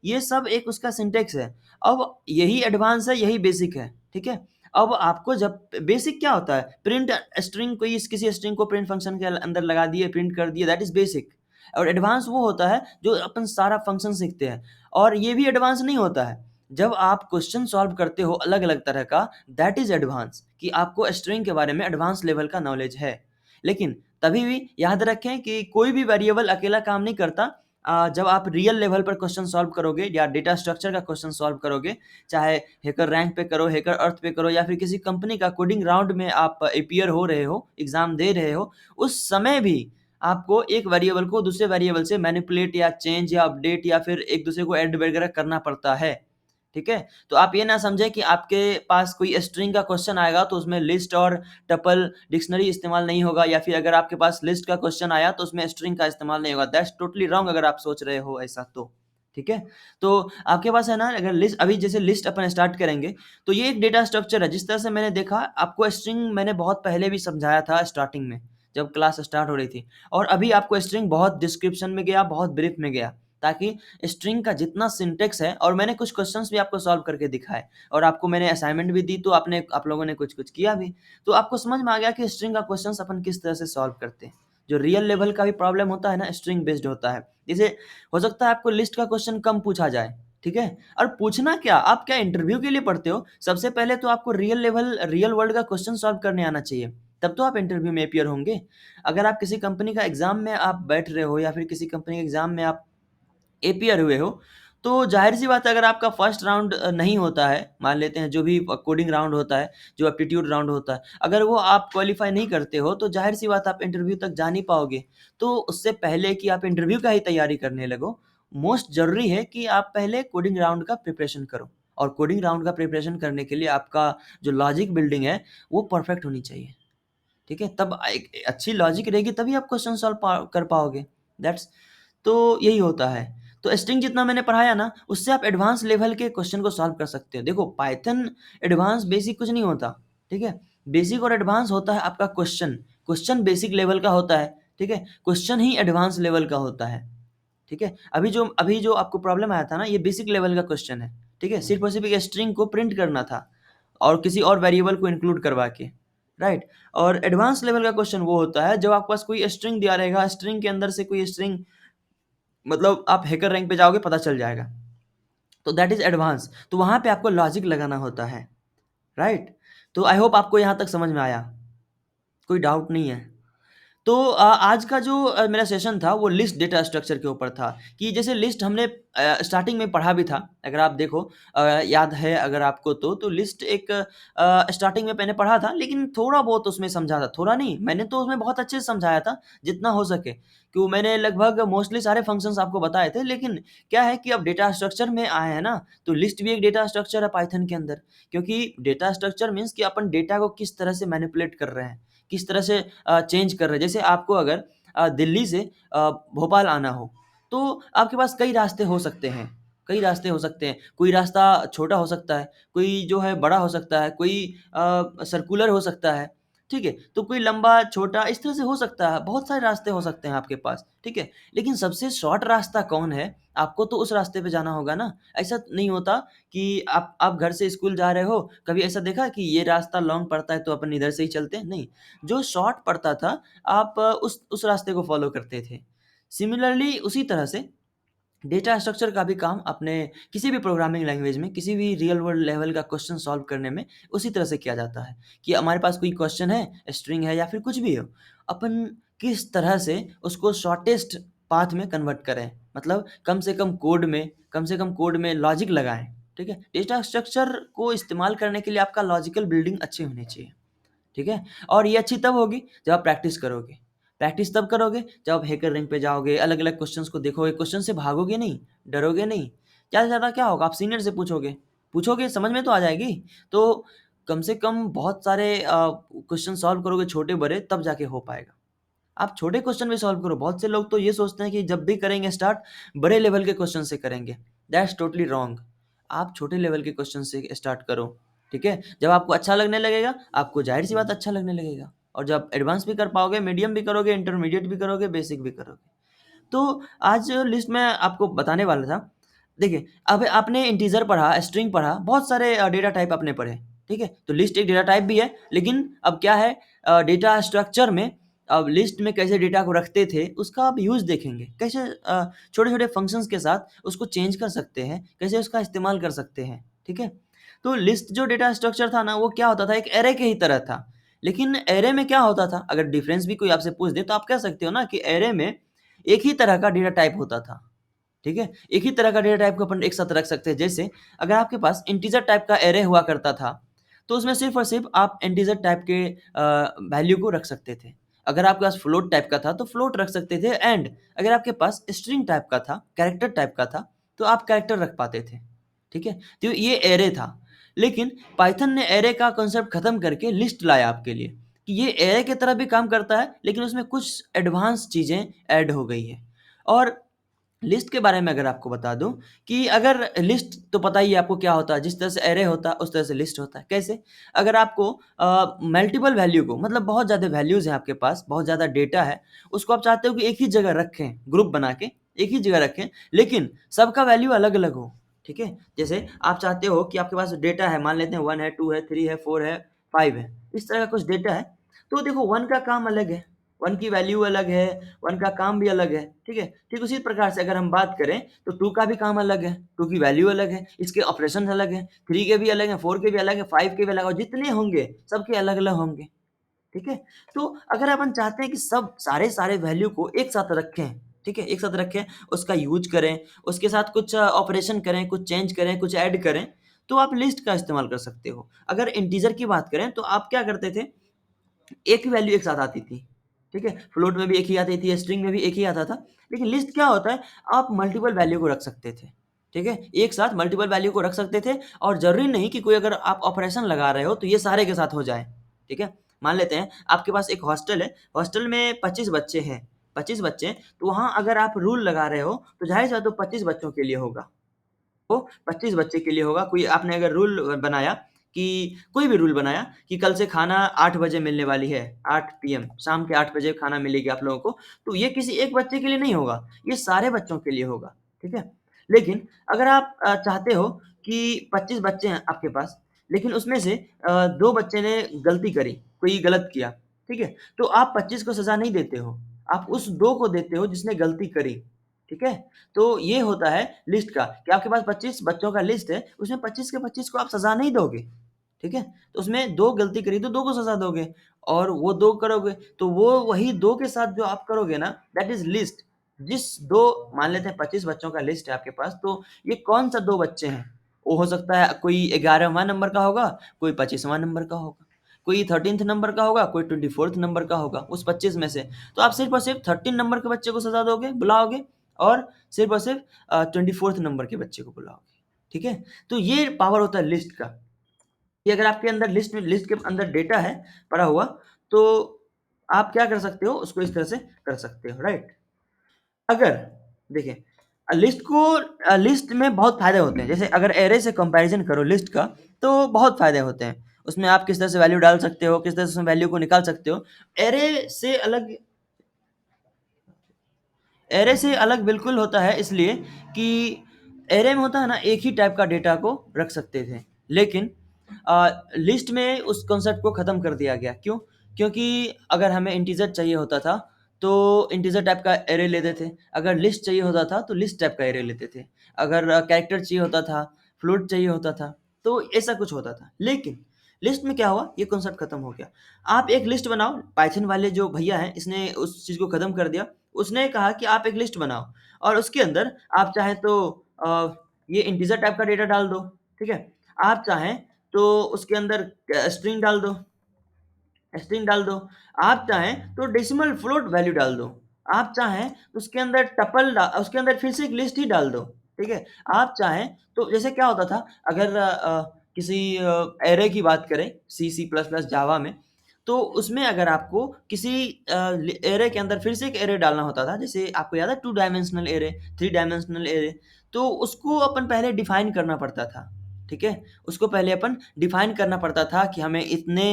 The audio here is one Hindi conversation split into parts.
ये सब एक उसका सिंटेक्स है। अब यही एडवांस है, यही बेसिक है, ठीक है? अब आपको जब बेसिक क्या होता है? प्रिंट स्ट्रिंग, कोई किसी स्ट्रिंग को प्रिंट फंक्शन के अंदर लगा दिए, प्रिंट कर दिए, दैट इज़ बेसिक। और एडवांस वो होता है जो अपन सारा फंक्शन सीखते हैं, और ये भी एडवांस नहीं होता है। जब आप क्वेश्चन सॉल्व करते हो अलग-अलग तरह का, दैट इज़ एडवांस, कि आपको स्ट्रिंग के बारे में एडवांस लेवल का नॉलेज है। लेकिन तभी भी याद रखें कि कोई भी वेरिएबल अकेला काम नहीं करता। जब आप रियल लेवल पर क्वेश्चन सॉल्व करोगे या डेटा स्ट्रक्चर का क्वेश्चन सॉल्व करोगे, चाहे हैकर रैंक पे करो, हैकर अर्थ पे करो, या फिर किसी कंपनी का कोडिंग राउंड में आप अपीयर हो रहे हो, एग्ज़ाम दे रहे हो, उस समय भी आपको एक वेरिएबल को दूसरे वेरिएबल से मैनिपुलेट या चेंज या अपडेट या फिर एक दूसरे को ऐड वगैरह करना पड़ता है, ठीक है? तो आप ये ना समझें कि आपके पास कोई स्ट्रिंग का क्वेश्चन आएगा तो उसमें लिस्ट और टपल डिक्शनरी इस्तेमाल नहीं होगा, या फिर अगर आपके पास लिस्ट का क्वेश्चन आया तो उसमें स्ट्रिंग का इस्तेमाल नहीं होगा। दैट्स टोटली रॉन्ग अगर आप सोच रहे हो ऐसा तो, ठीक है? तो आपके पास है ना, अगर लिस्ट, अभी जैसे लिस्ट अपन स्टार्ट करेंगे, तो ये एक डेटा स्ट्रक्चर है। जिस तरह से मैंने देखा, आपको स्ट्रिंग मैंने बहुत पहले भी समझाया था स्टार्टिंग में, जब क्लास स्टार्ट हो रही थी, और अभी आपको स्ट्रिंग बहुत डिस्क्रिप्शन में गया, बहुत ब्रीफ में गया, ताकि स्ट्रिंग का जितना सिंटेक्स है, और मैंने कुछ क्वेश्चंस भी आपको सॉल्व करके दिखाए, और आपको मैंने असाइनमेंट भी दी, तो आप लोगों ने कुछ-कुछ किया भी। तो आपको समझ में आ गया कि स्ट्रिंग का क्वेश्चंस अपन किस तरह से सॉल्व करते हैं। जो रियल लेवल का भी प्रॉब्लम होता है ना, स्ट्रिंग बेस्ड होता है। जैसे हो सकता है आपको लिस्ट का क्वेश्चन कम पूछा जाए, ठीक है? और पूछना क्या, आप क्या इंटरव्यू के लिए पढ़ते हो? सबसे पहले तो आपको रियल वर्ल्ड का क्वेश्चन सॉल्व करने आना चाहिए, तब तो आप इंटरव्यू में अपीयर होंगे। अगर आप किसी कंपनी का एग्ज़ाम में आप बैठ रहे हो, या फिर किसी कंपनी के एग्ज़ाम में आप एपीआर हुए हो, तो ज़ाहिर-सी बात है, अगर आपका फर्स्ट राउंड नहीं होता है, मान लेते हैं जो भी कोडिंग राउंड होता है, जो एप्टीट्यूड राउंड होता है, अगर वो आप क्वालीफाई नहीं करते हो, तो ज़ाहिर-सी बात आप इंटरव्यू तक जा नहीं पाओगे। तो उससे पहले कि आप इंटरव्यू का ही तैयारी करने लगो, मोस्ट ज़रूरी है कि आप पहले कोडिंग राउंड का प्रिपरेशन करो, और कोडिंग राउंड का प्रिपरेशन करने के लिए आपका जो लॉजिक बिल्डिंग है, वो परफेक्ट होनी चाहिए। ठीक है? तब एक अच्छी लॉजिक रहेगी, तभी आप क्वेश्चन सॉल्व कर पाओगे। दैट्स तो यही होता है। तो स्ट्रिंग जितना मैंने पढ़ाया ना, उससे आप एडवांस लेवल के क्वेश्चन को सॉल्व कर सकते हो। देखो, पाइथन एडवांस बेसिक कुछ नहीं होता, ठीक है? बेसिक और एडवांस होता है आपका क्वेश्चन। क्वेश्चन बेसिक लेवल का होता है, ठीक है? क्वेश्चन ही एडवांस लेवल का होता है, ठीक है? अभी जो आपको प्रॉब्लम आया था ना, ये बेसिक लेवल का क्वेश्चन है, ठीक है? सिर्फ़ और सिर्फ़ एक स्ट्रिंग को प्रिंट करना था, और किसी और वेरिएबल को इंक्लूड करवा के, राइट? और एडवांस लेवल का क्वेश्चन वो होता है जब आपके पास कोई स्ट्रिंग दिया रहेगा, स्ट्रिंग के अंदर से कोई स्ट्रिंग, मतलब आप हैकर रैंक पे जाओगे, पता चल जाएगा। तो दैट इज़ एडवांस। तो वहाँ पे आपको लॉजिक लगाना होता है, राइट? तो आई होप आपको यहाँ तक समझ में आया, कोई डाउट नहीं है। तो आज का जो मेरा सेशन था, वो लिस्ट डेटा स्ट्रक्चर के ऊपर था, कि जैसे लिस्ट हमने स्टार्टिंग में पढ़ा भी था। अगर आप देखो, याद है अगर आपको, तो लिस्ट एक स्टार्टिंग में मैंने पढ़ा था, लेकिन थोड़ा बहुत उसमें समझा था, थोड़ा नहीं, मैंने तो उसमें बहुत अच्छे से समझाया था, जितना हो सके। क्यों, मैंने लगभग मोस्टली सारे फंक्शंस आपको बताए थे, लेकिन क्या है कि अब डेटा स्ट्रक्चर में आए हैं ना, तो लिस्ट भी एक डेटा स्ट्रक्चर है पाइथन के अंदर। क्योंकि डेटा स्ट्रक्चर मीन्स कि अपन डेटा को किस तरह से मैनिपुलेट कर रहे हैं, किस तरह से चेंज कर रहे हैं। जैसे आपको अगर दिल्ली से भोपाल आना हो, तो आपके पास कई रास्ते हो सकते हैं, कई रास्ते हो सकते हैं। कोई रास्ता छोटा हो सकता है, कोई जो है बड़ा हो सकता है, कोई सर्कुलर हो सकता है, ठीक है? तो कोई लंबा, छोटा, इस तरह से हो सकता है, बहुत सारे रास्ते हो सकते हैं आपके पास, ठीक है? लेकिन सबसे शॉर्ट रास्ता कौन है? आपको तो उस रास्ते पे जाना होगा ना। ऐसा नहीं होता कि आप घर से स्कूल जा रहे हो, कभी ऐसा देखा कि ये रास्ता लॉन्ग पड़ता है तो अपन इधर से ही चलते हैं? नहीं, जो शॉर्ट पड़ता था, आप उस रास्ते को फ़ॉलो करते थे। सिमिलरली उसी तरह से डेटा स्ट्रक्चर का भी काम अपने किसी भी प्रोग्रामिंग लैंग्वेज में, किसी भी रियल वर्ल्ड लेवल का क्वेश्चन सॉल्व करने में उसी तरह से किया जाता है, कि हमारे पास कोई क्वेश्चन है, स्ट्रिंग है या फिर कुछ भी हो, अपन किस तरह से उसको शॉर्टेस्ट पाथ में कन्वर्ट करें, मतलब कम से कम कोड में लॉजिक लगाएँ, ठीक है? डेटा स्ट्रक्चर को इस्तेमाल करने के लिए आपका लॉजिकल बिल्डिंग अच्छी होनी चाहिए। ठीक है? और ये अच्छी तब होगी जब आप प्रैक्टिस करोगे। प्रैक्टिस तब करोगे जब आप हैकर रैंक पे जाओगे, अलग-अलग क्वेश्चन्स को देखोगे, क्वेश्चन से भागोगे नहीं, डरोगे नहीं। ज़्यादा से ज़्यादा क्या होगा, आप सीनियर से पूछोगे, पूछोगे समझ में तो आ जाएगी। तो कम से कम बहुत सारे क्वेश्चन सॉल्व करोगे छोटे-बड़े, तब जाके हो पाएगा। आप छोटे क्वेश्चन भी सॉल्व करो। बहुत से लोग तो ये सोचते हैं कि जब भी करेंगे स्टार्ट, बड़े लेवल के क्वेश्चन से करेंगे। That's totally wrong. आप छोटे लेवल के क्वेश्चन से स्टार्ट करो, ठीक है? जब आपको अच्छा लगने लगेगा, आपको ज़ाहिर-सी बात अच्छा लगने लगेगा, और जब एडवांस भी कर पाओगे, मीडियम भी करोगे, इंटरमीडिएट भी करोगे, बेसिक भी करोगे। तो आज लिस्ट मैं आपको बताने वाला था। देखिए, अब आपने इंटीजर पढ़ा, स्ट्रिंग पढ़ा, बहुत सारे डेटा टाइप आपने पढ़े, ठीक है? तो लिस्ट एक डेटा टाइप भी है, लेकिन अब क्या है, डेटा स्ट्रक्चर में अब लिस्ट में कैसे डेटा को रखते थे, उसका आप यूज़ देखेंगे। कैसे छोटे-छोटे फंक्शंस के साथ उसको चेंज कर सकते हैं, कैसे उसका इस्तेमाल कर सकते हैं, ठीक है? तो लिस्ट जो डेटा स्ट्रक्चर था ना, वो क्या होता था, एक एरे के ही तरह था। लेकिन एरे में क्या होता था, अगर डिफरेंस भी कोई आपसे पूछ दे, तो आप कह सकते हो ना कि एरे में एक ही तरह का डेटा टाइप होता था। ठीक है? एक ही तरह का डेटा टाइप को अपन एक साथ रख सकते हैं। जैसे अगर आपके पास इंटीजर टाइप का एरे हुआ करता था, तो उसमें सिर्फ़ और सिर्फ़ आप इंटीजर टाइप के वैल्यू को रख सकते थे। अगर आपके पास फ्लोट टाइप का था, तो फ्लोट रख सकते थे एंड अगर आपके पास स्ट्रिंग टाइप का था, कैरेक्टर टाइप का था, तो आप कैरेक्टर रख पाते थे। ठीक है? तो ये एरे था। लेकिन पाइथन ने एरे का कॉन्सेप्ट खत्म करके लिस्ट लाया आपके लिए, कि ये एरे की तरह भी काम करता है, लेकिन उसमें कुछ एडवांस चीज़ें ऐड हो गई हैं। और लिस्ट के बारे में अगर आपको बता दूँ कि अगर लिस्ट तो पता ही है आपको क्या होता है, जिस तरह से एरे होता है, उस तरह से लिस्ट होता है। कैसे? अगर आपको मल्टीपल वैल्यू को मतलब बहुत ज़्यादा वैल्यूज़ हैं आपके पास, बहुत ज़्यादा डेटा है, उसको आप चाहते हो कि एक ही जगह रखें, ग्रुप बना के एक ही जगह रखें, लेकिन सबका वैल्यू अलग-अलग हो, ठीक है? जैसे आप चाहते हो कि आपके पास डेटा है, मान लेते हैं 1 है, 2 है, 3 है, 4 है, 5 है, इस तरह का कुछ डेटा है, तो देखो 1 का काम अलग है, 1 की वैल्यू अलग है, 1 का काम भी अलग है, ठीक है? ठीक उसी प्रकार से अगर हम बात करें तो 2 का भी काम अलग है, 2 की वैल्यू अलग है, इसके ऑपरेशंस अलग हैं, 3 के भी अलग हैं, 4 के भी अलग हैं, 5 के भी अलग हैं और जितने होंगे सबके अलग-अलग होंगे, ठीक है? तो अगर अपन चाहते हैं कि सब सारे वैल्यू को एक साथ रखें, ठीक है? एक साथ रखें, उसका यूज़ करें, उसके साथ कुछ ऑपरेशन करें, कुछ चेंज करें, कुछ ऐड करें, तो आप लिस्ट का इस्तेमाल कर सकते हो। अगर इंटीजर की बात करें तो आप क्या करते थे, एक ही वैल्यू एक साथ आती थी, ठीक है? फ्लोट में भी एक ही आती थी, स्ट्रिंग में भी एक ही आता था। लेकिन लिस्ट क्या होता है, आप मल्टीपल वैल्यू को रख सकते थे, ठीक है? एक साथ मल्टीपल वैल्यू को रख सकते थे और ज़रूरी नहीं कि कोई अगर आप ऑपरेशन लगा रहे हो, तो ये सारे के साथ हो जाए, ठीक है? मान लेते हैं आपके पास एक हॉस्टल है, हॉस्टल में 25 बच्चे हैं, 25 बच्चे, तो वहाँ अगर आप रूल लगा रहे हो, तो ज़ाहिर-सी बात है वो 25 बच्चों के लिए होगा। वो 25 बच्चे के लिए होगा। कोई आपने अगर रूल बनाया कि कोई भी रूल बनाया कि कल से खाना 8 बजे मिलने वाली है, 8 पीएम शाम के 8 बजे खाना मिलेगी आप लोगों को, तो ये किसी एक बच्चे के लिए नहीं होगा, ये सारे बच्चों के लिए होगा, ठीक है? लेकिन अगर आप चाहते हो कि 25 बच्चे हैं आपके पास, लेकिन उसमें से 2 बच्चे ने गलती करी, कोई गलत किया, ठीक है? तो आप 25 को सज़ा नहीं देते हो, आप उस 2 को देते हो जिसने गलती करी, ठीक है? तो ये होता है लिस्ट का कि आपके पास 25 बच्चों का लिस्ट है, उसमें 25 के 25 को आप सज़ा नहीं दोगे, ठीक है? तो उसमें 2 गलती करी तो 2 को सज़ा दोगे और वो 2 करोगे, तो वो वही 2 के साथ जो आप करोगे ना दैट इज़ लिस्ट। जिस 2 मान लेते हैं 25 बच्चों का लिस्ट है आपके पास, तो ये कौन-सा 2 बच्चे हैं? वो हो सकता है कोई 11वाँ नंबर का होगा, कोई 25वाँ नंबर का होगा, कोई 13th नंबर का होगा, कोई 24th नंबर का होगा उस 25 में से। तो आप सिर्फ़ और सिर्फ़ 13 नंबर के बच्चे को सज़ा दोगे, बुलाओगे और सिर्फ़ और सिर्फ़ 24th नंबर के बच्चे को बुलाओगे, ठीक है? तो ये पावर होता है लिस्ट का, कि अगर आपके अंदर लिस्ट के अंदर डेटा है पड़ा हुआ, तो आप क्या कर सकते हो, उसको इस तरह से कर सकते हो, राइट? अगर देखिए लिस्ट में बहुत फ़ायदे होते हैं, जैसे अगर एरे से कंपैरिज़न करो लिस्ट का, तो बहुत फ़ायदे होते हैं। उसमें आप किस तरह से वैल्यू डाल सकते हो, किस तरह से उसमें वैल्यू को निकाल सकते हो। एरे से अलग एरे से अलग बिल्कुल होता है इसलिए कि एरे में होता है ना एक ही टाइप का डेटा को रख सकते थे। लेकिन लिस्ट में उस कॉन्सेप्ट को ख़त्म कर दिया गया। क्यों? क्योंकि अगर हमें इंटीजर चाहिए होता था, तो इंटीजर टाइप का एरे लेते थे। अगर लिस्ट चाहिए होता था, तो लिस्ट टाइप का एरे लेते थे। अगर कैरेक्टर चाहिए होता था, फ्लोट चाहिए होता था, तो ऐसा कुछ होता था। लेकिन लिस्ट में क्या हुआ, ये कॉन्सेप्ट ख़त्म हो गया। आप एक लिस्ट बनाओ, पाइथन वाले जो भैया हैं, इसने उस चीज़ को ख़त्म कर दिया। उसने कहा कि आप एक लिस्ट बनाओ और उसके अंदर आप चाहें तो ये इंटीजर टाइप का डेटा डाल दो, ठीक है? आप चाहें तो उसके अंदर स्ट्रिंग डाल दो। आप चाहें तो डेसिमल फ्लोट वैल्यू डाल दो। आप चाहें तो उसके अंदर फिर से एक लिस्ट ही डाल दो, ठीक है? आप चाहें तो जैसे क्या होता था अगर किसी एरे की बात करें सी, सी प्लस प्लस, जावा में, तो उसमें अगर आपको किसी एरे के अंदर फिर से एक एरे डालना होता था, जैसे आपको याद है 2 डायमेंशनल एरे, 3 डायमेंशनल एरे, तो उसको अपन पहले डिफाइन करना पड़ता था, ठीक है? उसको पहले अपन डिफाइन करना पड़ता था कि हमें इतने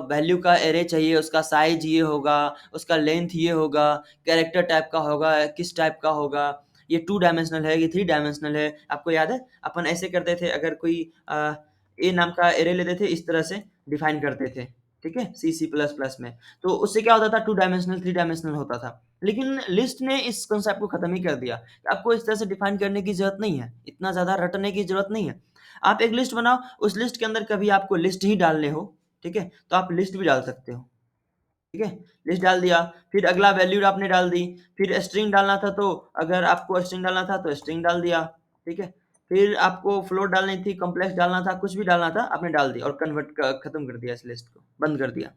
वैल्यू का एरे चाहिए, उसका साइज़ ये होगा, उसका लेंथ ये होगा, कैरेक्टर टाइप का होगा, किस टाइप का होगा, ये 2 डायमेंशनल है, ये 3 डायमेंशनल है। आपको याद है? अपन ऐसे करते थे, अगर कोई ए नाम का एरे लेते थे, इस तरह से डिफाइन करते थे, ठीक है? सी, सी प्लस प्लस में। तो उससे क्या होता था, 2 डायमेंशनल, 3 डायमेंशनल होता था। लेकिन लिस्ट ने इस कॉन्सेप्ट को खत्म ही कर दिया। आपको इस तरह से डिफाइन करने की ज़रूरत नहीं है, इतना ज़्यादा रटने की ज़रूरत नहीं है। आप एक लिस्ट बनाओ, उस लिस्ट के अंदर कभी आपको लिस्ट ही डालने हो, ठीक है? तो आप लिस्ट भी डाल सकते हो। ठीक है? लिस्ट डाल दिया, फिर अगला वैल्यू आपने डाल दी, फिर स्ट्रिंग डालना था तो अगर आपको स्ट्रिंग डालना था तो स्ट्रिंग डाल दिया, ठीक है? फिर आपको फ्लोट डालनी थी, कॉम्प्लेक्स डालना था, कुछ भी डालना था, आपने डाल दिया और कन्वर्ट क खत्म कर दिया इस लिस्ट को, बंद कर दिया,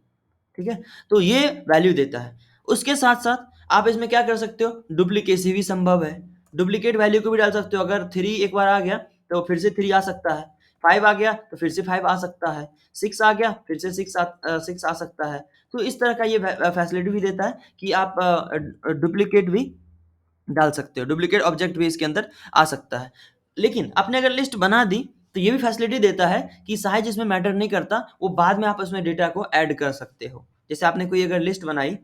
ठीक है? तो ये वैल्यू देता है। उसके साथ-साथ आप इसमें क्या कर सकते हो, डुप्लीकेसी भी संभव है। डुप्लीकेट वैल्यू को भी डाल सकते हो, अगर 3 एक बार आ गया, तो फिर से 3 आ सकता है, 5 आ गया, तो फिर से 5 आ सकता है, 6 आ गया, फिर से 6 आ सकता है। तो इस तरह का ये फैसिलिटी भी देता है कि आप डुप्लीकेट भी डाल सकते हो, डुप्लीकेट ऑब्जेक्ट भी इसके अंदर आ सकता है। लेकिन आपने अगर लिस्ट बना दी, तो ये भी फैसिलिटी देता है कि साइज़ इसमें मैटर नहीं करता, वो बाद में आप उसमें डेटा को ऐड कर सकते हो। जैसे आपने कोई अगर लिस्ट बनाई,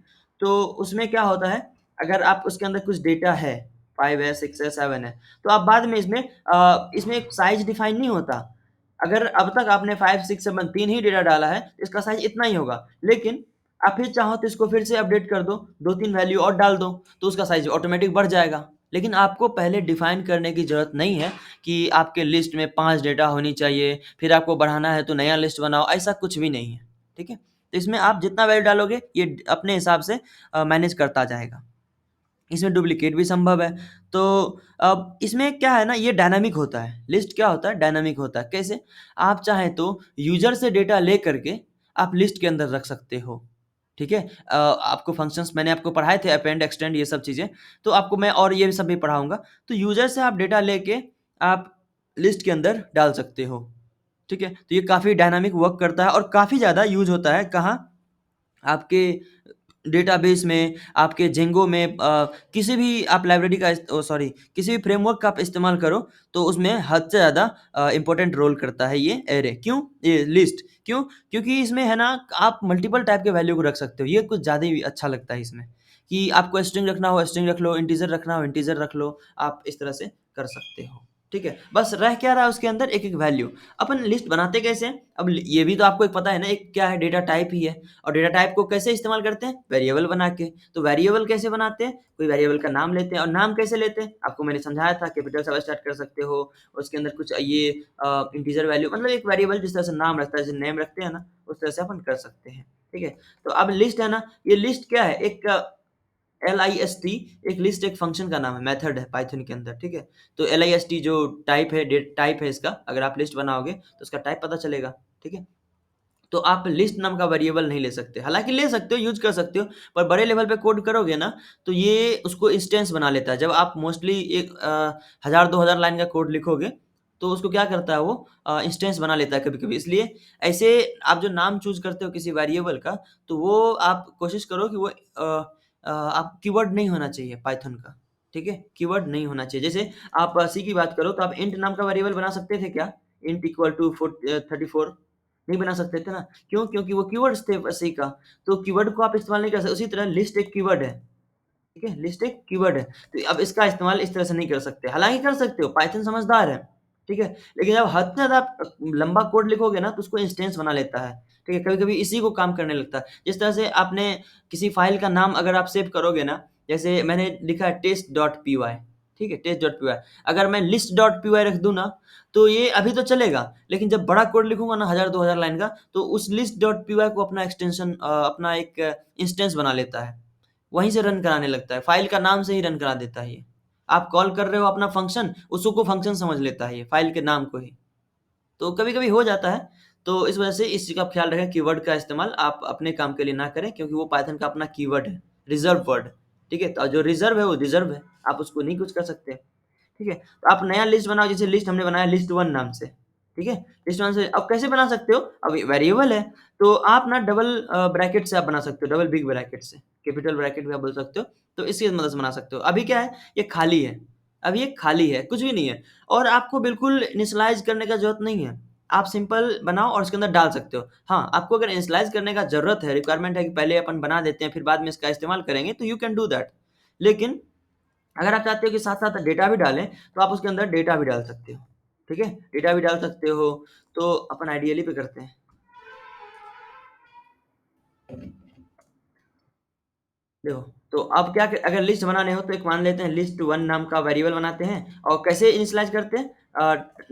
तो उसमें क्या होता है, अगर आप उसके अंदर कुछ डेटा है, 5 है, 6 है, 7 है, तो आप बाद में इसमें एक साइज़ डिफाइन नहीं होता। अगर अब तक आपने 5, 6, 7 3 ही डेटा डाला है, इसका साइज़ इतना ही होगा। लेकिन आप फिर चाहो तो इसको फिर से अपडेट कर दो, 2-3 वैल्यू और डाल दो, तो उसका साइज़ ऑटोमेटिक बढ़ जाएगा। लेकिन आपको पहले डिफाइन करने की ज़रूरत नहीं है कि आपके लिस्ट में 5 डेटा होनी चाहिए, फिर आपको बढ़ाना है तो नया लिस्ट बनाओ, ऐसा कुछ भी नहीं है, ठीक है? तो इसमें आप जितना वैल्यू डालोगे, ये अपने हिसाब से मैनेज करता जाएगा। इसमें डुप्लीकेट भी संभव है। तो अब इसमें क्या है ना, ये डायनामिक होता है। लिस्ट क्या होता है? डायनामिक होता है। कैसे? आप चाहें तो यूज़र से डेटा ले करके आप लिस्ट के अंदर रख सकते हो, ठीक है? आपको फंक्शंस मैंने आपको पढ़ाए थे, अपेंड, एक्सटेंड, ये सब चीज़ें, तो आपको मैं और ये सब भी पढ़ाऊँगा। तो यूज़र से आप डेटा लेके आप लिस्ट के अंदर डाल सकते हो, ठीक है? तो ये काफ़ी डायनामिक वर्क करता है और काफ़ी ज़्यादा यूज़ होता है कहाँ? आपके डेटाबेस में, आपके जेंगो में, किसी भी आप लाइब्रेरी का सॉरी, किसी भी फ्रेमवर्क का आप इस्तेमाल करो, तो उसमें हद से ज़्यादा इम्पोर्टेंट रोल करता है ये एरे। क्यों? ये लिस्ट क्यों? क्योंकि इसमें है ना, आप मल्टीपल टाइप के वैल्यू को रख सकते हो। ये कुछ ज़्यादा ही अच्छा लगता है इसमें, कि आपको स्ट्रिंग रखना हो स्ट्रिंग रख लो, इंटीजर रखना हो इंटीजर रख लो, आप इस तरह से कर सकते हो, ठीक है? बस रह क्या रहा है उसके अंदर, एक-एक वैल्यू। अपन लिस्ट बनाते कैसे हैं? अब ये भी तो आपको एक पता है ना, एक क्या है, डेटा टाइप ही है। और डेटा टाइप को कैसे इस्तेमाल करते हैं? वेरिएबल बना के। तो वेरिएबल कैसे बनाते हैं? कोई वेरिएबल का नाम लेते हैं, और नाम कैसे लेते हैं? आपको मैंने समझाया था, कैपिटल से आप स्टार्ट कर सकते हो, उसके अंदर कुछ ये इंटीजर वैल्यू, मतलब एक वेरिएबल जिस तरह से नाम रखता है, जैसे नेम रखते हैं ना, उस तरह से अपन कर सकते हैं, ठीक है? तो अब लिस्ट है ना, ये लिस्ट क्या है? एक LIST, एक लिस्ट एक फंक्शन का नाम है, मेथड है पाइथन के अंदर, ठीक है? तो LIST जो टाइप है, डेट टाइप है इसका, अगर आप लिस्ट बनाओगे तो उसका टाइप पता चलेगा, ठीक है? तो आप लिस्ट नाम का वेरिएबल नहीं ले सकते। हालाँकि ले सकते हो, यूज़ कर सकते हो, पर बड़े लेवल पे कोड करोगे ना, तो ये उसको इंस्टेंस बना लेता है। जब आप मोस्टली एक 1000 2000 लाइन का कोड लिखोगे, तो उसको क्या करता है वो, इंस्टेंस बना लेता है कभी-कभी। इसलिए ऐसे आप जो नाम चूज़ करते हो किसी वेरिएबल का, तो वो आप कोशिश करो कि वो आप कीवर्ड नहीं होना चाहिए पाइथन का, ठीक है? कीवर्ड नहीं होना चाहिए। जैसे आप सी की बात करो, तो आप इंट नाम का वेरिएबल बना सकते थे क्या? इंट इक्वल टू 34, नहीं बना सकते थे ना। क्यों? क्योंकि वो कीवर्ड्स थे सी का, तो कीवर्ड को आप इस्तेमाल नहीं कर सकते। उसी तरह लिस्ट एक कीवर्ड है, ठीक है? लिस्ट एक कीवर्ड है, तो अब इसका इस्तेमाल इस तरह से नहीं कर सकते। हालाँकि कर सकते हो, पाइथन समझदार है, ठीक है? लेकिन जब हद से ज़्यादा आप लंबा कोड लिखोगे ना, तो उसको इंस्टेंस बना लेता है, ठीक है? कभी-कभी इसी को काम करने लगता है। जिस तरह से आपने किसी फ़ाइल का नाम अगर आप सेव करोगे ना, जैसे मैंने लिखा है test.py, ठीक है? test.py, अगर मैं list.py रख दूँ ना, तो ये अभी तो चलेगा, लेकिन जब बड़ा कोड लिखूँगा ना 1000 2000 लाइन का, तो उस list.py को अपना एक्सटेंशन, अपना एक इंस्टेंस बना लेता है। वहीं से रन कराने लगता है, फ़ाइल का नाम से ही रन करा देता है ये। आप कॉल कर रहे हो अपना फ़ंक्शन, उसी को फ़ंक्शन समझ लेता है ये, फ़ाइल के नाम को ही। तो कभी-कभी हो जाता है, तो इस वजह से इस चीज़ का आप ख़्याल रखें, कीवर्ड का इस्तेमाल आप अपने काम के लिए ना करें, क्योंकि वो पाइथन का अपना कीवर्ड है, रिज़र्व वर्ड, ठीक है? तो जो रिज़र्व है वो रिज़र्व है, आप उसको नहीं कुछ कर सकते। ठीक है? तो आप नया लिस्ट बनाओ, जैसे लिस्ट हमने बनाया लिस्ट 1 नाम से, ठीक है? लिस्ट 1 से अब कैसे बना सकते हो? अब वेरिएबल है, तो आप ना डबल ब्रैकेट से आप बना सकते हो, डबल बिग ब्रैकेट से, कैपिटल ब्रैकेट भी आप बोल सकते हो, तो इसकी मदद से बना सकते हो। अभी क्या है, ये खाली है, अभी ये खाली है, कुछ भी नहीं है, और आपको बिल्कुल इनिशियलाइज़ करने का ज़रूरत नहीं है। आप सिंपल बनाओ और उसके अंदर डाल सकते हो। हाँ, आपको अगर इनिशियलाइज़ करने का ज़रूरत है, रिक्वायरमेंट है कि पहले अपन बना देते हैं, फिर बाद में इसका इस्तेमाल करेंगे, तो यू कैन डू दैट। लेकिन अगर आप चाहते हो कि साथ-साथ डेटा भी डालें, तो आप उसके अंदर डेटा भी डाल सकते हो, ठीक है? डेटा भी डाल सकते हो, तो अपन आइडियली पे करते हैं। देखो, तो अब क्या अगर लिस्ट बनाने हो तो एक मान लेते हैं लिस्ट वन नाम का वेरिएबल बनाते हैं और कैसे इनिशियलाइज करते हैं,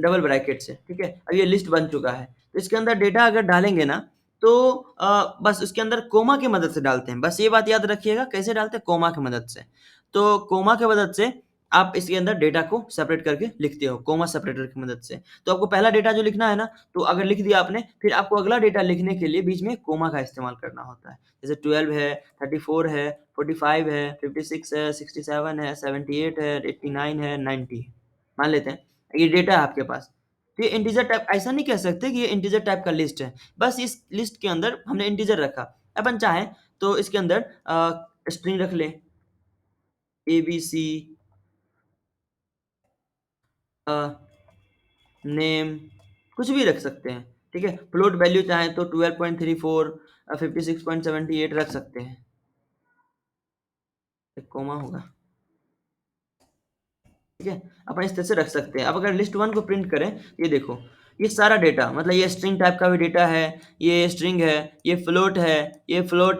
डबल ब्रैकेट से, ठीक है? अब ये लिस्ट बन चुका है, तो इसके अंदर डेटा अगर डालेंगे ना, तो बस उसके अंदर कोमा की मदद से डालते हैं, बस ये बात याद रखिएगा कैसे डालते हैं, कोमा की मदद से। तो कोमा की मदद से आप इसके अंदर डेटा को सेपरेट करके लिखते हो, कोमा सेपरेटर की मदद से। तो आपको पहला डेटा जो लिखना है ना, तो अगर लिख दिया आपने, फिर आपको अगला डेटा लिखने के लिए बीच में कोमा का इस्तेमाल करना होता है। जैसे 12 है, 34 है, 45 है, 56 है, 67 है, 78 है, 89 है, 90 है। मान लेते हैं, ये डेटा है आपके पास। तो ये इंटीजर टाइप, ऐसा नहीं कह सकते कि ये इंटीजर टाइप का लिस्ट है। बस इस लिस्ट के अंदर हमने इंटीजर रखा। अपन चाहें तो इसके अंदर स्ट्रिंग रख लें, ABC, अ, नेम, कुछ भी रख सकते हैं, ठीक है? फ्लोट वैल्यू चाहें तो 12.34 56.78 रख सकते हैं। एक कॉमा होगा, ठीक है? अपन इस तरह से रख सकते हैं। अब अगर लिस्ट वन को प्रिंट करें, ये देखो, ये सारा डेटा, मतलब ये स्ट्रिंग टाइप का भी डेटा है, ये स्ट्रिंग है, ये फ्लोट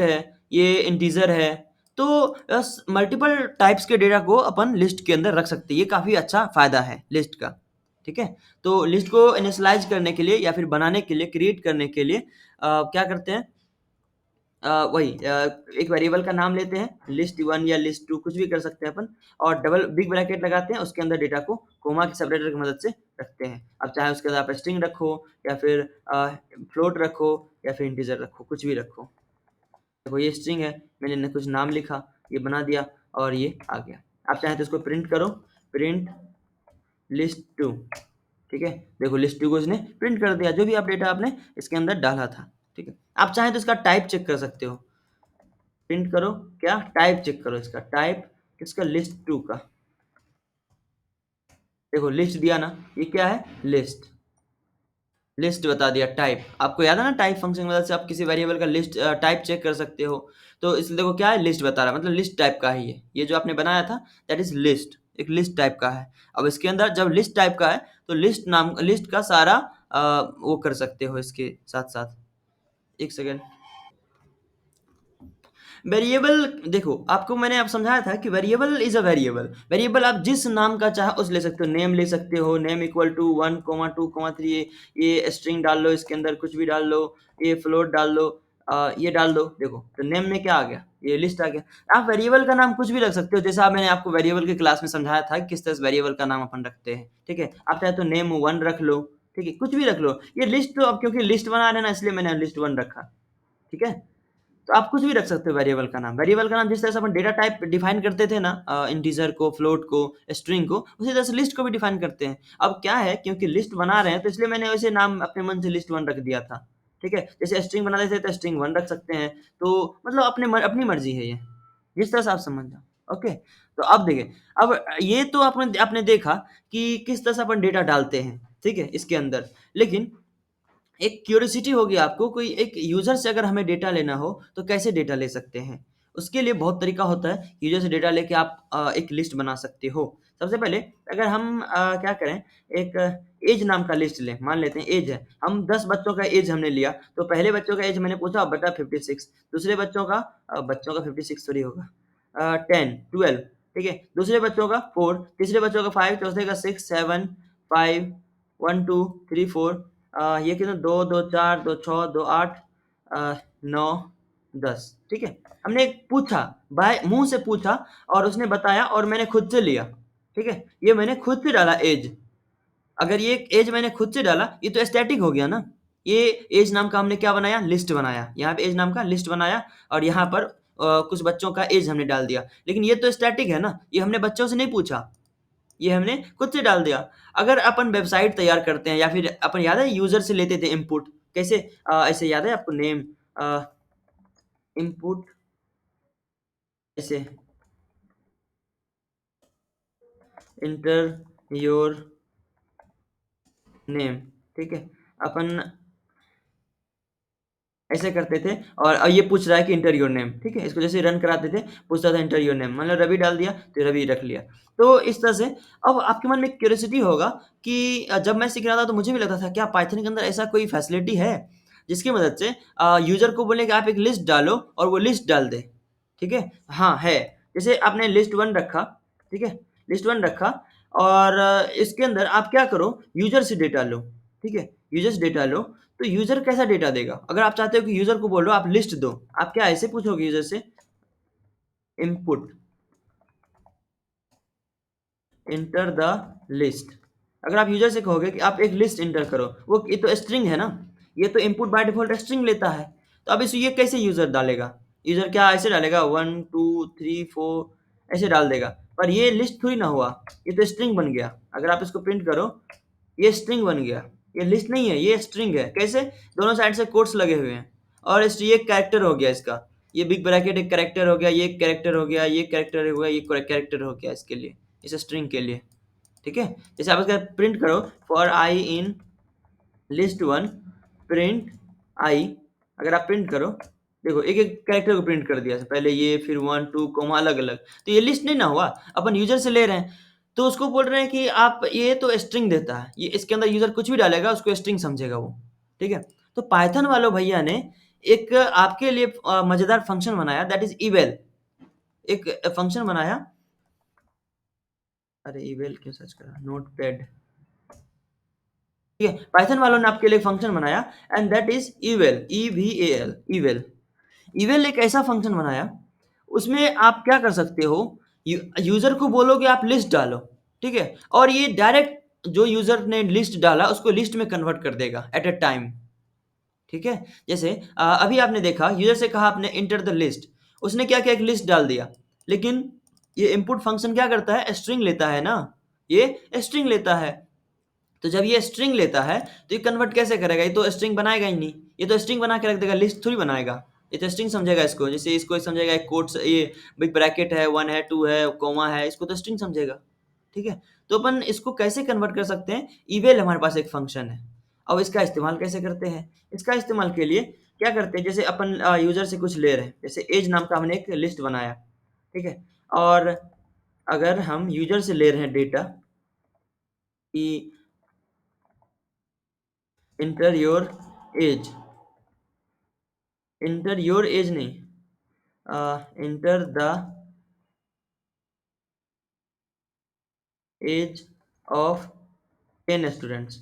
है, ये इंटीजर है। तो मल्टीपल टाइप्स के डेटा को अपन लिस्ट के अंदर रख सकते हैं। ये काफ़ी अच्छा फ़ायदा है लिस्ट का, ठीक है? तो लिस्ट को इनिशियलाइज़ करने के लिए या फिर बनाने के लिए, क्रिएट करने के लिए क्या करते हैं, वही एक वेरिएबल का नाम लेते हैं, लिस्ट वन या लिस्ट टू कुछ भी कर सकते हैं अपन, और डबल बिग ब्रैकेट लगाते हैं, उसके अंदर डेटा को कोमा के सेपरेटर की मदद से रखते हैं। अब चाहे उसके अंदर आप स्ट्रिंग रखो या फिर फ्लोट रखो या फिर इंटीजर रखो, कुछ भी रखो। देखो ये स्ट्रिंग है, मैंने न कुछ नाम लिखा, ये बना दिया और ये आ गया। आप चाहें तो इसको प्रिंट करो, प्रिंट लिस्ट टू, ठीक है? देखो लिस्ट टू को इसने प्रिंट कर दिया, जो भी आप डेटा आपने इसके अंदर डाला था, ठीक है? आप चाहें तो इसका टाइप चेक कर सकते हो, प्रिंट करो, क्या टाइप चेक करो, इसका टाइप किसका, लिस्ट टू का। देखो लिस्ट दिया ना, ये क्या है, लिस्ट, लिस्ट बता दिया। टाइप आपको याद है ना, टाइप फंक्शन की मदद से आप किसी वेरिएबल का लिस्ट टाइप चेक कर सकते हो। तो इसलिए देखो क्या है, लिस्ट बता रहा है, मतलब लिस्ट टाइप का है ये जो आपने बनाया था, दैट इज लिस्ट, एक लिस्ट टाइप का है। अब इसके अंदर जब लिस्ट टाइप का है, तो लिस्ट नाम, लिस्ट का सारा वो कर सकते हो इसके साथ साथ। एक सेकेंड। वेरिएबल, देखो आपको मैंने अब समझाया था कि variable is a variable. Variable आप जिस नाम का चाहे उस ले सकते हो, नेम ले सकते हो, नेम इक्वल टू 1,2,3, ये स्ट्रिंग डाल लो, इसके अंदर कुछ भी डाल लो, ये फ्लोट डाल लो, ये डाल दो। देखो तो नेम में क्या आ गया, ये लिस्ट आ गया। आप वेरिएबल का नाम कुछ भी रख सकते हो, जैसा मैंने आपको वेरिएबल की क्लास में समझाया था कि किस तरह से वेरिएबल का नाम अपन रखते हैं, ठीक है? आप चाहे तो नेम वन रख लो, ठीक है, कुछ भी रख लो। ये लिस्ट तो अब क्योंकि लिस्ट बना रहे हैं ना, इसलिए मैंने लिस्ट वन रखा, ठीक है? तो आप कुछ भी रख सकते हो वेरिएबल का नाम। वेरिएबल का नाम जिस तरह से अपन डेटा टाइप डिफाइन करते थे ना, इंटीजर को, फ्लोट को, स्ट्रिंग को, उसी तरह से लिस्ट को भी डिफाइन करते हैं। अब क्या है, क्योंकि लिस्ट बना रहे हैं तो इसलिए मैंने वैसे नाम अपने मन से लिस्ट वन रख दिया था, ठीक है? जैसे स्ट्रिंग बनाते थे तो स्ट्रिंग वन रख सकते हैं। तो मतलब अपनी मर्जी है ये, जिस तरह से आप समझ जाओ। ओके, तो अब देखिए, अब ये तो आपने आपने देखा कि किस तरह से अपन डेटा डालते हैं, ठीक है, इसके अंदर। लेकिन एक क्यूरियोसिटी होगी आपको, कोई एक यूज़र से अगर हमें डेटा लेना हो, तो कैसे डेटा ले सकते हैं? उसके लिए बहुत तरीका होता है, यूज़र से डेटा लेके आप एक लिस्ट बना सकते हो। सबसे पहले अगर हम क्या करें, एक ऐज नाम का लिस्ट लें, मान लेते हैं ऐज है, हम 10 बच्चों का ऐज हमने लिया, तो पहले बच्चों का ऐज मैंने पूछा, बता 56, दूसरे बच्चों का 56 थोड़ी होगा, 10, 12, ठीक है? दूसरे बच्चों का 4, तीसरे बच्चों का 5, चौथे का 6, 7, 5, 1, 2, 3, 4, ये कितना, 2, 2, 4, 2, 6, 2, 8, 9, 10, ठीक है? हमने पूछा, बाय मुँह से पूछा और उसने बताया और मैंने खुद से लिया, ठीक है? ये मैंने खुद से डाला ऐज। अगर ये ऐज मैंने खुद से डाला, ये तो स्टैटिक हो गया ना। ये ऐज नाम का हमने क्या बनाया, लिस्ट बनाया। यहाँ पे ऐज नाम का लिस्ट बनाया और यहाँ पर कुछ बच्चों का ऐज हमने डाल दिया। लेकिन ये तो स्टैटिक है ना, ये हमने बच्चों से नहीं पूछा। ये हमने खुद से डाल दिया। अगर अपन वेबसाइट तैयार करते हैं या फिर अपन, याद है यूज़र से लेते थे इनपुट, कैसे ऐसे याद है आपको, नेम इनपुट ऐसे, इंटर योर नेम, ठीक है? अपन ऐसे करते थे। और ये पूछ रहा है कि इंटर योर नेम, ठीक है, इसको जैसे रन कराते थे पूछता था इंटर योर नेम, मतलब रवि डाल दिया तो रवि रख लिया। तो इस तरह से अब आपके मन में क्यूरियोसिटी होगा कि जब मैं सीख रहा था तो मुझे भी लगता था क्या पाइथन के अंदर ऐसा कोई फैसिलिटी है जिसकी मदद से यूजर को बोले कि आप एक लिस्ट डालो और वो लिस्ट डाल दे, ठीक है। हाँ है, जैसे आपने लिस्ट वन रखा, ठीक है, लिस्ट वन रखा और इसके अंदर आप क्या करो, यूजर से डेटा लो, ठीक है, यूजर से डेटा लो। तो यूजर कैसा डेटा देगा, अगर आप चाहते हो कि यूजर को बोलो आप लिस्ट दो, आप क्या ऐसे पूछोगे यूजर से, इनपुट इंटर द लिस्ट। अगर आप यूजर से कहोगे कि आप एक लिस्ट इंटर करो, वो ये तो स्ट्रिंग है ना, ये तो इनपुट बाय डिफॉल्ट स्ट्रिंग लेता है। तो अब इस ये कैसे यूजर डालेगा, यूजर क्या ऐसे डालेगा 1 2 3 4 ऐसे डाल देगा, पर ये लिस्ट थोड़ी ना हुआ, ये तो स्ट्रिंग बन गया। अगर आप इसको प्रिंट करो, ये स्ट्रिंग बन गया, ये लिस्ट नहीं है, ये स्ट्रिंग है। कैसे, दोनों साइड से कोट्स लगे हुए हैं और इस ये कैरेक्टर हो गया इसका, ये बिग ब्रैकेट एक कैरेक्टर हो गया, ये कैरेक्टर हो गया, ये कैरेक्टर हो गया, ये कैरेक्टर हो गया इसके लिए, इस स्ट्रिंग के लिए, ठीक है। जैसे आप इसका प्रिंट करो, for I in list one print I, अगर आप प्रिंट करो, देखो एक एक कैरेक्टर को प्रिंट कर दिया, पहले ये फिर 1 2 अलग अलग, तो ये लिस्ट नहीं ना हुआ, अपन यूजर से ले रहे हैं। तो उसको बोल रहे हैं कि आप ये तो स्ट्रिंग देता है, ये इसके अंदर यूजर कुछ भी डालेगा उसको स्ट्रिंग समझेगा वो, ठीक है। तो पाइथन वालों भैया ने एक आपके लिए मजेदार फंक्शन बनाया, दैट इज इवेल। एक फंक्शन बनाया, अरे इवेल क्यों सर्च करा, नोट पैड, ठीक है, पाइथन वालों ने आपके लिए फंक्शन बनाया and that is eval, EVAL, eval. Eval एक ऐसा फंक्शन बनाया, उसमें आप क्या कर सकते हो, यूजर को बोलोगे आप लिस्ट डालो, ठीक है, और ये डायरेक्ट जो यूजर ने लिस्ट डाला उसको लिस्ट में कन्वर्ट कर देगा एट अ टाइम, ठीक है। जैसे अभी आपने देखा यूजर से कहा आपने इंटर द लिस्ट, उसने क्या किया, एक लिस्ट डाल दिया, लेकिन ये इनपुट फंक्शन क्या करता है, स्ट्रिंग लेता है ना, ये स्ट्रिंग लेता है। तो जब ये स्ट्रिंग लेता है तो ये कन्वर्ट कैसे करेगा, ये तो स्ट्रिंग बनाएगा ही नहीं, ये तो स्ट्रिंग बना के रख देगा, लिस्ट थोड़ी बनाएगा। ये तो स्ट्रिंग समझेगा इसको, जैसे इसको समझेगा एक कोट्स, ये बिग ब्रैकेट है, 1 है 2 है कोमा है, इसको तो स्ट्रिंग समझेगा, ठीक है। तो अपन इसको कैसे कन्वर्ट कर सकते हैं, इवेल हमारे पास एक फंक्शन है। अब इसका इस्तेमाल कैसे करते हैं, इसका इस्तेमाल के लिए क्या करते हैं, जैसे अपन यूजर से कुछ ले रहे हैं, जैसे एज नाम का हमने एक लिस्ट बनाया, ठीक है, और अगर हम यूजर से ले रहे हैं डेटा कि enter your age, enter your age नहीं, enter the age of 10 students,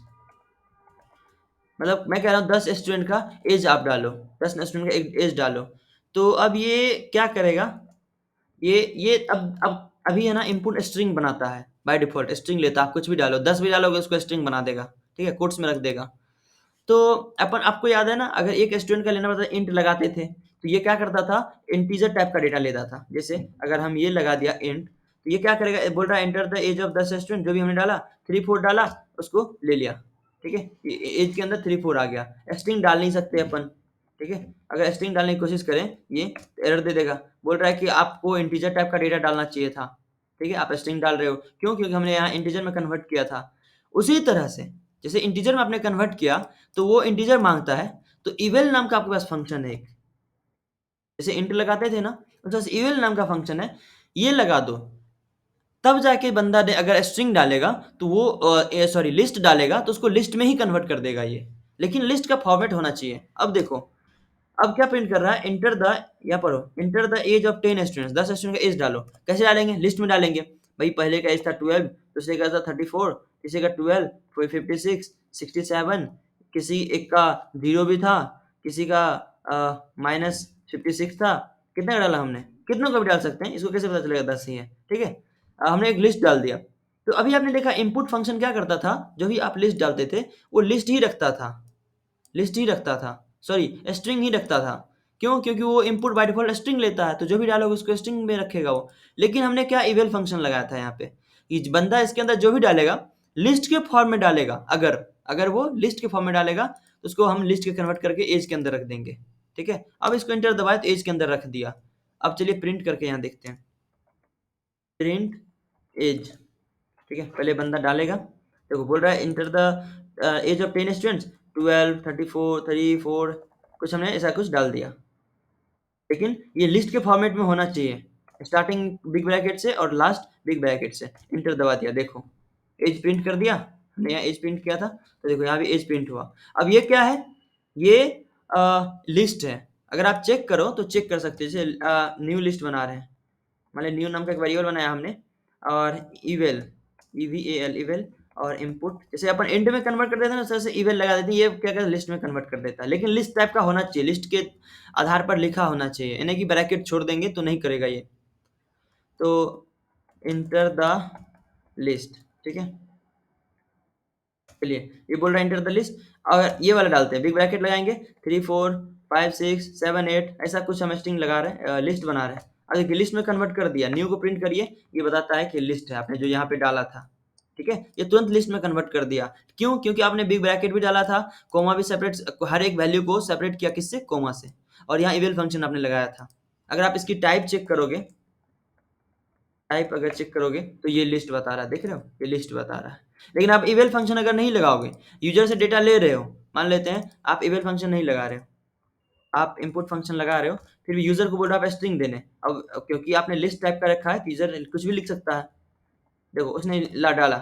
मतलब मैं कह रहा हूँ 10 स्टूडेंट का एज आप डालो, 10 स्टूडेंट का एज डालो। तो अब ये क्या करेगा, ये अब अभी है ना इनपुट स्ट्रिंग बनाता है, बाय डिफॉल्ट स्ट्रिंग लेता है, आप कुछ भी डालो, 10 भी डालोगे उसको स्ट्रिंग बना देगा, ठीक है, कोट्स में रख देगा। तो अपन आपको याद है ना, अगर एक स्टूडेंट का लेना पड़ता था, इंट लगाते थे, तो ये क्या करता था, इंटीजर टाइप का डेटा लेता था। जैसे अगर हम ये लगा दिया इंट, तो ये क्या करेगा, बोल रहा है enter the age of 10 student, जो भी हमने डाला 3 4 डाला, उसको ले लिया, ठीक है, एज के अंदर 3 4 आ गया। स्ट्रिंग डाल नहीं सकते अपन, ठीक है, अगर स्ट्रिंग डालने की कोशिश करें ये एरर दे देगा, बोल रहा है कि आपको इंटीजर टाइप का डेटा डालना चाहिए था, ठीक है, आप स्ट्रिंग डाल रहे हो, क्यों, क्योंकि हमने यहाँ इंटीजर में कन्वर्ट किया था। उसी तरह से जैसे इंटीजर में आपने कन्वर्ट किया तो वो इंटीजर मांगता है, तो इवेल नाम का आपके पास फंक्शन है एक, जैसे इंट लगाते थे ना, तो बस इवेल नाम का फंक्शन है, ये लगा दो, तब जाके बंदा अगर स्ट्रिंग डालेगा तो वो सॉरी लिस्ट डालेगा तो उसको लिस्ट में ही कन्वर्ट कर देगा ये, लेकिन लिस्ट का फॉर्मेट होना चाहिए। अब देखो, अब क्या प्रिंट कर रहा है, इंटर द, यहाँ पढ़ो, enter the age of 10 students, 10 student का एज डालो, कैसे डालेंगे, लिस्ट में डालेंगे, भाई पहले का एज था 12, दूसरे का था 34, तीसरे का 12, फिर 56, 67, किसी एक का 0 भी था, किसी का -56 था, कितने का डाला हमने, कितनों का भी डाल सकते हैं, इसको कैसे पता चलेगा 10 ही है, ठीक है। हमने एक लिस्ट डाल दिया। तो अभी आपने देखा इनपुट फंक्शन क्या करता था, जो भी आप लिस्ट डालते थे वो लिस्ट ही रखता था, लिस्ट ही रखता था, सॉरी स्ट्रिंग ही रखता था। क्यों, क्योंकि वो इनपुट बाय डिफॉल्ट स्ट्रिंग लेता है, तो जो भी डालोगे उसको स्ट्रिंग में रखेगा वो। लेकिन हमने क्या इवेल फंक्शन लगाया था यहाँ पे, कि बंदा इसके अंदर जो भी डालेगा लिस्ट के फॉर्म में डालेगा, अगर अगर वो लिस्ट के फॉर्म में डालेगा तो उसको हम लिस्ट के कन्वर्ट करके एज के अंदर रख देंगे, ठीक है। अब इसको इंटर दबाए तो एज के अंदर रख दिया। अब चलिए प्रिंट करके यहाँ देखते हैं, प्रिंट एज, ठीक है, पहले बंदा डालेगा, देखो बोल रहा है enter the age of 10 students, 12 34 34, कुछ हमने ऐसा कुछ डाल दिया, लेकिन ये लिस्ट के फॉर्मेट में होना चाहिए, स्टार्टिंग बिग ब्रैकेट से और लास्ट बिग ब्रैकेट से। इंटर दबा दिया, देखो एज प्रिंट कर दिया, हमने यहाँ एज प्रिंट किया था, तो देखो यहाँ भी एज प्रिंट हुआ। अब ये क्या है, ये लिस्ट है। अगर आप चेक करो तो चेक कर सकते हैं, जैसे न्यू लिस्ट बना रहे हैं, मतलब न्यू नाम का एक वेरिएबल बनाया हमने, और इवेल, EVAL इवेल, और इनपुट, जैसे अपन इंट में कन्वर्ट कर देते हैं ना, उस तरह से इवेल लगा देते हैं, ये क्या कहते हैं लिस्ट में कन्वर्ट कर देता है। लेकिन लिस्ट टाइप का होना चाहिए, लिस्ट के आधार पर लिखा होना चाहिए, यानी कि ब्रैकेट छोड़ देंगे तो नहीं करेगा ये। तो इंटर द लिस्ट, ठीक है, चलिए ये बोल रहा है इंटर द लिस्ट, और ये वाला डालते हैं, बिग ब्रैकेट लगाएंगे 3 4 5 6 7 8, ऐसा कुछ हम स्ट्रिंग लगा रहे हैं, लिस्ट बना रहे हैं। अब देखिए लिस्ट में कन्वर्ट कर दिया, न्यू को प्रिंट करिए, ये बताता है कि लिस्ट है, आपने जो यहाँ पे डाला था, ठीक है, ये तुरंत लिस्ट में कन्वर्ट कर दिया। क्यों? क्योंकि आपने बिग ब्रैकेट भी डाला था, कोमा भी सेपरेट, हर एक वैल्यू को सेपरेट किया, किससे? कोमा से, और यहाँ इवेल फंक्शन आपने लगाया था। अगर आप इसकी टाइप चेक करोगे, टाइप अगर चेक करोगे तो ये लिस्ट बता रहा है, देख रहे हो, ये लिस्ट बता रहा है। लेकिन आप इवेल फंक्शन अगर नहीं लगाओगे, यूजर से डेटा ले रहे हो, मान लेते हैं आप इवेल फंक्शन नहीं लगा रहे हो, आप इनपुट फंक्शन लगा रहे हो, फिर भी यूजर को बोल रहा है आप स्ट्रिंग देने, अब क्योंकि आपने लिस्ट टाइप का रखा है, यूजर कुछ भी लिख सकता है, देखो उसने ला डाला,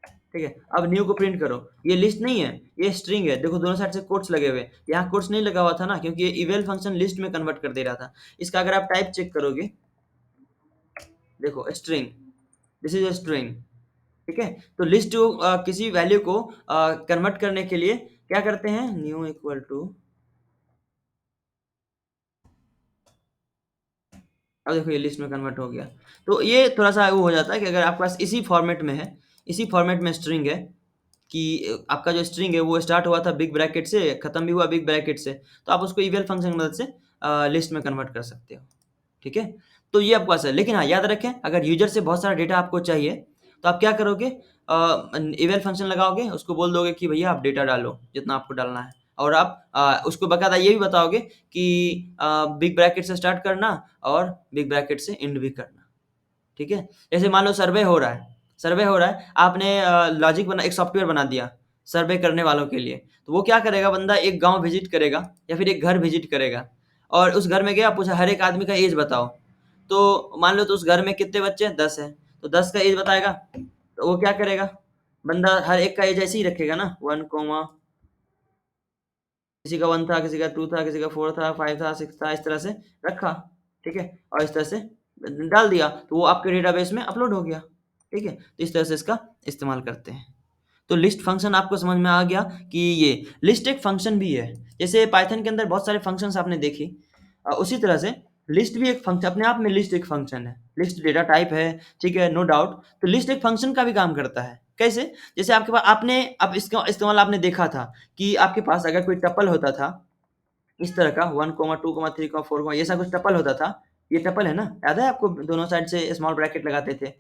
ठीक है। अब न्यू को प्रिंट करो, ये लिस्ट नहीं है, ये स्ट्रिंग है, देखो दोनों साइड से कोट्स लगे हुए, यहाँ कोट्स नहीं लगा हुआ था ना, क्योंकि ये इवेल फंक्शन लिस्ट में कन्वर्ट कर दे रहा था। इसका अगर आप टाइप चेक करोगे, देखो string, this is a string, ठीक है। तो लिस्ट किसी वैल्यू को कन्वर्ट करने के लिए क्या करते हैं, न्यू इक्वल टू, अब देखो ये लिस्ट में कन्वर्ट हो गया। तो ये थोड़ा सा वो हो जाता है कि अगर आपके पास इसी फॉर्मेट में है, इसी फॉर्मेट में स्ट्रिंग है, कि आपका जो स्ट्रिंग है वो स्टार्ट हुआ था बिग ब्रैकेट से, खत्म भी हुआ बिग ब्रैकेट से, तो आप उसको इवेल फंक्शन की मदद से लिस्ट में कन्वर्ट कर सकते हो, ठीक है। तो ये आपके पास है, लेकिन हाँ याद रखें, अगर यूजर से बहुत सारा डेटा आपको चाहिए, तो आप क्या करोगे, इवेल फंक्शन लगाओगे, उसको बोल दोगे कि भैया आप डेटा डालो जितना आपको डालना है, और आप उसको बाकायदा ये भी बताओगे कि बिग ब्रैकेट से स्टार्ट करना और बिग ब्रैकेट से एंड भी करना, ठीक है। जैसे मान लो सर्वे हो रहा है, सर्वे हो रहा है, आपने लॉजिक बना, एक सॉफ्टवेयर बना दिया सर्वे करने वालों के लिए, तो वो क्या करेगा, बंदा एक गांव विजिट करेगा या फिर एक घर विजिट करेगा, और उस घर में गया, पूछा हर एक आदमी का एज बताओ, तो मान लो तो उस घर में कितने बच्चे हैं, 10 है, तो 10 का एज बताएगा, तो वो क्या करेगा, बंदा हर एक का एज ऐसे ही रखेगा ना, 1 कोमा, किसी का 1 था, किसी का 2 था, किसी का 4 था, 5 था, 6 था, इस तरह से रखा, ठीक है, और इस तरह से डाल दिया, तो वो आपके डेटाबेस में अपलोड हो गया, ठीक है। तो इस तरह से इसका इस्तेमाल करते हैं। तो लिस्ट फंक्शन आपको समझ में आ गया कि ये लिस्ट एक फंक्शन भी है, जैसे पाइथन के अंदर बहुत सारे फंक्शंस आपने देखी, उसी तरह से लिस्ट भी एक फंक्शन, अपने आप में लिस्ट एक फंक्शन है, लिस्ट डेटा टाइप है, ठीक है, नो डाउट। तो लिस्ट एक फंक्शन का भी काम करता है, कैसे? जैसे आपके पास, आपने अब इसका इस्तेमाल आपने देखा था कि आपके पास अगर कोई टपल होता था इस तरह का, 1 2 3 4 ऐसा कुछ टपल होता था, ये टपल है ना, याद है आपको, दोनों साइड से स्मॉल ब्रैकेट लगाते थे,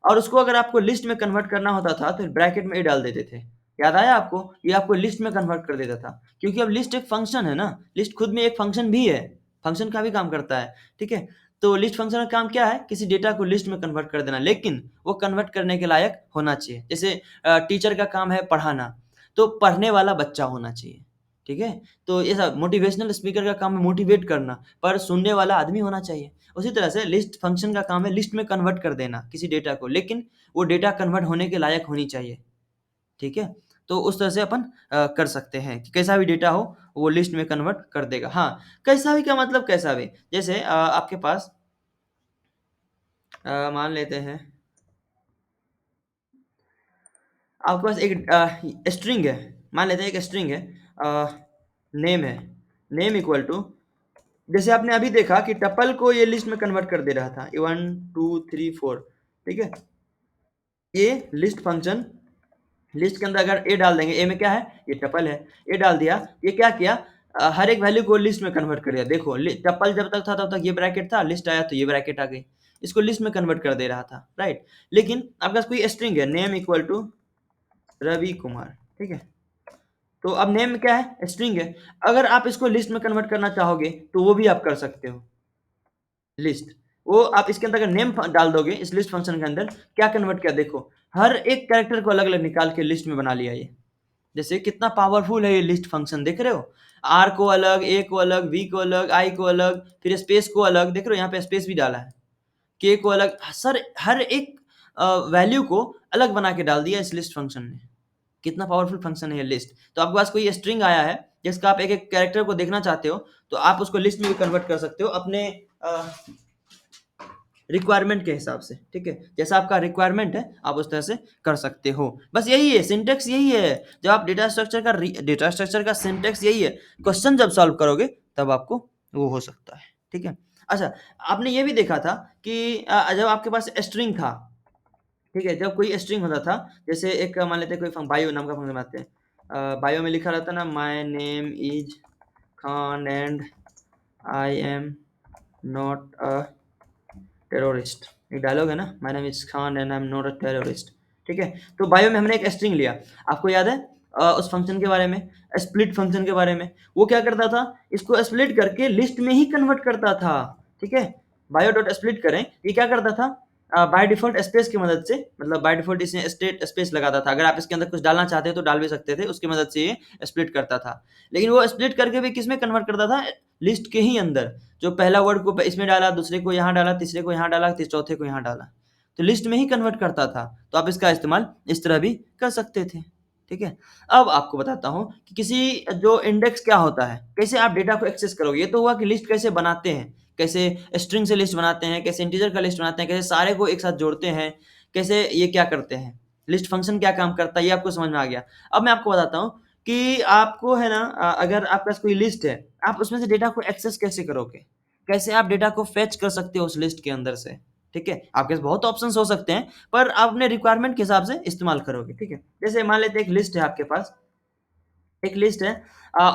और उसको अगर आपको लिस्ट में कन्वर्ट करना होता था तो ब्रैकेट में ये डाल देते थे, याद आया आपको, ये आपको लिस्ट में कन्वर्ट कर देता था, क्योंकि अब लिस्ट एक फंक्शन है ना, लिस्ट खुद में एक फंक्शन भी है, फंक्शन का भी काम करता है, ठीक है। तो लिस्ट फंक्शन का काम क्या है, किसी डेटा को लिस्ट में कन्वर्ट कर देना, लेकिन वो कन्वर्ट करने के लायक होना चाहिए। जैसे टीचर का काम है पढ़ाना, तो पढ़ने वाला बच्चा होना चाहिए, ठीक है। तो ये सब मोटिवेशनल स्पीकर का काम है मोटिवेट करना, पर सुनने वाला आदमी होना चाहिए। उसी तरह से लिस्ट फंक्शन का काम है लिस्ट में कन्वर्ट कर देना किसी डेटा को, लेकिन वो डेटा कन्वर्ट होने के लायक होनी चाहिए, ठीक है। तो उस तरह से अपन कर सकते हैं कि कैसा भी डेटा हो वो लिस्ट में कन्वर्ट कर देगा। हाँ, कैसा भी, क्या मतलब कैसा भी, जैसे आपके पास मान लेते हैं आपके पास एक स्ट्रिंग है, मान लेते हैं एक स्ट्रिंग है, नेम है, नेम इक्वल टू, जैसे आपने अभी देखा कि टपल को ये लिस्ट में कन्वर्ट कर दे रहा था, 1 2 3 4, ठीक है। ये लिस्ट फंक्शन, लिस्ट के अंदर अगर ए डाल देंगे, ए में क्या है, ये टपल है, ए डाल दिया, ये क्या किया, हर एक वैल्यू को लिस्ट में कन्वर्ट कर दिया। देखो टपल जब तक था तब तक ये ब्रैकेट था, लिस्ट आया तो ये ब्रैकेट आ गई, इसको लिस्ट में कन्वर्ट कर दे रहा था, राइट। लेकिन आपके पास कोई स्ट्रिंग है, name equal to Ravi Kumar, ठीक है। तो अब नेम क्या है, स्ट्रिंग है, अगर आप इसको लिस्ट में कन्वर्ट करना चाहोगे तो वो भी आप कर सकते हो, लिस्ट, वो आप इसके अंदर अगर नेम डाल दोगे इस लिस्ट फंक्शन के अंदर, क्या कन्वर्ट किया, देखो हर एक कैरेक्टर को अलग अलग निकाल के लिस्ट में बना लिया ये, जैसे कितना पावरफुल है ये लिस्ट फंक्शन, देख रहे हो? आर को अलग, ए को अलग, वी को अलग, आई को अलग, फिर स्पेस को अलग, देख रहे हो यहाँ पे स्पेस भी डाला है, के को अलग, सर हर एक वैल्यू को अलग बना के डाल दिया इस लिस्ट फंक्शन ने। कितना पावरफुल फंक्शन है ये लिस्ट। तो आपके पास कोई स्ट्रिंग आया है जिसका आप एक एक कैरेक्टर को देखना चाहते हो, तो आप उसको लिस्ट में भी कन्वर्ट कर सकते हो अपने रिक्वायरमेंट के हिसाब से, ठीक है? जैसा आपका रिक्वायरमेंट है आप उस तरह से कर सकते हो। बस यही है, सिंटेक्स यही है। जब आप डेटा स्ट्रक्चर का सिंटेक्स यही है। क्वेश्चन जब सॉल्व करोगे तब आपको वो हो सकता है, ठीक है? अच्छा, आपने ये भी देखा था कि जब आपके पास स्ट्रिंग था, ठीक है? जब कोई स्ट्रिंग होता था, जैसे एक मान लेते हैं कोई बायो नाम का फंक्शन बनाते हैं, बायो में लिखा रहता ना, my name is Khan and I am not a terrorist, एक डायलॉग है ना, my name is Khan and I am not a terrorist, ठीक है? तो बायो में हमने एक स्ट्रिंग लिया, आपको याद है उस फंक्शन के बारे में, स्प्लिट फंक्शन के बारे में? वो क्या करता था, इसको स्प्लिट करके लिस्ट में ही कन्वर्ट करता था, ठीक है? बायो डॉट स्प्लिट करें, ये क्या करता था, बाय डिफॉल्ट स्पेस की मदद से, मतलब बाय डिफॉल्ट इसमें स्टेट स्पेस लगाता था। अगर आप इसके अंदर कुछ डालना चाहते तो डाल भी सकते थे, उसकी मदद से ये स्प्लिट करता था। लेकिन वो स्प्लिट करके भी किस में कन्वर्ट करता था, लिस्ट के ही अंदर। जो पहला वर्ड को इसमें डाला, दूसरे को यहाँ डाला, तीसरे को यहाँ डाला, चौथे को यहाँ डाला, तो लिस्ट में ही कन्वर्ट करता था। तो आप इसका इस्तेमाल इस तरह भी कर सकते थे, ठीक है? अब आपको बताता हूँ कि किसी जो इंडेक्स क्या होता है, कैसे आप डेटा को एक्सेस करोगे। ये तो हुआ कि लिस्ट कैसे बनाते हैं, कैसे स्ट्रिंग से लिस्ट बनाते हैं, कैसे इंटीजर का लिस्ट बनाते हैं, कैसे सारे को एक साथ जोड़ते हैं, कैसे ये क्या करते हैं, लिस्ट फंक्शन क्या काम करता है, ये आपको समझ में आ गया। अब मैं आपको बताता हूँ कि आपको है ना, अगर आपके पास कोई लिस्ट है, आप उसमें से डेटा को एक्सेस कैसे करोगे, कैसे आप डेटा को फेच कर सकते हो उस लिस्ट के अंदर से, ठीक है? आपके पास बहुत ऑप्शंस हो सकते हैं, पर आप अपने रिक्वायरमेंट के हिसाब से इस्तेमाल करोगे, ठीक है? जैसे मान लेते हैं एक लिस्ट है आपके पास, एक लिस्ट है,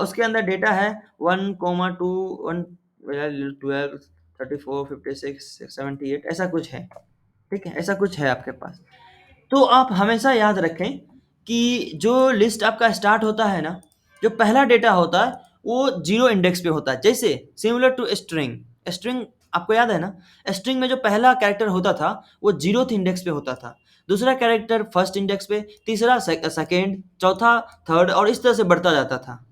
उसके अंदर डेटा है 1, 2, 1, 12, 34, 56, 78, ऐसा कुछ है, ठीक है? ऐसा कुछ है आपके पास। तो आप हमेशा याद रखें कि जो लिस्ट आपका स्टार्ट होता है ना, जो पहला डेटा होता है वो जीरो इंडेक्स पे होता है। जैसे सिमिलर टू स्ट्रिंग, स्ट्रिंग आपको याद है ना, स्ट्रिंग में जो पहला कैरेक्टर होता था वो जीरोथ इंडेक्स पे होता था, दूसरा कैरेक्टर फर्स्ट इंडेक्स पे, तीसरा सेकेंड, चौथा थर्ड, और इस तरह से बढ़ता जाता था।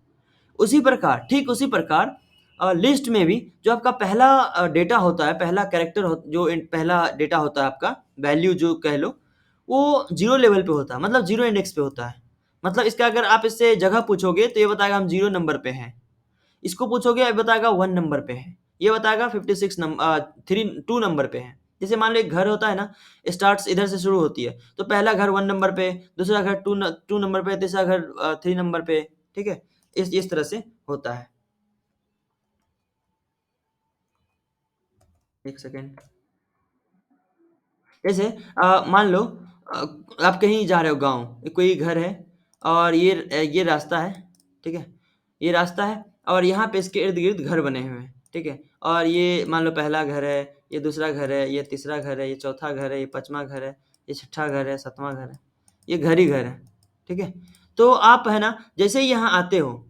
उसी प्रकार, ठीक उसी प्रकार लिस्ट में भी जो आपका पहला डेटा होता है, पहला कैरेक्टर जो पहला डेटा होता है आपका, वैल्यू जो कह लो, वो जीरो लेवल पे होता है, मतलब जीरो इंडेक्स पे होता है। मतलब इसका अगर आप इससे जगह पूछोगे तो ये बताएगा हम जीरो नंबर पे हैं, इसको पूछोगे ये बताएगा वन नंबर पे है, ये बताएगा 56 नंबर, थ्री टू नंबर पे है। जैसे मान लो एक घर होता है ना, स्टार्ट इधर से शुरू होती है, तो पहला घर वन नंबर पे, दूसरा घर टू नंबर पे, तीसरा घर थ्री नंबर पे, ठीक है? इस तरह से होता है। एक सेकेंड। जैसे मान लो आप कहीं जा रहे हो गाँव, कोई घर है और ये रास्ता है, ठीक है? ये रास्ता है और यहाँ पे इसके इर्द-गिर्द घर बने हुए हैं, ठीक है? और ये मान लो पहला घर है, ये दूसरा घर है, ये तीसरा घर है, ये चौथा घर है, ये पाँचवाँ घर है, ये छठा घर है, सातवाँ घर है, ये घर ही घर है, ठीक है? तो आप है ना, जैसे ही यहाँ आते हो,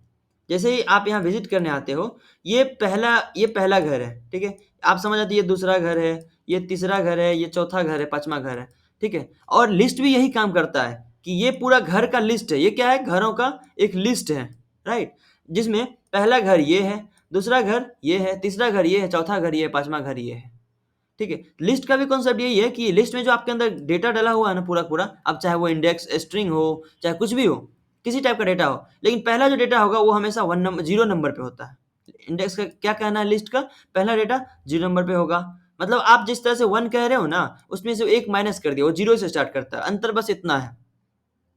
जैसे ही आप यहाँ विज़िट करने आते हो, ये पहला घर है, ठीक है? आप समझ आती है ये दूसरा घर है, ये तीसरा घर है, ये चौथा घर है, पाँचवाँ घर है, ठीक है? और लिस्ट भी यही काम करता है कि ये पूरा घर का लिस्ट है, ये क्या है? घरों का एक लिस्ट है, राइट? जिसमें पहला घर ये है, दूसरा घर ये है, तीसरा घर ये है, चौथा घर ये है, पाँचवाँ घर ये है, ठीक है? लिस्ट का भी कॉन्सेप्ट यही है कि लिस्ट में जो आपके अंदर डेटा डला हुआ है ना पूरा-पूरा, अब चाहे वो इंडेक्स, स्ट्रिंग हो, चाहे कुछ भी हो, किसी टाइप का डेटा हो, लेकिन पहला जो डेटा होगा वो हमेशा जीरो नंबर पे होता है। इंडेक्स का क्या कहना है लिस्ट का? पहला डेटा जीरो नंबर पे होगा। मतलब आप जिस तरह से 1 कह रहे हो ना, उसमें से 1 माइनस कर दिया, वो जीरो से स्टार्ट करता है। अंतर बस इतना है,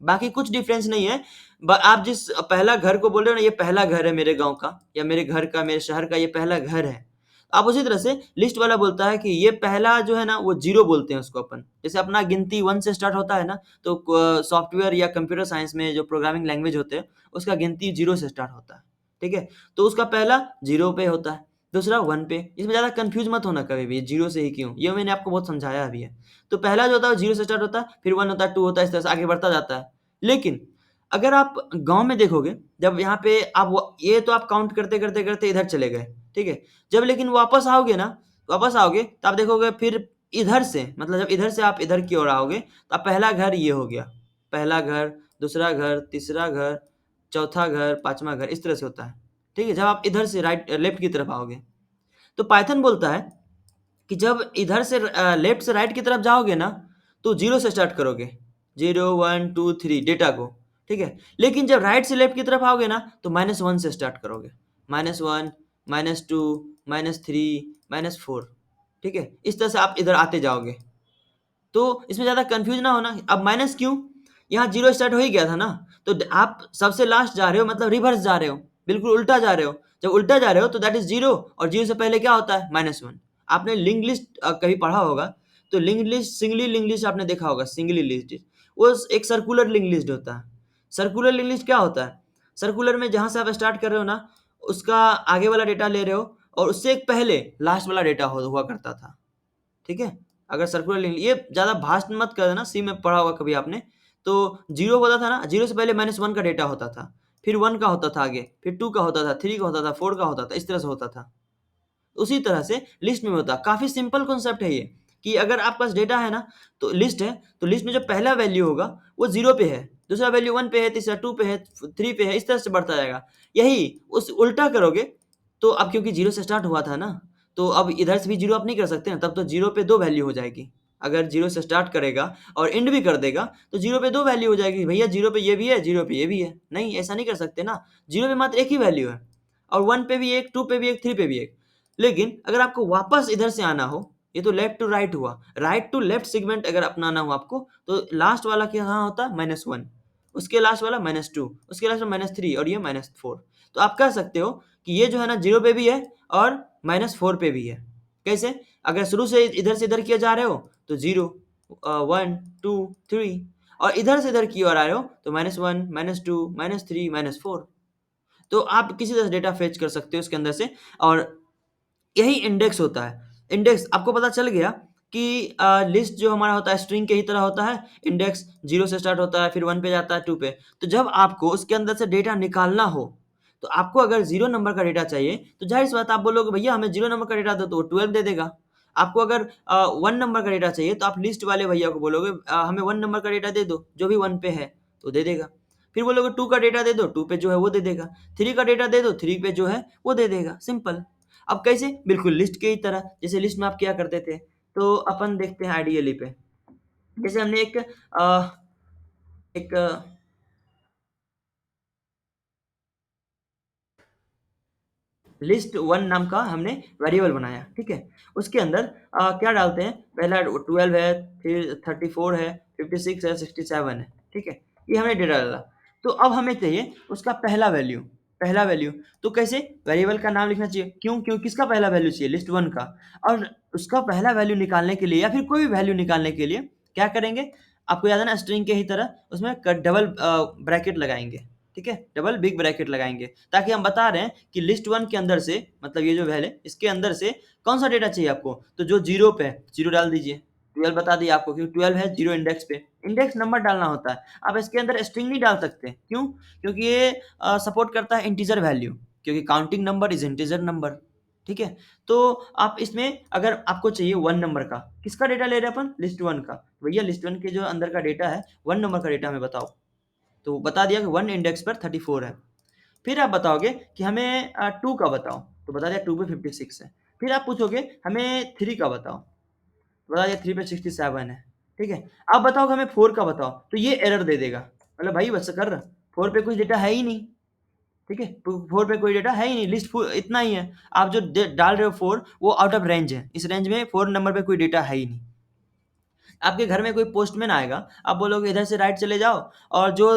बाकी कुछ डिफरेंस नहीं है। आप जिस पहला घर को बोल रहे हो ना, ये पहला घर है मेरे गाँव का, या मेरे घर का, मेरे शहर का ये पहला घर है। आप उसी तरह से लिस्ट वाला बोलता है कि ये पहला जो है ना वो ज़ीरो बोलते हैं उसको अपन। जैसे अपना गिनती 1 से स्टार्ट होता है ना, तो सॉफ्टवेयर या कंप्यूटर साइंस में जो प्रोग्रामिंग लैंग्वेज होते हैं, उसका गिनती 0 से स्टार्ट होता है, ठीक है? तो उसका पहला 0 पे होता है, दूसरा 1 पे। इसमें ज़्यादा कन्फ्यूज़ मत होना कभी भी, 0 से ही क्यों? ये मैंने आपको बहुत समझाया भी है। तो पहला जो होता है वो 0 से स्टार्ट होता है, फिर 1 होता है, 2 होता है, इस तरह से आगे बढ़ता जाता है। लेकिन अगर आप गाँव में देखोगे, जब यहाँ पे आप ये तो आप काउंट करते इधर चले गए, ठीक है? जब लेकिन वापस आओगे ना, वापस आओगे तो आप देखोगे फिर इधर से, मतलब जब इधर से आप इधर की ओर आओगे, तो अब पहला घर ये हो गया। पहला घर, दूसरा घर, तीसरा घर, चौथा घर, पाँचवाँ घर, इस तरह से होता है। ठीक है? जब आप इधर से लेफ्ट की तरफ आओगे, तो पाइथन बोलता है कि जब इधर से लेफ्ट से राइट की तरफ जाओगे ना, तो 0 से स्टार्ट करोगे। 0, 1, 2, 3 डेटा को, ठीक है? लेकिन जब राइट से लेफ्ट की तरफ आओगे ना, तो -1 से स्टार्ट करोगे। -1, -2, -3, -4, ठीक है? इस तरह से आप इधर आते जाओगे। तो इसमें ज़्यादा कन्फ्यूज़ ना होना। अब माइनस क्यों? यहाँ 0 स्टार्ट हो ही गया था ना, तो आप सबसे लास्ट जा रहे हो, मतलब रिवर्स जा रहे हो, बिल्कुल उल्टा जा रहे हो। जब उल्टा जा रहे हो तो दैट इज़ 0, और 0 से पहले क्या होता है? -1। आपने लिंक्ड लिस्ट कहीं पढ़ा होगा, तो linked list, singly linked list आपने देखा होगा, सिंगली लिस्ट। वो एक सर्कुलर लिंक्ड लिस्ट होता है। सर्कुलर लिंक्ड लिस्ट क्या होता है? सर्कुलर में जहाँ से आप स्टार्ट कर रहे हो ना, उसका आगे वाला डेटा ले रहे हो, और उससे एक पहले लास्ट वाला डेटा हुआ करता था। ठीक है? अगर सर्कुलर लिंक, ये ज़्यादा भाष्ट मत कर देना, सी में पढ़ा होगा कभी आपने। तो 0 होता था ना, 0 से पहले -1 का डेटा होता था, फिर 1 का होता था आगे, फिर 2 का होता था, 3 का होता था, 4 का होता था, इस तरह से होता था। उसी तरह से लिस्ट में होता है। काफ़ी सिंपल कॉन्सेप्ट है ये, कि अगर आपके पास डेटा है ना, तो लिस्ट है, तो लिस्ट में जो पहला वैल्यू होगा वो 0 पे है, दूसरा वैल्यू 1 पे है, तीसरा 2 पे है, 3 पे है, इस तरह से बढ़ता जाएगा। यही उस उल्टा करोगे, तो अब क्योंकि 0 से स्टार्ट हुआ था ना, तो अब इधर से भी 0 आप नहीं कर सकते ना, तब तो 0 पे 2 वैल्यू हो जाएगी। अगर 0 से स्टार्ट करेगा और एंड भी कर देगा, तो 0 पे 2 वैल्यू हो जाएगी। भैया 0 पे ये भी है, 0 पे ये भी है। नहीं, ऐसा नहीं कर सकते ना, 0 पे मात्र एक ही वैल्यू है, और 1 पे भी एक, 2 पे भी एक, 3 पे भी एक। लेकिन अगर आपको वापस इधर से आना हो, ये तो लेफ्ट टू राइट हुआ, राइट टू लेफ्ट सेगमेंट अगर अपनाना हो आपको, तो लास्ट वाला क्या होता है? -1, उसके लास्ट वाला -2, उसके लास्ट में -3, और ये -4। तो आप कह सकते हो कि ये जो है ना 0 पे भी है और -4 पे भी है। कैसे? अगर शुरू से इधर से इधर किए जा रहे हो तो 0, 1, 2, 3, और इधर से इधर की ओर आ रहे हो तो -1, -2, -3, -4। तो आप किसी तरह से डेटा फेच कर सकते हो इसके अंदर से, और यही इंडेक्स होता है। इंडेक्स आपको पता चल गया कि लिस्ट जो हमारा होता है स्ट्रिंग के ही तरह होता है। इंडेक्स 0 से स्टार्ट होता है, फिर 1 पे जाता है, 2 पे। तो जब आपको उसके अंदर से डेटा निकालना हो, तो आपको अगर 0 नंबर का डेटा चाहिए, तो ज़ाहिर-सी बात है आप बोलोगे भैया हमें 0 नंबर का डेटा दो, तो वो 12 दे देगा। आपको अगर 1 नंबर का डेटा चाहिए, तो आप लिस्ट वाले भैया को बोलोगे हमें 1 नंबर का डेटा दे दो, जो भी 1 पे है, तो दे देगा। फिर बोलोगे 2 का डेटा दे दो, 2 पे जो है वो दे देगा। 3 का डेटा दे दो, 3 पे जो है वो दे देगा, सिंपल। अब कैसे? बिल्कुल लिस्ट की ही तरह, जैसे लिस्ट में आप क्या करते थे, तो अपन देखते हैं आइडियली पे। जैसे हमने एक लिस्ट 1 नाम का हमने वेरिएबल बनाया, ठीक है? उसके अंदर क्या डालते हैं, पहला 12 है, फिर 34 है, 56 है, 67 है, ठीक है? ये हमने डेटा डाला। तो अब हमें चाहिए उसका पहला वैल्यू। तो कैसे? वेरिएबल का नाम लिखना चाहिए। क्यों? किसका पहला वैल्यू चाहिए? लिस्ट 1 का। और उसका पहला वैल्यू निकालने के लिए, या फिर कोई भी वैल्यू निकालने के लिए क्या करेंगे? आपको याद है ना, स्ट्रिंग के ही तरह उसमें डबल ब्रैकेट लगाएँगे, ठीक है? डबल बिग ब्रैकेट लगाएँगे, ताकि हम बता रहे हैं कि लिस्ट 1 के अंदर से, मतलब ये जो वैल है, इसके अंदर से कौन-सा डेटा चाहिए आपको? तो जो 0 पे है, 0 डाल दीजिए। 12 बता दिया आपको, क्योंकि 12 है 0 इंडेक्स पे। इंडेक्स नंबर डालना होता है। आप इसके अंदर स्ट्रिंग नहीं डाल सकते। क्यों? क्योंकि ये सपोर्ट करता है इंटीजर वैल्यू, क्योंकि counting number is integer number, ठीक है? तो आप इसमें अगर आपको चाहिए 1 नंबर का, किसका डेटा ले रहे हैं अपन? लिस्ट 1 का। भैया लिस्ट 1 के जो अंदर का डेटा है, 1 नंबर का डेटा हमें बताओ। तो बता दिया कि 1 इंडेक्स पर 34 है। फिर आप बताओगे कि हमें 2 का बताओ, तो बता दिया 2 पे 56 है। फिर आप पूछोगे हमें 3 का बताओ, तो बता दिया 3 पे 67 है, ठीक है? अब बताओगे हमें 4 का बताओ, तो ये एरर दे देगा। मतलब भाई बस कर, 4 पे कुछ डेटा है ही नहीं, ठीक है? तो 4 पे कोई डेटा है ही नहीं, लिस्ट फुल इतना ही है। आप जो डाल रहे हो 4, वो आउट ऑफ रेंज है। इस रेंज में 4 नंबर पे कोई डेटा है ही नहीं। आपके घर में कोई पोस्टमैन आएगा, आप बोलोगे इधर से राइट चले जाओ, और जो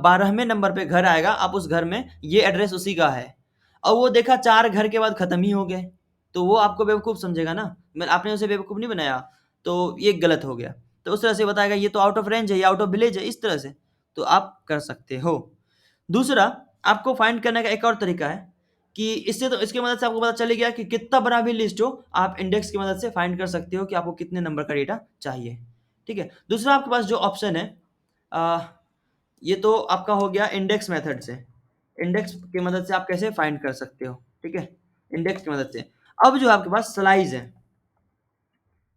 12वें नंबर पे घर आएगा, आप उस घर में, ये एड्रेस उसी का है, और वो देखा 4 घर के बाद खत्म ही हो गए, तो वो आपको बेवकूफ़ समझेगा ना। आपने उसे बेवकूफ़ नहीं बनाया, तो ये गलत हो गया। तो उस तरह से बताएगा ये तो आउट ऑफ रेंज है, ये आउट ऑफ विलेज है, इस तरह से। तो आप कर सकते हो। दूसरा, आपको फाइंड करने का एक और तरीका है, कि इससे तो इसकी मदद से आपको पता चल ही गया कि कितना बड़ा भी लिस्ट हो, आप इंडेक्स की मदद से फाइंड कर सकते हो कि आपको कितने नंबर का डेटा चाहिए। ठीक है? दूसरा आपके पास जो ऑप्शन है, अ, ये तो आपका हो गया इंडेक्स मेथड से। इंडेक्स की मदद से आप कैसे फाइंड कर सकते हो, ठीक है? इंडेक्स की मदद से। अब जो आपके पास स्लाइस है,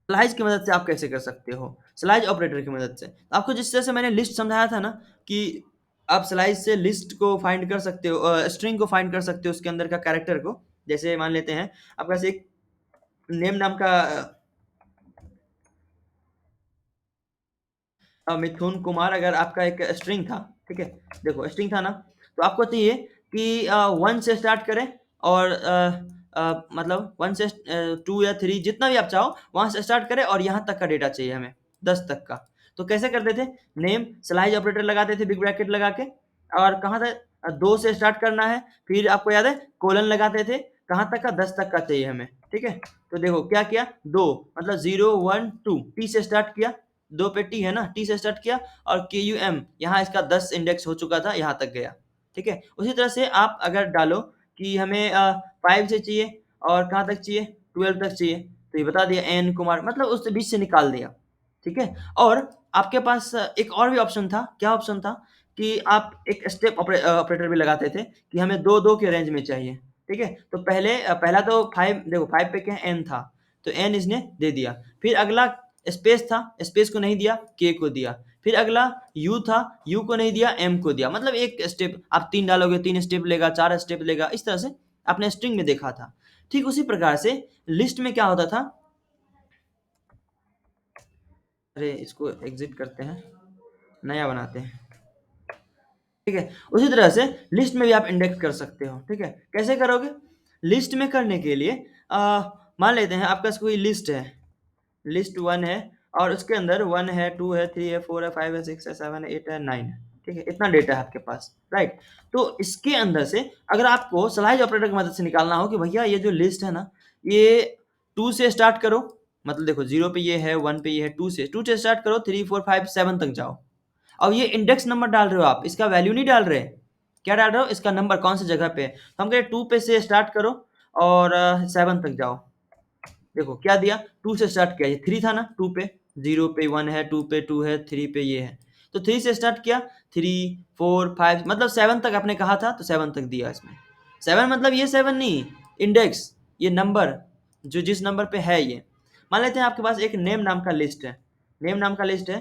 स्लाइस की मदद से आप कैसे कर सकते हो? स्लाइस ऑपरेटर की मदद से। आपको जिस तरह से मैंने लिस्ट समझाया था ना, कि आप स्लाइस से लिस्ट को फाइंड कर सकते हो, स्ट्रिंग को फाइंड कर सकते हो उसके अंदर का कैरेक्टर को। जैसे मान लेते हैं आपके पास एक नेम नाम का मिथुन कुमार अगर आपका एक स्ट्रिंग था, ठीक है, देखो स्ट्रिंग था ना, तो आपको चाहिए कि 1 से स्टार्ट करें और मतलब 1 से 2 या 3 जितना भी आप चाहो वहां से स्टार्ट करें और यहाँ तक का डेटा चाहिए हमें, 10 तक का। तो कैसे करते थे, नेम स्लाइज ऑपरेटर लगाते थे बिग ब्रैकेट लगा के, और कहाँ तक 2 से स्टार्ट करना है, फिर आपको याद है कोलन लगाते थे, कहाँ तक का, 10 तक का चाहिए हमें, ठीक है। तो देखो क्या किया, 2 मतलब 0 1 2 टी से स्टार्ट किया, 2 पे टी है ना, टी से स्टार्ट किया, और के यू एम यहाँ इसका 10 इंडेक्स हो चुका था, यहाँ तक गया, ठीक है। उसी तरह से आप अगर डालो कि हमें 5 से चाहिए और कहाँ तक चाहिए, 12 तक चाहिए, तो ये बता दिया एन कुमार, मतलब उस बीच से निकाल दिया, ठीक है। और आपके पास एक और भी ऑप्शन था, क्या ऑप्शन था कि आप एक स्टेप ऑपरेटर भी लगाते थे कि हमें 2 2 के रेंज में चाहिए, ठीक है। तो पहला तो 5, देखो 5 पे क्या एन था, तो एन इसने दे दिया, फिर अगला स्पेस था, स्पेस को नहीं दिया, के को दिया, फिर अगला यू था, यू को नहीं दिया, एम को दिया, मतलब एक स्टेप आप 3 डालोगे 3 स्टेप लेगा, 4 स्टेप लेगा, इस तरह से आपने स्ट्रिंग में देखा था। ठीक उसी प्रकार से लिस्ट में क्या होता था, अरे इसको एग्जिट करते हैं, नया बनाते हैं, ठीक है। उसी तरह से लिस्ट में भी आप इंडेक्स कर सकते हो, ठीक है। कैसे करोगे, लिस्ट में करने के लिए मान लेते हैं आपका कोई लिस्ट है, लिस्ट 1 है, और उसके अंदर 1 है, 2 है, 3 है, 4 है, 5 है, 6 है, 7 है, 8 है, 9 है, ठीक है, इतना डेटा है आपके पास, राइट। तो इसके अंदर से अगर आपको स्लाइस ऑपरेटर की मदद से निकालना हो कि भैया ये जो लिस्ट है ना, ये 2 से स्टार्ट करो, मतलब देखो 0 पे ये है, 1 पे ये है, 2 से स्टार्ट करो, 3 4 5 7 तक जाओ। अब ये इंडेक्स नंबर डाल रहे हो आप, इसका वैल्यू नहीं डाल रहे, क्या डाल रहे हो, इसका नंबर कौन सी जगह पे है, तो हम कह रहे 2 पे से स्टार्ट करो और 7 तक जाओ। देखो क्या दिया, 2 से स्टार्ट किया, ये 3 था ना, 2 पे, 0 पे 1 है, 2 पे 2 है, 3 पे ये है, तो 3 से स्टार्ट किया, 3 4 5 मतलब 7 तक आपने कहा था, तो 7 तक दिया इसमें। 7 मतलब ये 7 नहीं, इंडेक्स, ये नंबर जो जिस नंबर पे है ये। मान लेते हैं आपके पास एक नेम नाम का लिस्ट है, नेम नाम का लिस्ट है,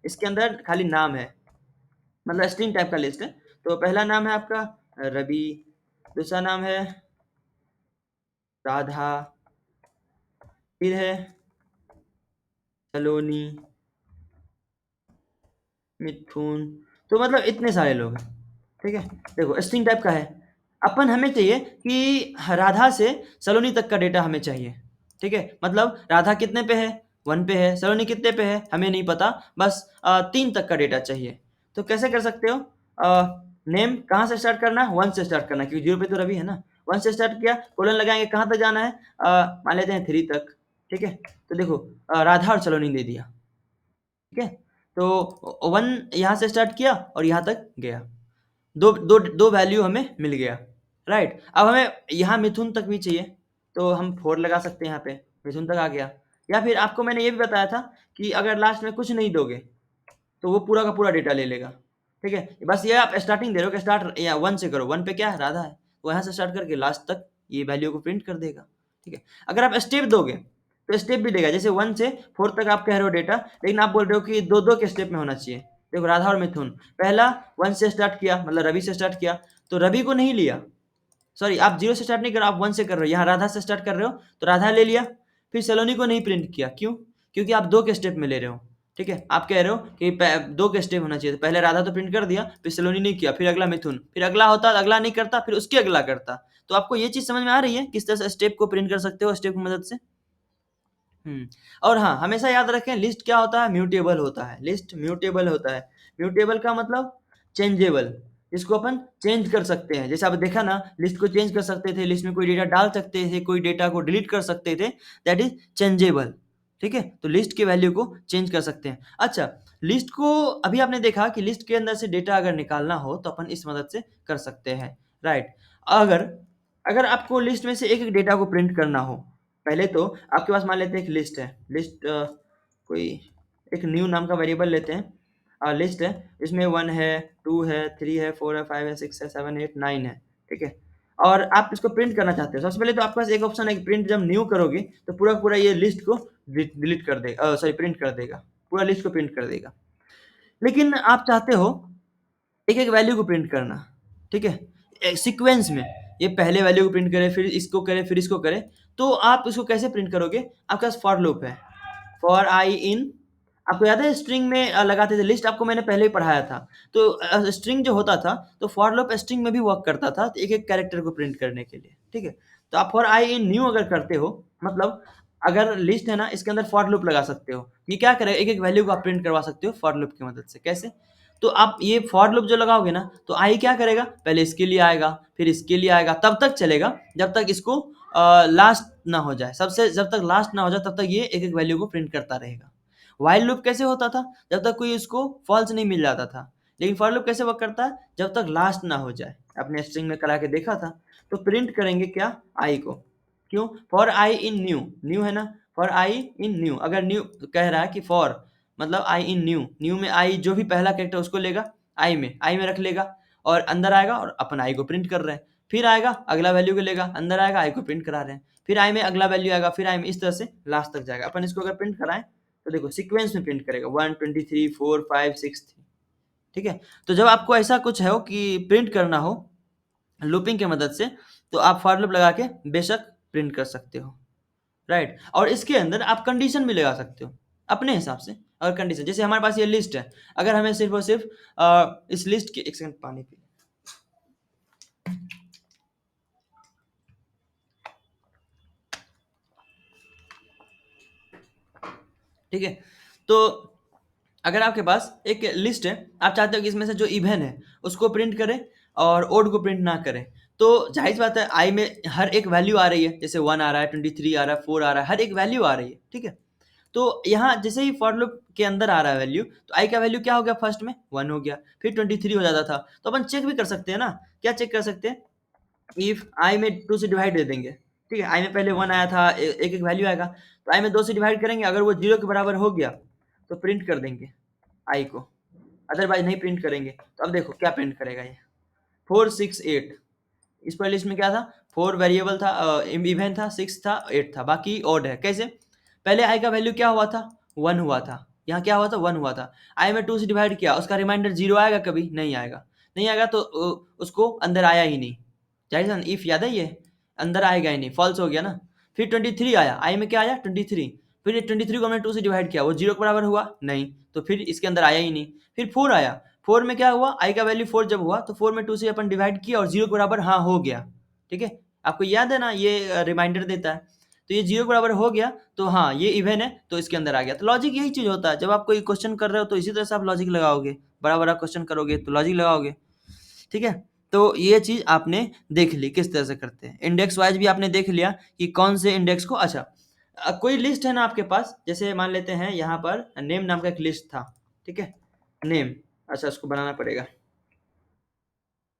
इसके अंदर खाली नाम है, मतलब स्ट्रिंग टाइप का लिस्ट है। तो पहला नाम है आपका रवि, दूसरा नाम है राधा, फिर है सलोनी, मिथुन, तो मतलब इतने सारे लोग हैं, ठीक है। देखो स्ट्रिंग टाइप का है, अपन हमें चाहिए कि राधा से सलोनी तक का डेटा हमें चाहिए, ठीक है। मतलब राधा कितने पे है, 1 पे है, सलोनी कितने पे है हमें नहीं पता, बस 3 तक का डेटा चाहिए। तो कैसे कर सकते हो, नेम कहाँ से स्टार्ट करना है, 1 से स्टार्ट करना है, क्योंकि 0 पे तो रवि है ना, 1 से स्टार्ट किया, कोलन लगाएंगे, कहाँ तक जाना है, मान लेते हैं 3 तक, ठीक है। तो देखो राधा और सलोनी दे दिया, ठीक है। तो 1 यहाँ से स्टार्ट किया और यहाँ तक गया, दो वैल्यू हमें मिल गया, राइट। अब हमें यहाँ मिथुन तक भी चाहिए, तो हम 4 लगा सकते हैं, यहाँ पे मिथुन तक आ गया। या फिर आपको मैंने ये भी बताया था कि अगर लास्ट में कुछ नहीं दोगे तो वो पूरा का पूरा डेटा ले लेगा, ठीक है। बस ये आप स्टार्टिंग दे रहे हो कि स्टार्ट या 1 से करो, 1 पे क्या है, राधा है, वो यहाँ से स्टार्ट करके लास्ट तक ये वैल्यू को प्रिंट कर देगा, ठीक है। अगर आप स्टेप दोगे तो स्टेप भी देगा, जैसे 1 से 4 तक आप कह रहे हो डेटा, लेकिन आप बोल रहे हो कि 2 2 के स्टेप में होना चाहिए। देखो राधा और मिथुन, पहला 1 से स्टार्ट किया, मतलब रवि से स्टार्ट किया, तो रवि को नहीं लिया, सॉरी आप 0 से स्टार्ट नहीं कर रहे हो, आप 1 से कर रहे हो, यहाँ राधा से स्टार्ट कर रहे हो, तो राधा ले लिया। फिर सलोनी को नहीं प्रिंट किया, क्यों, क्योंकि आप 2 के स्टेप में ले रहे हो, ठीक है। आप कह रहे हो कि 2 के स्टेप होना चाहिए, तो पहले राधा तो प्रिंट कर दिया, फिर सलोनी नहीं किया, फिर अगला मिथुन, फिर अगला होता, अगला नहीं करता, फिर उसके अगला करता। तो आपको ये चीज़ समझ में आ रही है किस तरह से स्टेप को प्रिंट कर सकते हो स्टेप की मदद से। और हाँ, हमेशा याद रखें लिस्ट क्या होता है, म्यूटेबल होता है, लिस्ट म्यूटेबल होता है। म्यूटेबल का मतलब चेंजेबल, इसको अपन चेंज कर सकते हैं, जैसे आप देखा ना, लिस्ट को चेंज कर सकते थे, लिस्ट में कोई डेटा डाल सकते थे, कोई डेटा को डिलीट कर सकते थे, दैट इज चेंजेबल, ठीक है। तो लिस्ट की वैल्यू को चेंज कर सकते हैं। अच्छा, लिस्ट को अभी आपने देखा कि लिस्ट के अंदर से डेटा अगर निकालना हो तो अपन इस मदद से कर सकते हैं, राइट। अगर अगर आपको लिस्ट में से एक एक डेटा को प्रिंट करना हो, पहले तो आपके पास मान लेते हैं एक लिस्ट है, लिस्ट कोई एक न्यू नाम का वेरिएबल लेते हैं, लिस्ट है, इसमें 1 है, 2 है, 3 है, 4 है, 5 है, 6 है, 7 8 9 है, ठीक है। और आप इसको प्रिंट करना चाहते हो, सबसे पहले तो आपके पास एक ऑप्शन है कि प्रिंट, जब न्यू करोगे तो पूरा का पूरा ये लिस्ट को डिलीट कर देगा, सॉरी प्रिंट कर देगा, पूरा लिस्ट को प्रिंट कर देगा। लेकिन आप चाहते हो एक एक वैल्यू को प्रिंट करना, ठीक है, सीक्वेंस में। ये पहले वैल्यू को प्रिंट करे, फिर इसको करे, फिर इसको करे। तो आप इसको कैसे प्रिंट करोगे? आपके पास फॉर लूप है, फॉर आई इन, आपको याद है स्ट्रिंग में लगाते थे लिस्ट, आपको मैंने पहले ही पढ़ाया था। तो स्ट्रिंग जो होता था, तो फॉर लूप स्ट्रिंग में भी वर्क करता था, तो एक एक कैरेक्टर को प्रिंट करने के लिए, ठीक है। तो आप फॉर आई इन न्यू अगर करते हो, मतलब अगर लिस्ट है ना, इसके अंदर फॉर लूप लगा सकते हो। ये क्या करेगा, एक एक वैल्यू को आप प्रिंट करवा सकते हो फॉर लूप की मदद से। कैसे? तो आप ये फॉर लूप जो लगाओगे ना, तो आई क्या करेगा, पहले इसके लिए आएगा, फिर इसके लिए आएगा, तब तक चलेगा जब तक इसको लास्ट ना हो जाए। सबसे जब तक लास्ट ना हो जाए तब तक ये एक एक वैल्यू को प्रिंट करता रहेगा। व्हाइल लूप कैसे होता था? जब तक कोई इसको फॉल्स नहीं मिल जाता था। लेकिन फॉर लूप कैसे वर्क करता है? जब तक लास्ट ना हो जाए। आपने स्ट्रिंग में करा के देखा था। तो प्रिंट करेंगे क्या, आई को। क्यों? For I in new, new है ना, फॉर आई इन न्यू। अगर न्यू कह रहा है कि फॉर मतलब आई इन न्यू, न्यू में आई जो भी पहला कैरेक्टर उसको लेगा, आई में रख लेगा, और अंदर आएगा और अपन आई को प्रिंट कर रहे हैं। फिर आएगा अगला वैल्यू को लेगा, अंदर आएगा, आई को प्रिंट करा रहे हैं। फिर आई में अगला वैल्यू आएगा, फिर आई में, इस तरह से लास्ट तक जाएगा। अपन इसको अगर प्रिंट कराएं तो देखो सीक्वेंस में प्रिंट करेगा 1 23 4 5 6 3, ठीक है। तो जब आपको ऐसा कुछ है हो कि प्रिंट करना हो लूपिंग की मदद से, तो आप फॉर लूप लगा के बेशक प्रिंट कर सकते हो, राइट। और इसके अंदर आप कंडीशन भी लगा सकते हो अपने हिसाब से। अगर कंडीशन, जैसे हमारे पास ये लिस्ट है, अगर हमें सिर्फ और सिर्फ इस लिस्ट की, एक सेकंड पानी पी, ठीक है। तो अगर आपके पास एक लिस्ट है, आप चाहते हो कि इसमें से जो इवन है उसको प्रिंट करें और ओड को प्रिंट ना करें, तो जाहिर सी बात है आई में हर एक वैल्यू आ रही है, जैसे 1 आ रहा है, 23 आ रहा है, 4 आ रहा है, हर एक वैल्यू आ रही है, ठीक है। तो यहाँ जैसे ही फॉर लूप के अंदर आ रहा है वैल्यू, तो आई का वैल्यू क्या हो गया, फर्स्ट में 1 हो गया, फिर 23 हो जाता था। तो अपन चेक भी कर सकते हैं ना, क्या चेक कर सकते हैं, इफ आई में 2 से डिवाइड दे देंगे, ठीक है। आई में पहले 1 आया था, एक एक वैल्यू आएगा, तो आई में 2 से डिवाइड करेंगे, अगर वो 0 के बराबर हो गया तो प्रिंट कर देंगे आई को, अदरवाइज नहीं प्रिंट करेंगे। तो अब देखो क्या प्रिंट करेगा ये, 4 6 8। इस पर लिस्ट में क्या था, 4 वेरिएबल था, इवन था, 6 था, 8 था, बाकी ऑड है। कैसे? पहले आई का वैल्यू क्या हुआ था, 1 हुआ था, यहाँ क्या हुआ था, 1 हुआ था। आई में 2 से डिवाइड किया, उसका रिमाइंडर 0 आएगा, कभी नहीं आएगा, नहीं आएगा तो उसको अंदर आया ही नहीं। जाहिर सा इफ याद है ये, अंदर आएगा ही नहीं, फॉल्स हो गया ना। फिर 23 आया, आई में क्या आया, 23। फिर ये 23 को हमने 2 से डिवाइड किया, वो 0 के बराबर हुआ नहीं, तो फिर इसके अंदर आया ही नहीं। फिर 4 आया, 4 में क्या हुआ, आई का वैल्यू 4 जब हुआ तो 4 में 2 से अपन डिवाइड किया और 0 के बराबर हाँ हो गया, ठीक है। आपको याद है ना, ये रिमाइंडर देता है। तो ये 0 के बराबर हो गया, तो हाँ ये इवन है, तो इसके अंदर आ गया। तो लॉजिक यही चीज़ होता है, जब आप कोई क्वेश्चन कर रहे हो तो इसी तरह से आप लॉजिक लगाओगे, बड़ा-बड़ा क्वेश्चन करोगे तो लॉजिक लगाओगे, ठीक है। तो ये चीज़ आपने देख ली किस तरह से करते हैं। इंडेक्स वाइज भी आपने देख लिया कि कौन से इंडेक्स को, अच्छा कोई लिस्ट है ना आपके पास, जैसे मान लेते हैं यहाँ पर नेम नाम का एक लिस्ट था, ठीक है, नेम, अच्छा उसको बनाना पड़ेगा।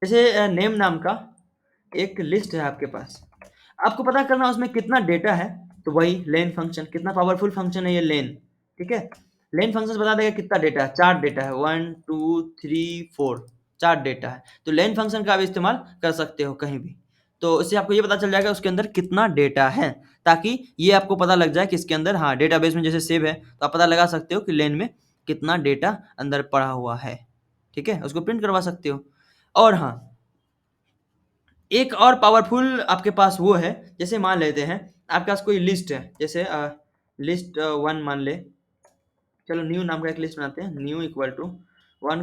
जैसे नेम नाम का एक लिस्ट है आपके पास, आपको पता करना उसमें कितना डेटा है, तो वही लेन फंक्शन, कितना पावरफुल फंक्शन है ये लेन, ठीक है। लेन फंक्शन बता देगा कितना डेटा है, 4 डेटा है, 1 2 3 4, 4 डेटा है। तो लेन फंक्शन का आप इस्तेमाल कर सकते हो कहीं भी, तो इससे आपको ये पता चल जाएगा उसके अंदर कितना डेटा है, ताकि ये आपको पता लग जाए कि इसके अंदर हाँ डेटाबेस में जैसे सेव है, तो आप पता लगा सकते हो कि लेन में कितना डेटा अंदर पड़ा हुआ है, ठीक है, उसको प्रिंट करवा सकते हो। और हाँ, एक और पावरफुल आपके पास वो है, जैसे मान लेते हैं आपके पास कोई लिस्ट है, जैसे लिस्ट 1 मान ले, चलो न्यू नाम का एक लिस्ट बनाते हैं, न्यू इक्वल टू 1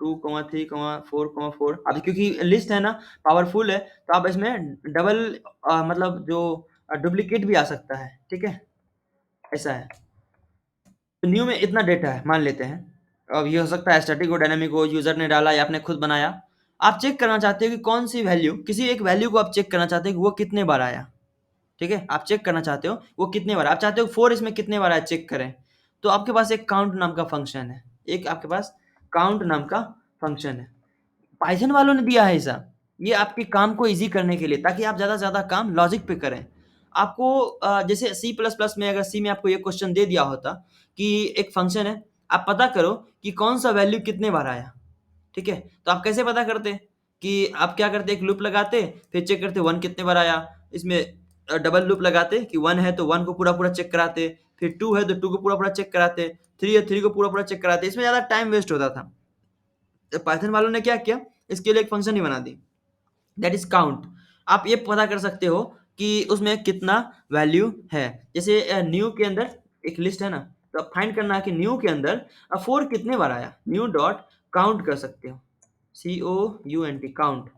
2 3 4 4। अब क्योंकि लिस्ट है ना पावरफुल है, तो आप इसमें डबल मतलब जो डुप्लीकेट भी आ सकता है, ठीक है, ऐसा है। तो न्यू में इतना डेटा है मान लेते हैं, अब ये हो सकता है स्टैटिक हो, डायनामिक हो, यूजर ने डाला या आपने खुद बनाया। आप चेक करना चाहते हो कि कौन सी वैल्यू, किसी एक वैल्यू को आप चेक करना चाहते हो कि वो कितने बार आया, ठीक है, आप चेक करना चाहते हो वो कितने बार, आप चाहते हो 4 इसमें कितने बार आया चेक करें। तो आपके पास एक काउंट नाम का फंक्शन है, एक आपके पास काउंट नाम का फंक्शन है, पाइथन वालों ने दिया है ऐसा, ये आपके काम को ईज़ी करने के लिए, ताकि आप ज़्यादा से ज़्यादा काम लॉजिक पे करें। आपको जैसे सी प्लस प्लस में, अगर सी में आपको ये क्वेश्चन दे दिया होता कि एक फंक्शन है, आप पता करो कि कौन सा वैल्यू कितने बार आया, ठीक है। तो आप कैसे पता करते कि आप क्या करते, एक लूप लगाते, फिर चेक करते 1 कितने बार आया, इसमें डबल लूप लगाते कि 1 है तो 1 को पूरा-पूरा चेक कराते, फिर 2 है तो 2 को पूरा-पूरा चेक कराते, 3 है 3 को पूरा-पूरा चेक कराते, इसमें ज़्यादा टाइम वेस्ट होता था। पाइथन वालों ने क्या किया, इसके लिए एक फंक्शन ही बना दी, दैट इज काउंट। आप ये पता कर सकते हो कि उसमें कितना वैल्यू है। जैसे न्यू के अंदर एक लिस्ट है ना, तो अब फाइंड करना है कि न्यू के अंदर 4 कितने बार आया, न्यू डॉट काउंट कर सकते हो, COUNT काउंट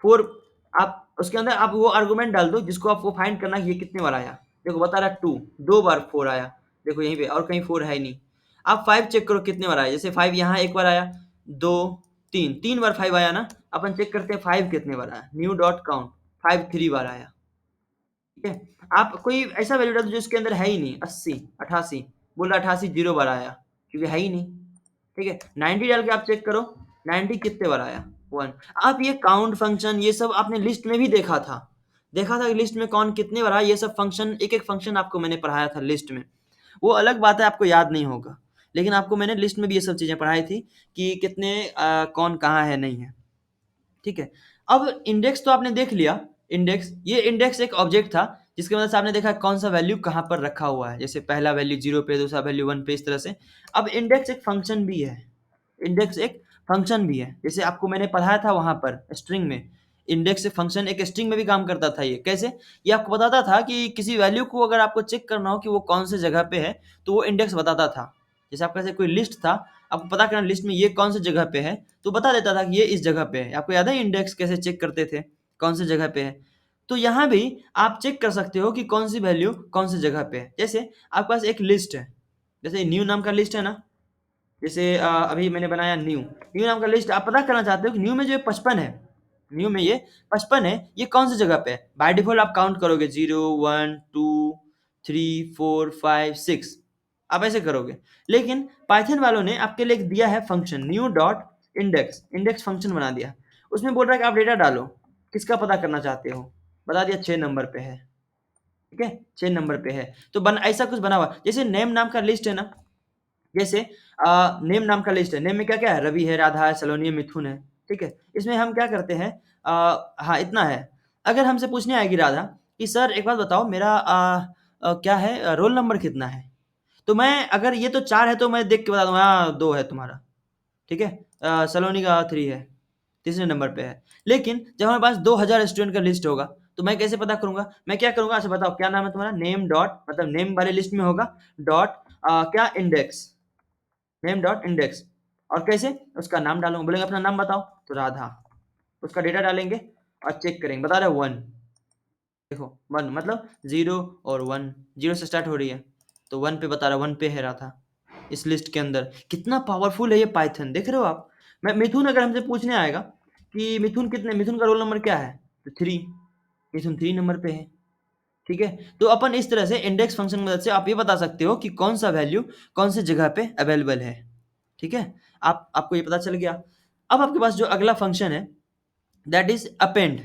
4। आप उसके अंदर आप वो आर्गुमेंट डाल दो जिसको आपको फाइंड करना है ये कितने बार आया। देखो बता रहा है 2, 2 बार 4 आया, देखो यहीं पे और कहीं 4 है ही नहीं। आप 5 चेक करो कितने बार आया, जैसे 5 यहाँ एक बार आया, 2, 3, 3 बार 5 आया ना। अपन चेक करते हैं 5 कितने बार आया, न्यू डॉट काउंट 5 3 बार आया। ठीक है, आप कोई ऐसा वैल्यू डाल दो जो इसके अंदर है ही नहीं, 80, 88, बोल रहा 88 0 बार आया क्योंकि है ही नहीं। ठीक है, 90 डाल के आप चेक करो 90 कितने बार आया, 1। आप ये काउंट फंक्शन ये सब आपने लिस्ट में भी देखा था कि लिस्ट में कौन कितने बार आया, ये सब फंक्शन एक एक फंक्शन आपको मैंने पढ़ाया था लिस्ट में। वो अलग बात है आपको याद नहीं होगा, लेकिन आपको मैंने लिस्ट में भी ये सब चीज़ें पढ़ाई थी कि कितने कौन कहाँ है नहीं है। ठीक है, अब इंडेक्स तो आपने देख लिया। इंडेक्स, ये इंडेक्स एक ऑब्जेक्ट था जिसकी मदद से आपने देखा कौन सा वैल्यू कहाँ पर रखा हुआ है, जैसे पहला वैल्यू 0 पे, दूसरा वैल्यू 1 पे, इस तरह से। अब इंडेक्स एक फंक्शन भी है, इंडेक्स एक फंक्शन भी है, जैसे आपको मैंने पढ़ाया था वहां पर स्ट्रिंग में। इंडेक्स एक फंक्शन एक स्ट्रिंग में भी काम करता था। ये कैसे, ये आपको बताता था कि किसी वैल्यू को अगर आपको चेक करना हो कि वो कौन से जगह पे है, तो वो इंडेक्स बताता था। जैसे आपका से कोई लिस्ट था, आपको पता करना लिस्ट में ये कौन सी जगह पे है, तो बता देता था कि ये इस जगह पे है। आपको याद है इंडेक्स कैसे चेक करते थे, कौन सी जगह पे है। तो यहाँ भी आप चेक कर सकते हो कि कौन सी वैल्यू कौन सी जगह पे है। जैसे आपके पास एक लिस्ट है, जैसे न्यू नाम का लिस्ट है ना, जैसे अभी मैंने बनाया न्यू, न्यू नाम का लिस्ट। आप पता करना चाहते हो कि न्यू में जो ये 55 है, न्यू में ये 55 है, ये कौन सी जगह पे है। बाय डिफॉल्ट आप काउंट करोगे 0 1 2 3 4 5 6, आप ऐसे करोगे। लेकिन पाइथन वालों ने आपके लिए एक दिया है function new dot index, index function बना दिया। उसमें बोल रहा है कि आप डेटा डालो, किसका पता करना चाहते हो, बता दिया 6 नंबर पे है। ठीक है, 6 नंबर पे है, तो बन ऐसा कुछ बना हुआ। जैसे नेम नाम का लिस्ट है ना, जैसे नेम नाम का लिस्ट है, नेम में क्या क्या है, रवि है, राधा है, सलोनी है, मिथुन है। ठीक है, इसमें हम क्या करते हैं, हाँ इतना है। अगर हमसे पूछने आएगी राधा कि सर एक बात बताओ मेरा क्या है, रोल नंबर कितना है, तो मैं अगर ये तो 4 है तो मैं देख के बता दूंगा हाँ 2 है तुम्हारा। ठीक है, सलोनी का 3 है, तीसरे नंबर पे है। लेकिन जब हमारे पास 2000 स्टूडेंट का लिस्ट होगा, तो मैं कैसे पता करूंगा, मैं क्या करूंगा, अच्छा बताओ क्या नाम है तुम्हारा, नेम डॉट, मतलब नेम वाले लिस्ट में होगा, डॉट क्या इंडेक्स, नेम डॉट इंडेक्स, और कैसे उसका नाम डालूंगा, बोलेंगे अपना नाम बताओ, तो राधा, उसका डेटा डालेंगे और चेक करेंगे, बता रहे 1। देखो 1 मतलब 0 और 1, 0 से स्टार्ट हो रही है, तो 1 पे बता रहा, 1 पे है राधा इस लिस्ट के अंदर। कितना पावरफुल है ये पाइथन, देख रहे हो आप। मैं मिथुन अगर हमसे पूछने आएगा कि मिथुन कितने, मिथुन का रोल नंबर क्या है, तो 3, मिथुन 3 नंबर पे है। ठीक है, तो अपन इस तरह से इंडेक्स फंक्शन की मदद से आप ये बता सकते हो कि कौन सा वैल्यू कौन सी जगह पे अवेलेबल है। ठीक है, आप आपको ये पता चल गया। अब आपके पास जो अगला फंक्शन है that is append.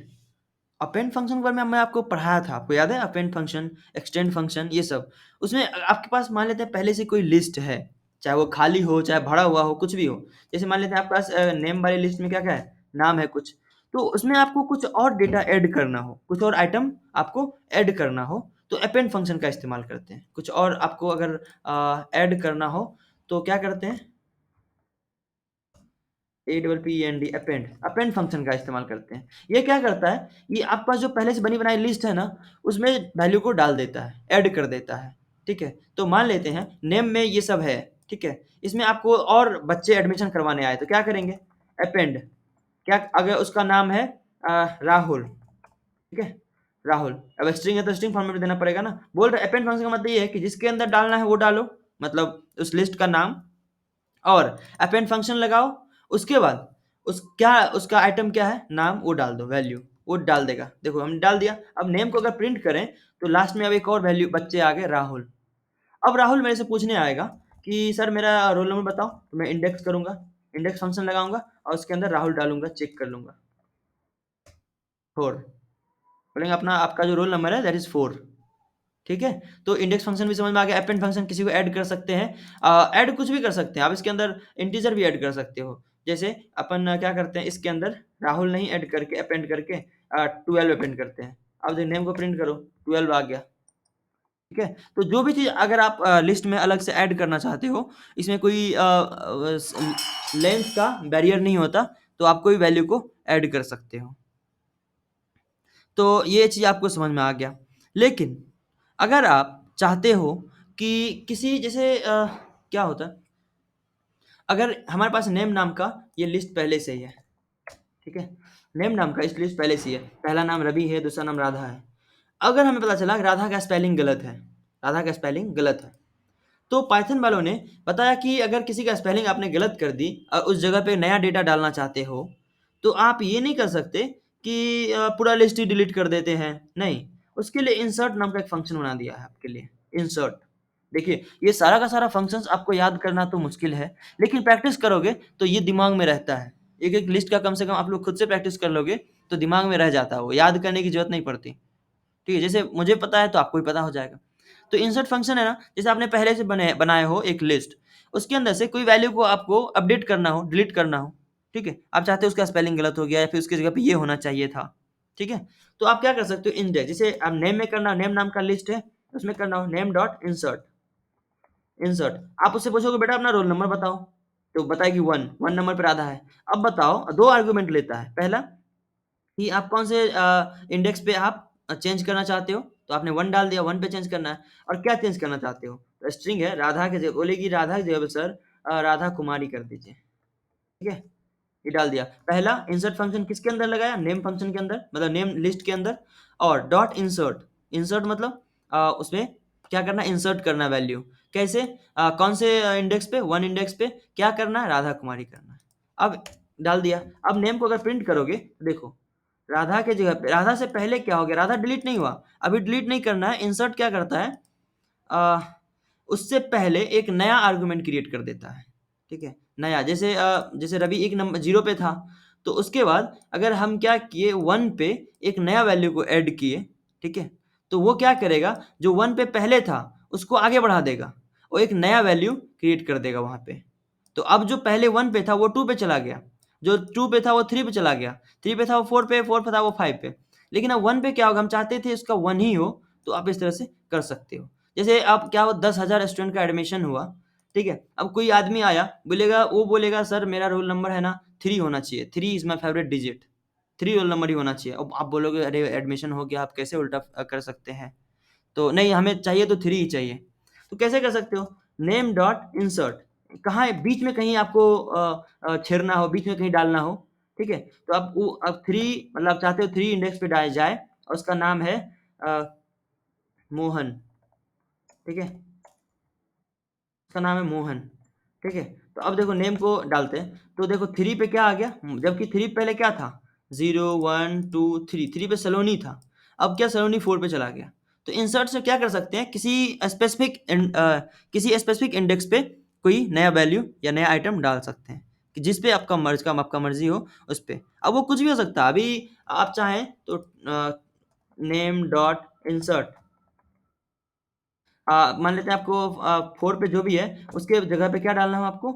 Append function के बारे में मैं आपको पढ़ाया था, आपको याद है, अपेंड फंक्शन, एक्सटेंड फंक्शन, ये सब। उसमें आपके पास मान लेते हैं पहले से कोई लिस्ट है, चाहे वो खाली हो चाहे भरा हुआ हो, कुछ भी हो। जैसे मान लेते हैं आपके पास नेम वाली लिस्ट में क्या क्या है, नाम है कुछ, तो उसमें आपको कुछ और डेटा ऐड करना हो, कुछ और आइटम आपको ऐड करना हो, तो अपेंड फंक्शन का इस्तेमाल करते हैं। कुछ और आपको अगर ऐड करना हो तो क्या करते हैं, APPEND, अपेंड, अपेंड फंक्शन का इस्तेमाल करते हैं। ये क्या करता है, ये आपके पास जो पहले से बनी बनाई लिस्ट है ना, उसमें वैल्यू को डाल देता है, ऐड कर देता है। ठीक है, तो मान लेते हैं नेम में ये सब है। ठीक है, इसमें आपको और बच्चे एडमिशन करवाने आए तो क्या करेंगे, अपेंड, क्या अगर उसका नाम है राहुल। ठीक है, राहुल, अब स्ट्रिंग है तो स्ट्रिंग फॉर्मेट में देना पड़ेगा ना। बोल रहे अपेंड फंक्शन का मतलब ये है कि जिसके अंदर डालना है वो डालो, मतलब उस लिस्ट का नाम, और अपेंड फंक्शन लगाओ। उसके बाद उस क्या उसका आइटम क्या है, नाम, वो डाल दो, वैल्यू वो डाल देगा। देखो हम डाल दिया। अब नेम को अगर प्रिंट करें तो लास्ट में अब एक और वैल्यू बच्चे आ गए, राहुल। अब राहुल मेरे से पूछने आएगा कि सर मेरा रोल नंबर बताओ, तो मैं इंडेक्स करूंगा, इंडेक्स फंक्शन लगाऊंगा और उसके अंदर राहुल डालूंगा, चेक कर लूंगा 4। बोलेंगे अपना आपका जो रोल नंबर है दैट इज 4। ठीक है, तो इंडेक्स फंक्शन भी समझ में आ गया। अपेंड फंक्शन किसी को ऐड कर सकते हैं, ऐड कुछ भी कर सकते हैं आप, इसके अंदर इंटीजर भी ऐड कर सकते हो। जैसे अपन क्या करते हैं, इसके अंदर राहुल नहीं ऐड करके अपेंड करके 12 अपेंड करते हैं। अब जो नेम को प्रिंट करो 12 आ गया। ठीक है? तो जो भी चीज़ अगर आप लिस्ट में अलग से ऐड करना चाहते हो, इसमें कोई लेंथ का बैरियर नहीं होता, तो आप कोई वैल्यू को ऐड कर सकते हो। तो ये चीज़ आपको समझ में आ गया। लेकिन अगर आप चाहते हो कि किसी जैसे क्या होता है, अगर हमारे पास नेम नाम का ये लिस्ट पहले से ही है, ठीक है? नेम नाम का इस लिस्ट पहले से ही है। पहला नाम रवि है, दूसरा नाम राधा है। अगर हमें पता चला कि राधा का स्पेलिंग गलत है, राधा का स्पेलिंग गलत है, तो पाइथन वालों ने बताया कि अगर किसी का स्पेलिंग आपने गलत कर दी और उस जगह पे नया डेटा डालना चाहते हो, तो आप ये नहीं कर सकते कि पूरा लिस्ट ही डिलीट कर देते हैं। नहीं, उसके लिए इंसर्ट नाम का एक फंक्शन बना दिया है आपके लिए, इंसर्ट। देखिए, ये सारा का सारा फंक्शंस आपको याद करना तो मुश्किल है, लेकिन प्रैक्टिस करोगे तो ये दिमाग में रहता है। एक-एक लिस्ट का कम से कम आप लोग खुद से प्रैक्टिस कर लोगे, तो दिमाग में रह जाता है वो, याद करने की ज़रूरत नहीं पड़ती। ठीक है? जैसे मुझे पता है तो आपको भी पता हो जाएगा। तो इंसर्ट फंक्शन है ना, जैसे आपने पहले से बनाए हो एक लिस्ट, उसके अंदर से कोई वैल्यू को आपको अपडेट करना हो, डिलीट करना हो, ठीक है? आप चाहते हो उसका स्पेलिंग गलत हो गया या फिर उसकी जगह पे ये होना चाहिए था, ठीक है? तो आप क्या कर सकते हो, इंडेक्स जैसे आप नेम में करना, नेम नाम का लिस्ट है, उसमें करना हो नेम डॉट इंसर्ट, इंसर्ट। आप उससे पूछोगे बेटा अपना रोल नंबर बताओ, तो बताएगी 1, 1 नंबर पे राधा है। अब बताओ 2 आर्गुमेंट लेता है, पहला कि आप कौन से इंडेक्स पे आप चेंज करना चाहते हो, तो आपने 1 डाल दिया, 1 पे चेंज करना है और क्या चेंज करना चाहते हो? तो स्ट्रिंग है, राधा की जगह बोलेगी राधा की जगह पे सर राधा कुमारी कर दीजिए, ठीक है? ये डाल दिया। पहला इंसर्ट फंक्शन किसके अंदर लगाया? नेम फंक्शन के अंदर, मतलब नेम लिस्ट के अंदर। और डॉट इंसर्ट, इंसर्ट मतलब उसमें क्या करना है? इंसर्ट करना वैल्यू। कैसे? कौन से इंडेक्स पे? 1 इंडेक्स पे क्या करना है? राधा कुमारी करना है। अब डाल दिया। अब नेम को अगर प्रिंट करोगे तो देखो, राधा के जगह पे राधा से पहले क्या हो गया? राधा डिलीट नहीं हुआ। अभी डिलीट नहीं करना है, इंसर्ट क्या करता है? अ, उससे पहले एक नया आर्गुमेंट क्रिएट कर देता है, ठीक है? नया जैसे जैसे रवि एक नंबर 0 पे था, तो उसके बाद अगर हम क्या किए 1 पे एक नया वैल्यू को ऐड किए, ठीक है? तो वो क्या करेगा, जो 1 पे पहले था, उसको आगे बढ़ा देगा और एक नया वैल्यू क्रिएट कर देगा वहाँ पे। तो अब जो पहले 1 पे था वो 2 पे चला गया, जो 2 पे था वो 3 पे चला गया, 3 पे था वो 4 पे, 4 पे था वो 5 पे। लेकिन अब 1 पे क्या होगा, हम चाहते थे इसका 1 ही हो, तो आप इस तरह से कर सकते हो। जैसे अब क्या हुआ, 10,000 स्टूडेंट का एडमिशन हुआ, ठीक है? अब कोई आदमी आया, बोलेगा सर मेरा रोल नंबर है ना 3 होना चाहिए, 3 is my favourite digit, 3 roll number ही होना चाहिए। अब आप बोलोगे अरे एडमिशन हो गया, आप कैसे उल्टा कर सकते हैं? तो नहीं, हमें चाहिए तो 3 ही चाहिए। तो कैसे कर सकते हो? नेम डॉट इंसर्ट, कहाँ है? बीच में कहीं आपको छेड़ना हो, बीच में कहीं डालना हो, ठीक है? तो अब 3 मतलब आप चाहते हो 3 इंडेक्स पे जाए और उसका नाम है अ, मोहन, ठीक है? उसका नाम है मोहन, ठीक है? तो अब देखो नेम को डालते हैं, तो देखो 3 पे क्या आ गया? जबकि 3 पहले क्या था? 0, 1, 2, 3, 3 पे सलोनी था। अब क्या सलोनी 4 पे चला गया। तो इंसर्ट से क्या कर सकते हैं? किसी स्पेसिफिक इंडेक्स पे कोई नया वैल्यू या नया आइटम डाल सकते हैं, कि जिस पे आपका मर्ज़ी हो उस पे। अब वो कुछ भी हो सकता है। अभी आप चाहें तो नेम डॉट इंसर्ट, मान लेते हैं आपको 4 पे जो भी है, उसके जगह पे क्या डालना हो आपको?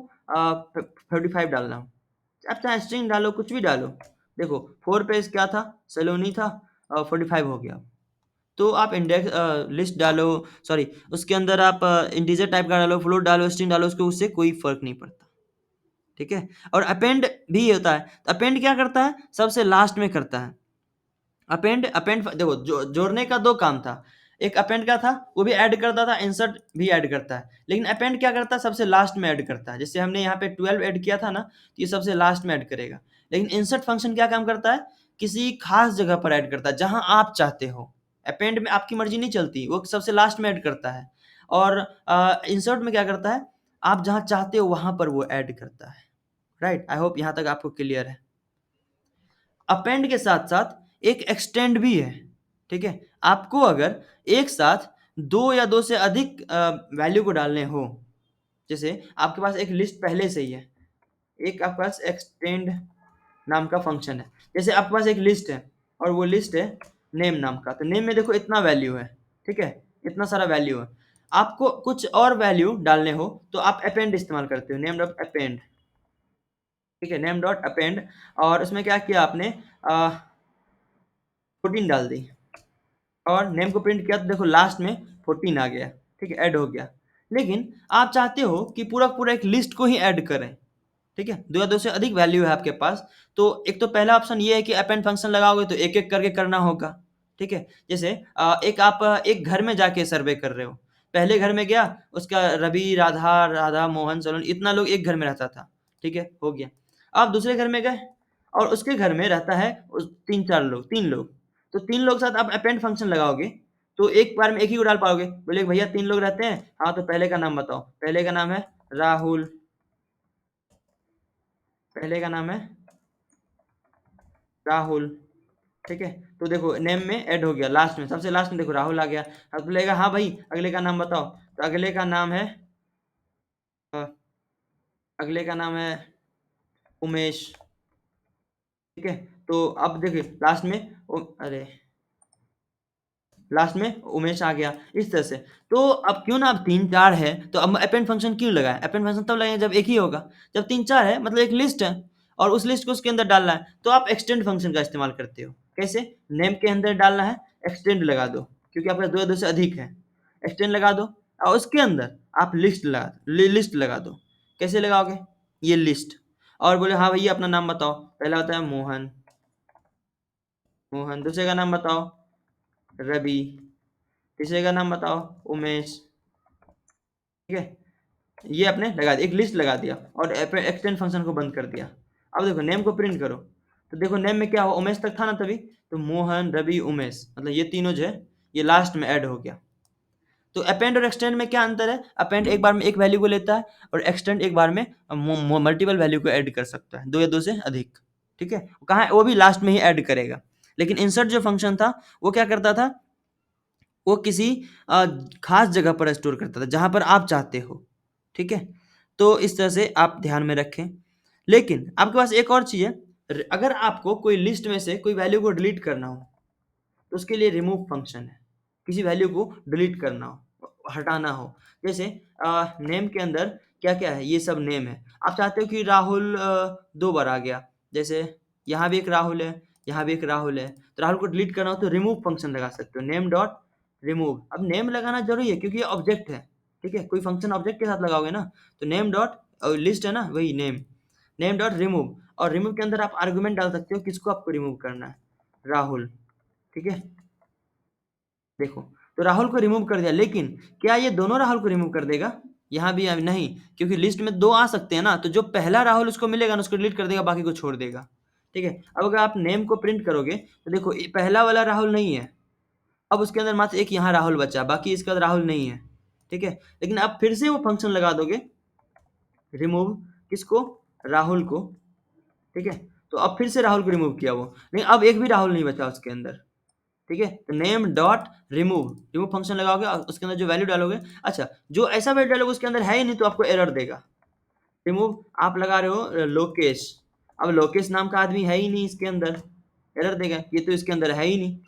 35 डालना हो। आप चाहे स्ट्रिंग डालो, कुछ भी डालो। देखो 4 पे क्या था? सलोनी था, 45 हो गया। तो आप लिस्ट डालो, सॉरी उसके अंदर आप इंटीजर टाइप का डालो, फ्लोट डालो, स्ट्रिंग डालो, उसको उससे कोई फ़र्क नहीं पड़ता, ठीक है? और अपेंड भी होता है। तो अपेंड क्या करता है? सबसे लास्ट में करता है। अपेंड अपेंड देखो जोड़ने का 2 काम था। एक अपेंड का था, वो भी ऐड करता था, इंसर्ट भी ऐड करता है। लेकिन अपेंड क्या करता है? सबसे लास्ट में ऐड करता है। जैसे हमने यहाँ पे 12 ऐड किया था ना, तो ये सबसे लास्ट में ऐड करेगा। लेकिन इंसर्ट फंक्शन क्या काम करता है? किसी खास जगह पर ऐड करता है, जहाँ आप चाहते हो। अपेंड में आपकी मर्ज़ी नहीं चलती, वो सबसे लास्ट में ऐड करता है। और इंसर्ट में क्या करता है? आप जहाँ चाहते हो वहाँ पर वो ऐड करता है। राइट? आई होप यहाँ तक आपको क्लियर है। अपेंड के साथ-साथ एक एक्सटेंड भी है, ठीक है? आपको अगर एक साथ 2 या 2 से अधिक वैल्यू को डालने हो, जैसे आपके पास एक लिस्ट पहले से ही है, एक आपके पास एक्सटेंड नाम का फंक्शन है। जैसे आपके पास एक लिस्ट है और वो लिस्ट है नेम नाम का, तो नेम में देखो इतना वैल्यू है, ठीक है? इतना सारा वैल्यू है। आपको कुछ और वैल्यू डालने हो, तो आप अपेंड इस्तेमाल करते हो, नेम डॉट अपेंड, ठीक है? नेम डॉट अपेंड और उसमें क्या किया आपने 14 डाल दी। और नेम को प्रिंट किया तो देखो लास्ट में 14 आ गया, ठीक है, ऐड हो गया। लेकिन आप चाहते हो कि पूरा पूरा एक लिस्ट को ही ऐड करें, ठीक है, दो या दो से अधिक वैल्यू है आपके पास, तो एक तो पहला ऑप्शन ये है कि अपेंड फंक्शन लगाओगे तो एक एक करके करना होगा, ठीक है। जैसे एक आप एक घर में जाके सर्वे कर रहे हो, पहले घर में गया, उसका रवि, राधा, राधा मोहन, सोलन, इतना लोग एक घर में रहता था, ठीक है, हो गया। आप दूसरे घर में गए और उसके घर में रहता है तीन चार लोग, तीन लोग, तो तीन लोग साथ आप अपेंड फंक्शन लगाओगे तो एक बार में एक ही को डाल पाओगे। बोले भैया तीन लोग रहते हैं, हाँ तो पहले का नाम बताओ, पहले का नाम है राहुल, पहले का नाम है राहुल, ठीक है। तो देखो नेम में ऐड हो गया, लास्ट में, सबसे लास्ट में देखो राहुल आ गया। अब बोलेगा हाँ भाई अगले का नाम बताओ, तो अगले का नाम है अ, अगले का नाम है उमेश, ठीक है। तो अब देखिए लास्ट में अरे लास्ट में उमेश आ गया, इस तरह से। तो अब क्यों ना, अब तीन चार है तो अब अपेंड फंक्शन क्यों लगाए, अपेंड फंक्शन तब लगाए जब एक ही होगा, जब तीन चार है मतलब एक लिस्ट है और उस लिस्ट को उसके अंदर डालना है, तो आप एक्सटेंड फंक्शन का इस्तेमाल करते हो। कैसे, नेम के अंदर डालना है, एक्सटेंड लगा दो, क्योंकि आपका दो या दो से अधिक है, एक्सटेंड लगा दो, और उसके अंदर आप लिस्ट लगा दो। कैसे लगाओगे, ये लिस्ट, और बोले हाँ भैया अपना नाम बताओ, पहला होता है मोहन, मोहन, दूसरे का नाम बताओ रवि, तीसरे का नाम बताओ उमेश, ठीक है। ये आपने लगा दिया, एक लिस्ट लगा दिया और एक्सटेंड फंक्शन को बंद कर दिया। अब देखो नेम को प्रिंट करो, तो देखो नेम में क्या हुआ, उमेश तक था ना तभी, तो मोहन, रवि, उमेश, मतलब ये तीनों जो है ये लास्ट में ऐड हो गया। तो अपेंड और एक्सटेंड में क्या अंतर है, अपेंड एक बार में एक वैल्यू को लेता है और एक्सटेंड एक बार में मल्टीपल वैल्यू को ऐड कर सकता है, दो या दो से अधिक, ठीक है। कहाँ है? वो भी लास्ट में ही ऐड करेगा। लेकिन इंसर्ट जो फंक्शन था वो क्या करता था, वो किसी अ, खास जगह पर स्टोर करता था जहां पर आप चाहते हो, ठीक है। तो इस तरह से आप ध्यान में रखें। लेकिन आपके पास एक और चीज़ है, अगर आपको कोई लिस्ट में से कोई वैल्यू को डिलीट करना हो तो उसके लिए रिमूव फंक्शन है। किसी वैल्यू को डिलीट करना हो, हटाना हो, जैसे नेम के अंदर क्या क्या है, ये सब नेम है, आप चाहते हो कि राहुल दो बार आ गया, जैसे यहाँ भी एक राहुल है, यहाँ भी एक राहुल है, तो राहुल को डिलीट करना हो तो रिमूव फंक्शन लगा सकते हो, नेम डॉट रिमूव। अब नेम लगाना जरूरी है क्योंकि ये ऑब्जेक्ट है, ठीक है, कोई फंक्शन ऑब्जेक्ट के साथ लगाओगे ना, तो नेम डॉट लिस्ट है ना, वही नेम, नेम डॉट रिमूव, और रिमूव के अंदर आप आर्गुमेंट डाल सकते हो किसको आपको रिमूव करना है, राहुल, ठीक है। देखो, तो राहुल को रिमूव कर दिया, लेकिन क्या ये दोनों राहुल को रिमूव कर देगा, यहाँ भी अब नहीं, क्योंकि लिस्ट में दो आ सकते हैं ना, तो जो पहला राहुल उसको मिलेगा ना उसको डिलीट कर देगा, बाकी को छोड़ देगा, ठीक है। अब अगर आप नेम को प्रिंट करोगे तो देखो ये पहला वाला राहुल नहीं है, अब उसके अंदर मात्र एक यहाँ राहुल बचा, बाकी इसके बाद राहुल नहीं है, ठीक है। लेकिन आप फिर से वो फंक्शन लगा दोगे, रिमूव किसको, राहुल को, ठीक है। तो अब फिर से राहुल को रिमूव किया वो, लेकिन अब एक भी राहुल नहीं बचा उसके अंदर, ठीक है। तो name dot remove, remove function लगाओगे और उसके अंदर जो वैल्यू डालोगे, अच्छा जो ऐसा वैल्यू डालोगे उसके अंदर है ही नहीं तो आपको एरर देगा। रिमूव आप लगा रहे हो लोकेश, अब लोकेश नाम का आदमी है ही नहीं इसके अंदर, एरर देगा, ये तो इसके अंदर है ही नहीं।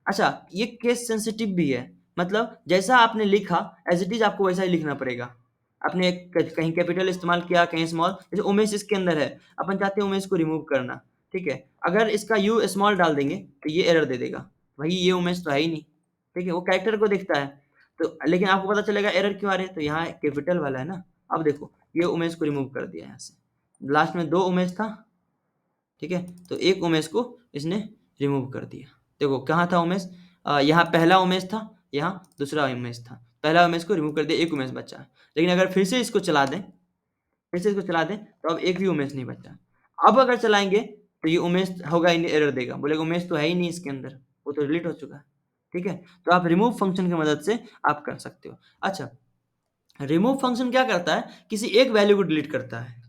अच्छा ये केस सेंसिटिव भी है, मतलब जैसा आपने लिखा एज इट इज आपको वैसा ही लिखना पड़ेगा। आपने कहीं कैपिटल इस्तेमाल किया कहीं स्मॉल, जैसे उमेश इसके अंदर है, अपन चाहते हैं उमेश को रिमूव करना, ठीक है। अगर इसका यू स्मॉल डाल देंगे तो ये एरर दे देगा, भाई ये उमेश तो है ही नहीं, ठीक है, वो कैरेक्टर को दिखता है। तो लेकिन आपको पता चलेगा एरर क्यों आ रहे हैं, तो यहाँ कैपिटल वाला है ना। अब देखो ये उमेश को रिमूव कर दिया यहाँ से, लास्ट में दो उमेश था, ठीक है, तो एक उमेश को इसने रिमूव कर दिया। देखो कहाँ था उमेश, यहाँ पहला उमेश था, यहाँ दूसरा उमेश था, पहला उमेश को रिमूव कर दिया, एक उमेश बचा है। लेकिन अगर फिर से इसको चला दें, फिर से इसको चला दें तो अब एक भी उमेश नहीं बचा। अब अगर चलाएंगे तो ये उमेश होगा ही नहीं, एरर देगा, बोलेगा उमेश तो है ही नहीं इसके अंदर, वो तो डिलीट हो चुका है, ठीक है। तो आप रिमूव फंक्शन की मदद से आप कर सकते हो। अच्छा रिमूव फंक्शन क्या करता है, किसी एक वैल्यू को डिलीट करता है,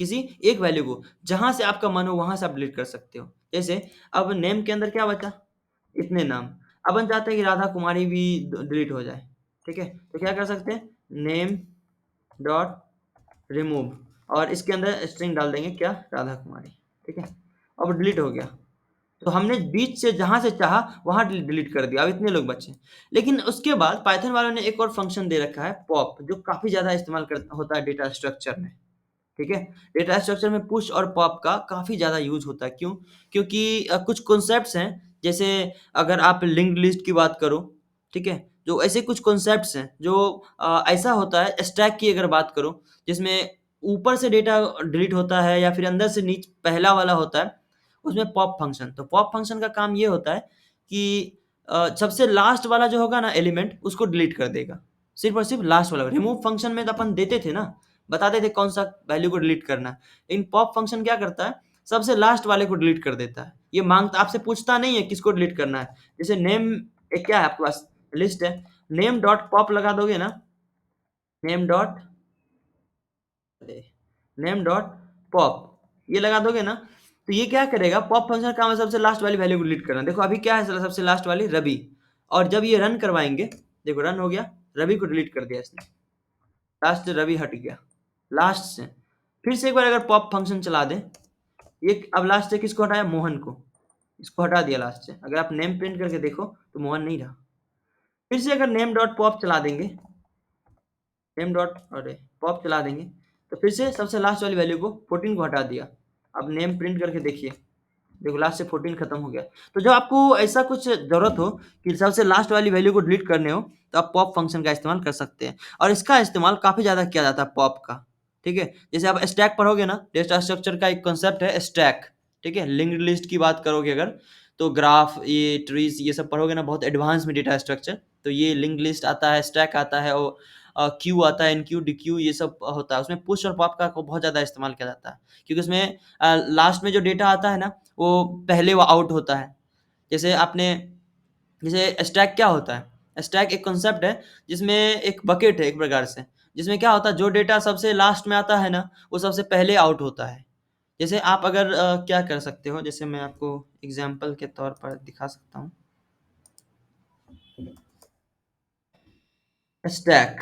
किसी एक वैल्यू को, जहां से आपका मन हो वहां से आप डिलीट कर सकते हो। जैसे अब नेम के अंदर क्या बचा, इतने नाम, अपन चाहते हैं कि राधा कुमारी भी डिलीट हो जाए, ठीक है, तो क्या कर सकते हैं, नेम डॉट रिमूव, और इसके अंदर स्ट्रिंग डाल देंगे क्या, राधा कुमारी, ठीक है। अब डिलीट हो गया, तो हमने बीच से जहां से चाहा वहां डिलीट कर दिया, अब इतने लोग बचे। लेकिन उसके बाद पाइथन वालों ने एक और फंक्शन दे रखा है पॉप, जो काफी ज्यादा इस्तेमाल होता है डेटा स्ट्रक्चर में, ठीक है। डेटा स्ट्रक्चर में पुश और पॉप का काफ़ी ज़्यादा यूज़ होता है, क्यों? क्योंकि कुछ कॉन्सेप्ट्स हैं, जैसे अगर आप लिंक्ड लिस्ट की बात करो, ठीक है? जो ऐसे कुछ कॉन्सेप्ट्स हैं जो ऐसा होता है स्टैक की अगर बात करूँ, जिसमें ऊपर से डेटा डिलीट होता है या फिर अंदर से पहला वाला होता है, उसमें पॉप फंक्शन। तो पॉप फंक्शन का काम ये होता है कि सबसे लास्ट वाला जो होगा ना एलिमेंट, उसको डिलीट कर देगा। सिर्फ़ और सिर्फ़ लास्ट वाला। रिमूव फंक्शन में तो अपन देते थे ना, बताते थे कौन-सा वैल्यू को डिलीट करना है। लेकिन पॉप फंक्शन क्या करता है, सबसे लास्ट वाले को डिलीट कर देता है। ये माँगता आपसे पूछता नहीं है किसको डिलीट करना है। जैसे नेम एक क्या है आपके पास लिस्ट है, नेम डॉट पॉप लगा दोगे ना, नेम डॉट अरे! नेम डॉट पॉप ये लगा दोगे ना, तो ये क्या करेगा, पॉप फंक्शन का काम है सबसे लास्ट वाली वैल्यू को डिलीट करना। देखो अभी क्या है सबसे लास्ट वाली रवि, और जब ये रन करवाएँगे, देखो रन हो गया, रवि को डिलीट कर दिया इसने। लास्ट रवि हट गया, लास्ट से। फिर से एक बार अगर पॉप फंक्शन चला दें, ये अब लास्ट से किसको हटाया? मोहन को। इसको हटा दिया लास्ट से। अगर आप नेम प्रिंट करके देखो, तो मोहन नहीं रहा। फिर से अगर नेम डॉट पॉप चला देंगे, नेम डॉट अरे पॉप चला देंगे, तो फिर से सबसे लास्ट वाली वैल्यू को 14 को हटा दिया। अब नेम प्रिंट करके देखिए, देखो लास्ट से 14 खत्म हो गया। तो जब आपको ऐसा कुछ ज़रूरत हो कि सबसे लास्ट वाली वैल्यू को डिलीट करने हो, तो आप पॉप फंक्शन का इस्तेमाल कर सकते हैं। और इसका इस्तेमाल काफ़ी ज़्यादा किया जाता है पॉप का, ठीक है? जैसे आप स्टैक पढ़ोगे ना, डेटा स्ट्रक्चर का एक कॉन्सेप्ट है स्टैक, ठीक है? लिंक्ड लिस्ट की बात करोगे अगर, तो ग्राफ, ये ट्रीज़ ये सब पढ़ोगे ना बहुत एडवांस में डेटा स्ट्रक्चर, तो ये लिंक्ड लिस्ट आता है, स्टैक आता है और क्यू आता है, एनक्यू, डीक्यू ये सब होता है। उसमें पुश और पॉप का को बहुत ज़्यादा इस्तेमाल किया जाता है, क्योंकि उसमें लास्ट में जो डेटा आता है ना, वो पहले वो आउट होता है। जैसे आपने जैसे स्टैक क्या होता है? स्टैक एक कॉन्सेप्ट है जिसमें एक बकेट है एक प्रकार से, जिसमें क्या होता है जो डेटा सबसे लास्ट में आता है ना, वो सबसे पहले आउट होता है। जैसे आप अगर क्या कर सकते हो, जैसे मैं आपको एग्ज़ाम्पल के तौर पर दिखा सकता हूँ। स्टैक,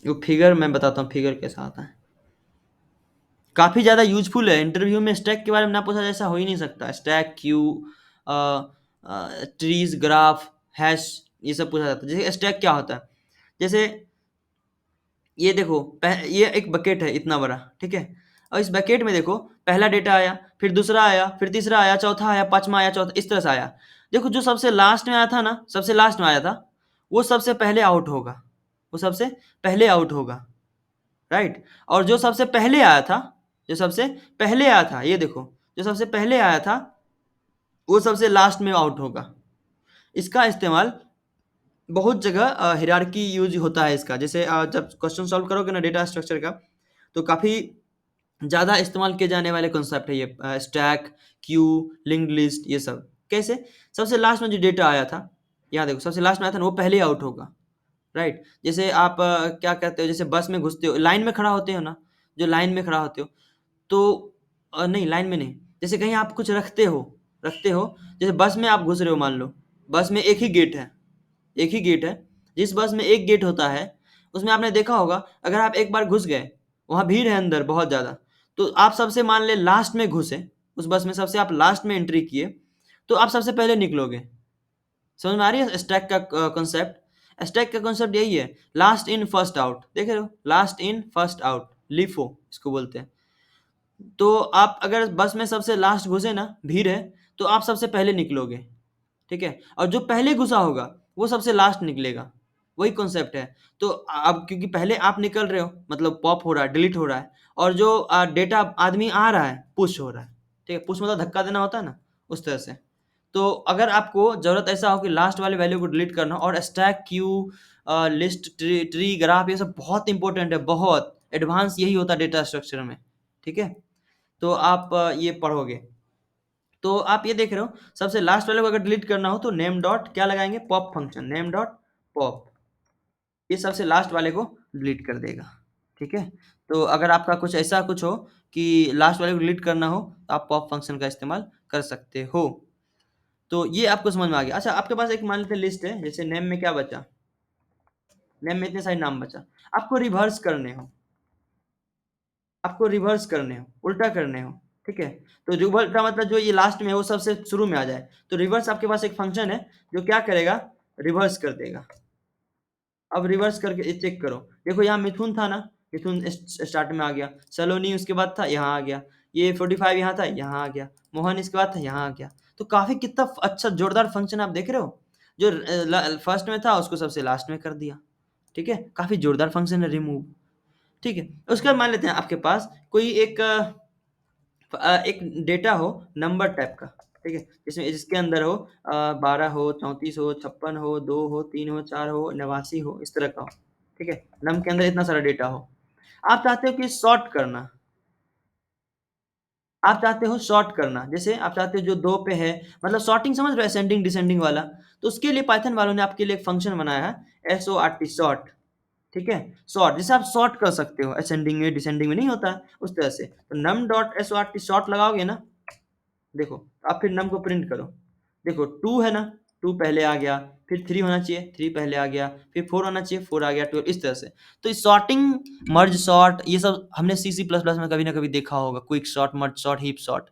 वो फिगर मैं बताता हूँ फिगर कैसा आता है। काफ़ी ज़्यादा यूज़फुल है, इंटरव्यू में स्टैक के बारे में ना पूछा जाए ऐसा हो ही नहीं सकता। Stack, Q, trees, graph, hash ये सब पूछा जाता है। जैसे स्टैक क्या होता है? जैसे ये देखो ये एक बकेट है इतना बड़ा, ठीक है? और इस बकेट में देखो पहला डेटा आया, फिर दूसरा आया, फिर तीसरा आया, चौथा आया, पाँचवाँ आया, चौथा इस तरह से आया। देखो जो सबसे लास्ट में आया था ना, सबसे लास्ट में आया था, वो सबसे पहले आउट होगा, वो सबसे पहले आउट होगा, राइट? और जो सबसे पहले आया था, जो सबसे पहले आया था, ये देखो, जो सबसे पहले आया था, वो सबसे लास्ट में आउट होगा। इसका इस्तेमाल बहुत जगह हायरार्की यूज़ होता है इसका। जैसे जब क्वेश्चन सॉल्व करोगे ना डेटा स्ट्रक्चर का, तो काफ़ी ज़्यादा इस्तेमाल किए जाने वाले कॉन्सेप्ट है ये स्टैक, क्यू, लिंक्ड लिस्ट ये सब। कैसे? सबसे लास्ट में जो डेटा आया था, यहाँ देखो सबसे लास्ट में आया था ना, वो पहले ही आउट होगा, राइट? जैसे आप क्या कहते हो, जैसे बस में घुसते हो, लाइन में खड़ा होते हो ना, जो लाइन में खड़ा होते हो, तो नहीं लाइन में नहीं, जैसे कहीं आप कुछ रखते हो, जैसे बस में आप घुस रहे हो मान लो, बस में एक ही गेट है, एक ही गेट है। जिस बस में एक गेट होता है, उसमें आपने देखा होगा अगर आप एक बार घुस गए, वहाँ भीड़ है अंदर बहुत ज़्यादा, तो आप सबसे मान लें लास्ट में घुसे, उस बस में सबसे आप लास्ट में एंट्री किए, तो आप सबसे पहले निकलोगे। समझ में आ रही है स्टैक का कॉन्सेप्ट? स्टैक का कॉन्सेप्ट यही है, लास्ट इन फर्स्ट आउट, देख रहे हो? Last in first out, LIFO इसको बोलते हैं। तो आप अगर बस में सबसे लास्ट घुसे ना, भीड़ है, तो आप सबसे पहले निकलोगे, ठीक है? और जो पहले घुसा होगा, वो सबसे लास्ट निकलेगा, वही कॉन्सेप्ट है। तो अब क्योंकि पहले आप निकल रहे हो, मतलब पॉप हो रहा है, डिलीट हो रहा है, और जो डेटा आदमी आ रहा है, पुश हो रहा है, ठीक है? पुश मतलब धक्का देना होता है ना, उस तरह से। तो अगर आपको ज़रूरत ऐसा हो कि लास्ट वाले वैल्यू को डिलीट करना हो, और stack, Q, list, tree, graph ये सब बहुत इंपॉर्टेंट है, बहुत एडवांस यही होता है डेटा स्ट्रक्चर में, ठीक है? तो आप ये पढ़ोगे। तो आप ये देख रहे हो, सबसे लास्ट वाले को अगर डिलीट करना हो तो नेम डॉट क्या लगाएँगे? Pop function, name dot pop. ये सबसे लास्ट वाले को डिलीट कर देगा, ठीक है? तो अगर आपका कुछ ऐसा कुछ हो कि लास्ट वाले को डिलीट करना हो, तो आप पॉप फंक्शन का इस्तेमाल कर सकते हो। तो ये आपको समझ में आ गया। अच्छा, आपके पास एक मान लेते हैं लिस्ट है, जैसे नेम में क्या बचा? नेम में इतने सारे नाम बचा। आपको रिवर्स करने हो, उल्टा करने हो, ठीक है? तो रिवर्स का मतलब जो ये लास्ट में है वो सबसे शुरू में आ जाए। तो रिवर्स आपके पास एक फंक्शन है जो क्या करेगा? रिवर्स कर देगा। अब रिवर्स करके ये चेक करो। देखो यहाँ मिथुन था ना, मिथुन स्टार्ट में आ गया। सलोनी उसके बाद था, यहाँ आ गया। ये 45 यहाँ था, यहाँ आ गया, मोहन इसके बाद था, यहाँ आ गया। तो काफ़ी कितना अच्छा जोरदार फंक्शन आप देख रहे हो, जो फर्स्ट में था उसको सबसे लास्ट में कर दिया। ठीक है, काफ़ी जोरदार फंक्शन है रिमूव। ठीक है, उसके बाद मान लेते हैं आपके पास कोई एक डेटा हो नंबर टाइप का। ठीक है, जिसमें जिसके अंदर हो 12 हो, 34 हो, 56 हो, 2 हो, 3 हो, 4 हो, 89 हो, इस तरह का हो। ठीक है, नम के अंदर इतना सारा डेटा हो, आप चाहते हो कि सॉर्ट करना, आप चाहते हो सॉर्ट करना, जैसे आप चाहते हो जो 2 पे है, मतलब सॉर्टिंग समझ रहे हो, असेंडिंग डिसेंडिंग वाला। तो उसके लिए पाइथन वालों ने आपके लिए एक फंक्शन बनाया है, SORT सॉर्ट। ठीक है, सॉर्ट जैसे आप सॉर्ट कर सकते हो, असेंडिंग में डिसेंडिंग में नहीं होता है, उस तरह से। तो नम डॉट SORT सॉर्ट लगाओगे ना, देखो, आप फिर नम को प्रिंट करो, देखो 2 है ना, 2 पहले आ गया, फिर 3 होना चाहिए, 3 पहले आ गया, फिर 4 होना चाहिए, 4 आ गया, 12, इस तरह से। तो इस सॉर्टिंग, मर्ज सॉर्ट, ये सब हमने सी सी प्लस प्लस में कभी ना कभी देखा होगा, quick sort, merge sort, heap sort.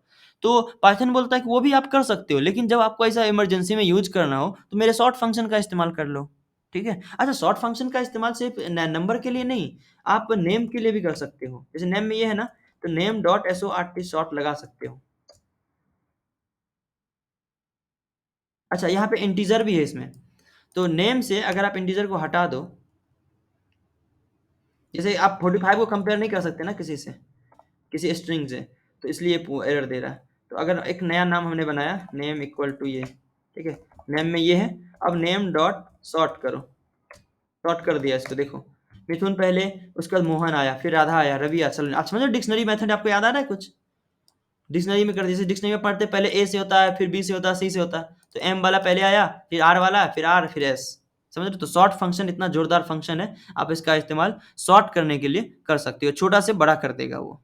तो पाइथन बोलता है कि वो भी आप कर सकते हो, लेकिन जब आपको ऐसा इमरजेंसी में यूज करना हो तो मेरे सॉर्ट फंक्शन का इस्तेमाल कर लो। ठीक है, अच्छा, सॉर्ट फंक्शन का इस्तेमाल सिर्फ नंबर के लिए नहीं, आप नेम के लिए भी कर सकते हो। जैसे नेम में ये है ना, तो नेम डॉट SORT सॉर्ट लगा सकते हो। अच्छा, यहाँ पे इंटीजर भी है इसमें, तो नेम से अगर आप इंटीजर को हटा दो, जैसे आप 45 को कंपेयर नहीं कर सकते ना किसी से, किसी स्ट्रिंग से, तो इसलिए एरर दे रहा है। तो अगर एक नया नाम हमने बनाया, नेम इक्वल टू ये, ठीक है, नेम में ये है, अब नेम डॉट सॉर्ट करो, सॉर्ट कर दिया इसको, देखो, मिथुन पहले, उसके बाद मोहन आया, फिर राधा आया, रवि आया, चलो आप समझो डिक्शनरी मेथड आपको याद आ रहा है कुछ, डिक्शनरी में कर, जैसे डिक्शनरी में पढ़ते पहले ए से होता है, फिर बी से होता है, सी से होता है, तो एम वाला पहले आया, फिर आर वाला, फिर आर, फिर एस। समझ रहे? तो सॉर्ट फंक्शन इतना जोरदार फंक्शन है, आप इसका इस्तेमाल सॉर्ट करने के लिए कर सकते हो, छोटा से बड़ा कर देगा वो।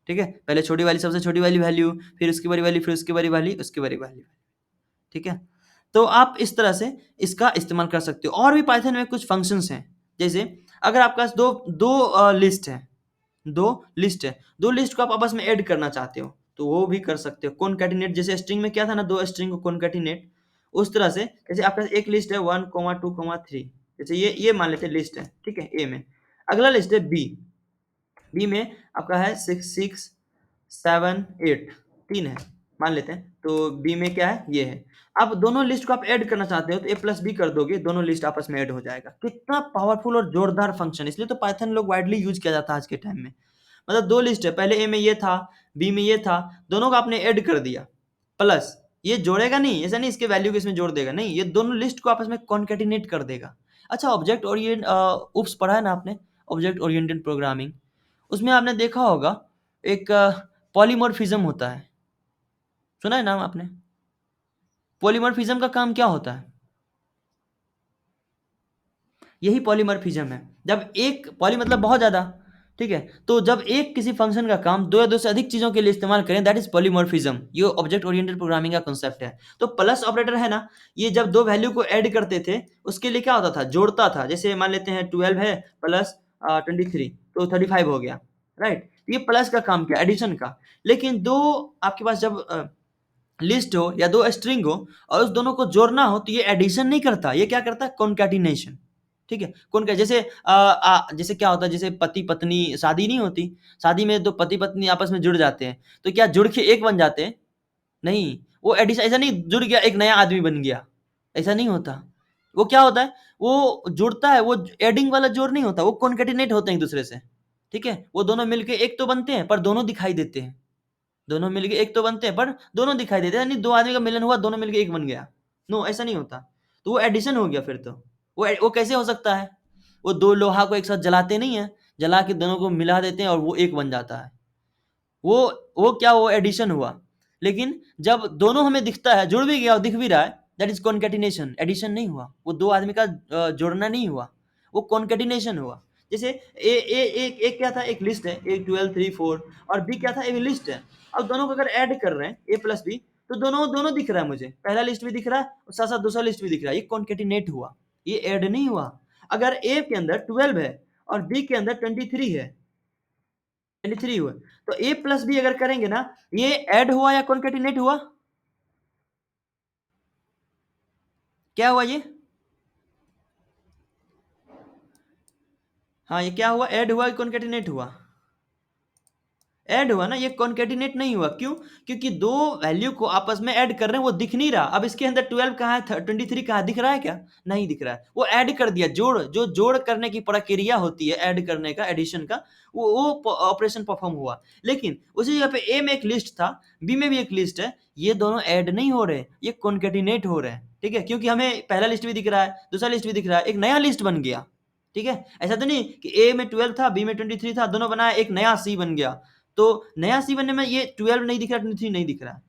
ठीक है, पहले छोटी वाली, सबसे छोटी वाली वैल्यू, फिर उसकी बड़ी वैल्यू, फिर उसकी बड़ी वैल्यू, उसकी बड़ी वैल्यू। ठीक है, तो आप इस तरह से इसका इस्तेमाल कर सकते हो। और भी पाइथन में कुछ फंक्शंस हैं, जैसे अगर आपके पास दो दो लिस्ट है, दो लिस्ट है, दो लिस्ट को आप आपस में ऐड करना चाहते हो, तो वो भी कर सकते हो। कॉनकैटिनेट, जैसे स्ट्रिंग में क्या था ना, दो स्ट्रिंग को कॉनकैटिनेट, उस तरह से। जैसे आपके पास एक लिस्ट है 1, 2, 3, जैसे ये मान लेते हैं लिस्ट है, ठीक है, ए में। अगला लिस्ट है बी, बी में आपका है 6, 6, 7, 8, 3 है, मान लेते हैं। तो बी में क्या है, ये है। अब दोनों लिस्ट को आप ऐड करना चाहते हो, तो ए प्लस बी कर दोगे, दोनों लिस्ट आपस में ऐड हो जाएगा। कितना पावरफुल और जोरदार फंक्शन, इसलिए तो पाइथन लोग वाइडली यूज किया जाता है आज के टाइम में। मतलब दो लिस्ट है, पहले ए में ये था, बी में ये था, दोनों को आपने ऐड कर दिया, प्लस ये जोड़ेगा नहीं, ऐसा नहीं इसके वैल्यू को इसमें जोड़ देगा, नहीं, ये दोनों लिस्ट को आपस में कॉन्केटिनेट कर देगा। अच्छा, ऑब्जेक्ट ओरिएंट उप्स पढ़ा है ना आपने, ऑब्जेक्ट ओरिएंटेड प्रोग्रामिंग, उसमें आपने देखा होगा एक पॉलीमॉर्फिज्म होता है, सुना है नाम आपने? पॉलीमॉर्फिज्म का काम क्या होता है? यही पॉलीमॉर्फिज्म है, जब एक पॉली मतलब बहुत ज्यादा, ठीक है, तो जब एक किसी फंक्शन का काम दो या दो से अधिक चीजों के लिए इस्तेमाल करें, दैट इज पॉलीमॉर्फिज्म। ये ऑब्जेक्ट ओरिएंटेड प्रोग्रामिंग का कॉन्सेप्ट है। तो प्लस ऑपरेटर है ना, ये जब दो वैल्यू को ऐड करते थे, उसके लिए क्या होता था, जोड़ता था। जैसे मान लेते हैं 12 है प्लस 23, तो 35 हो गया, राइट। ये प्लस का काम किया, एडिशन का। लेकिन दो आपके पास जब लिस्ट हो या दो स्ट्रिंग हो और उस दोनों को जोड़ना हो, तो ये एडिशन नहीं करता, ये क्या करता है, कॉन्कैटिनेशन। ठीक है, कौन क्या, जैसे जैसे क्या होता है, जैसे पति पत्नी शादी नहीं होती, शादी में दो पति पत्नी आपस में जुड़ जाते हैं, तो क्या जुड़ के एक बन जाते हैं? नहीं, वो एडिशन, ऐसा नहीं जुड़ गया एक नया आदमी बन गया, ऐसा नहीं होता। वो क्या होता है, वो जुड़ता है, वो एडिंग वाला जोड़ नहीं होता, वो कॉन्कैटिनेट होते हैं एक दूसरे से। ठीक है, वो दोनों मिलके एक तो बनते हैं, पर दोनों दिखाई देते हैं, दोनों मिलके एक तो बनते हैं पर दोनों दिखाई देते हैं, यानी दो आदमी का मिलन हुआ, दोनों मिलके एक बन गया, नो, ऐसा नहीं होता। तो वो एडिशन हो गया फिर तो। वो कैसे हो सकता है, वो दो लोहा को एक साथ जलाते नहीं है, जला के दोनों को मिला देते हैं और वो एक बन जाता है, वो वो क्या, वो एडिशन हुआ। लेकिन जब दोनों हमें दिखता है, जुड़ भी गया और दिख भी रहा है, दैट इज कॉन्केटिनेशन, एडिशन नहीं हुआ, वो दो आदमी का जोड़ना नहीं हुआ, वो कॉन्केटिनेशन हुआ। जैसे ए ए एक एक क्या था, एक लिस्ट है, ए 12, 3, 4, और बी क्या था, ए लिस्ट है। अब दोनों को अगर ऐड कर रहे हैं, ए प्लस बी, तो दोनों दोनों दिख रहा है मुझे, पहला लिस्ट भी दिख रहा है और साथ साथ दूसरा लिस्ट भी दिख रहा है, ये कॉन्केटिनेट हुआ, ये ऐड नहीं हुआ। अगर ए के अंदर 12 है और बी के अंदर 23 है, 23 हुआ, तो ए प्लस बी अगर करेंगे ना, ये ऐड हुआ या कॉन्केटिनेट हुआ? क्या हुआ ये? हाँ, ये क्या हुआ, ऐड हुआ कि कॉन्केटिनेट हुआ? ऐड हुआ ना, ये कॉन्केटिनेट नहीं हुआ। क्यों? क्योंकि दो वैल्यू को आपस में ऐड कर रहे हैं, वो दिख नहीं रहा। अब इसके अंदर 12 कहाँ है, 23 कहाँ दिख रहा है क्या? नहीं दिख रहा है। वो ऐड कर दिया, जो जोड़ करने की प्रक्रिया होती है ऐड करने का, एडिशन का, वो ऑपरेशन परफॉर्म हुआ। लेकिन उसी जगह पे ए में एक लिस्ट था, बी में भी एक लिस्ट है, ये दोनों ऐड नहीं हो रहे, ये कॉन्केटिनेट हो रहे हैं। ठीक है, क्योंकि हमें पहला लिस्ट भी दिख रहा है, दूसरा लिस्ट भी दिख रहा है, एक नया लिस्ट बन गया। ठीक है, ऐसा तो नहीं कि ए में 12 था, बी में 23 था, दोनों बनाया एक नया सी बन गया। तो नया सी बनने में ये 12 नहीं दिख रहा, 23 नहीं दिख रहा।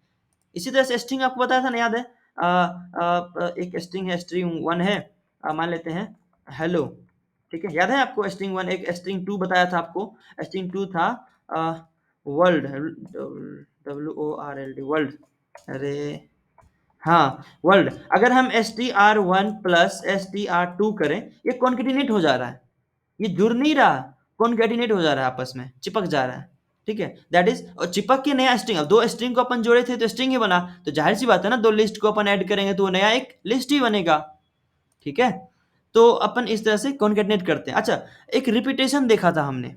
इसी तरह से स्ट्रिंग आपको बताया था ना, याद है? एक स्ट्रिंग है, स्ट्रिंग 1 है, मान लेते हैं हेलो। ठीक है, याद है आपको स्ट्रिंग 1? एक स्ट्रिंग 2 बताया था आपको, स्ट्रिंग 2 था वर्ल्ड, WORLD, वर्ल्ड। अरे हाँ, वर्ल्ड। अगर हम str1 प्लस str2 करें, ये कॉन्केटिनेट हो जा रहा है, ये जुड़ नहीं रहा, कॉन्केटिनेट हो जा रहा है, आपस में चिपक जा रहा है। ठीक है, दैट इज, और चिपक के नया स्ट्रिंग, अब दो स्ट्रिंग को अपन जोड़े थे तो स्ट्रिंग ही बना, तो जाहिर सी बात है ना, दो लिस्ट को अपन ऐड करेंगे तो वो नया एक लिस्ट ही बनेगा। ठीक है, तो अपन इस तरह से कॉन्केटिनेट करते हैं। अच्छा, एक रिपीटेशन देखा था हमने,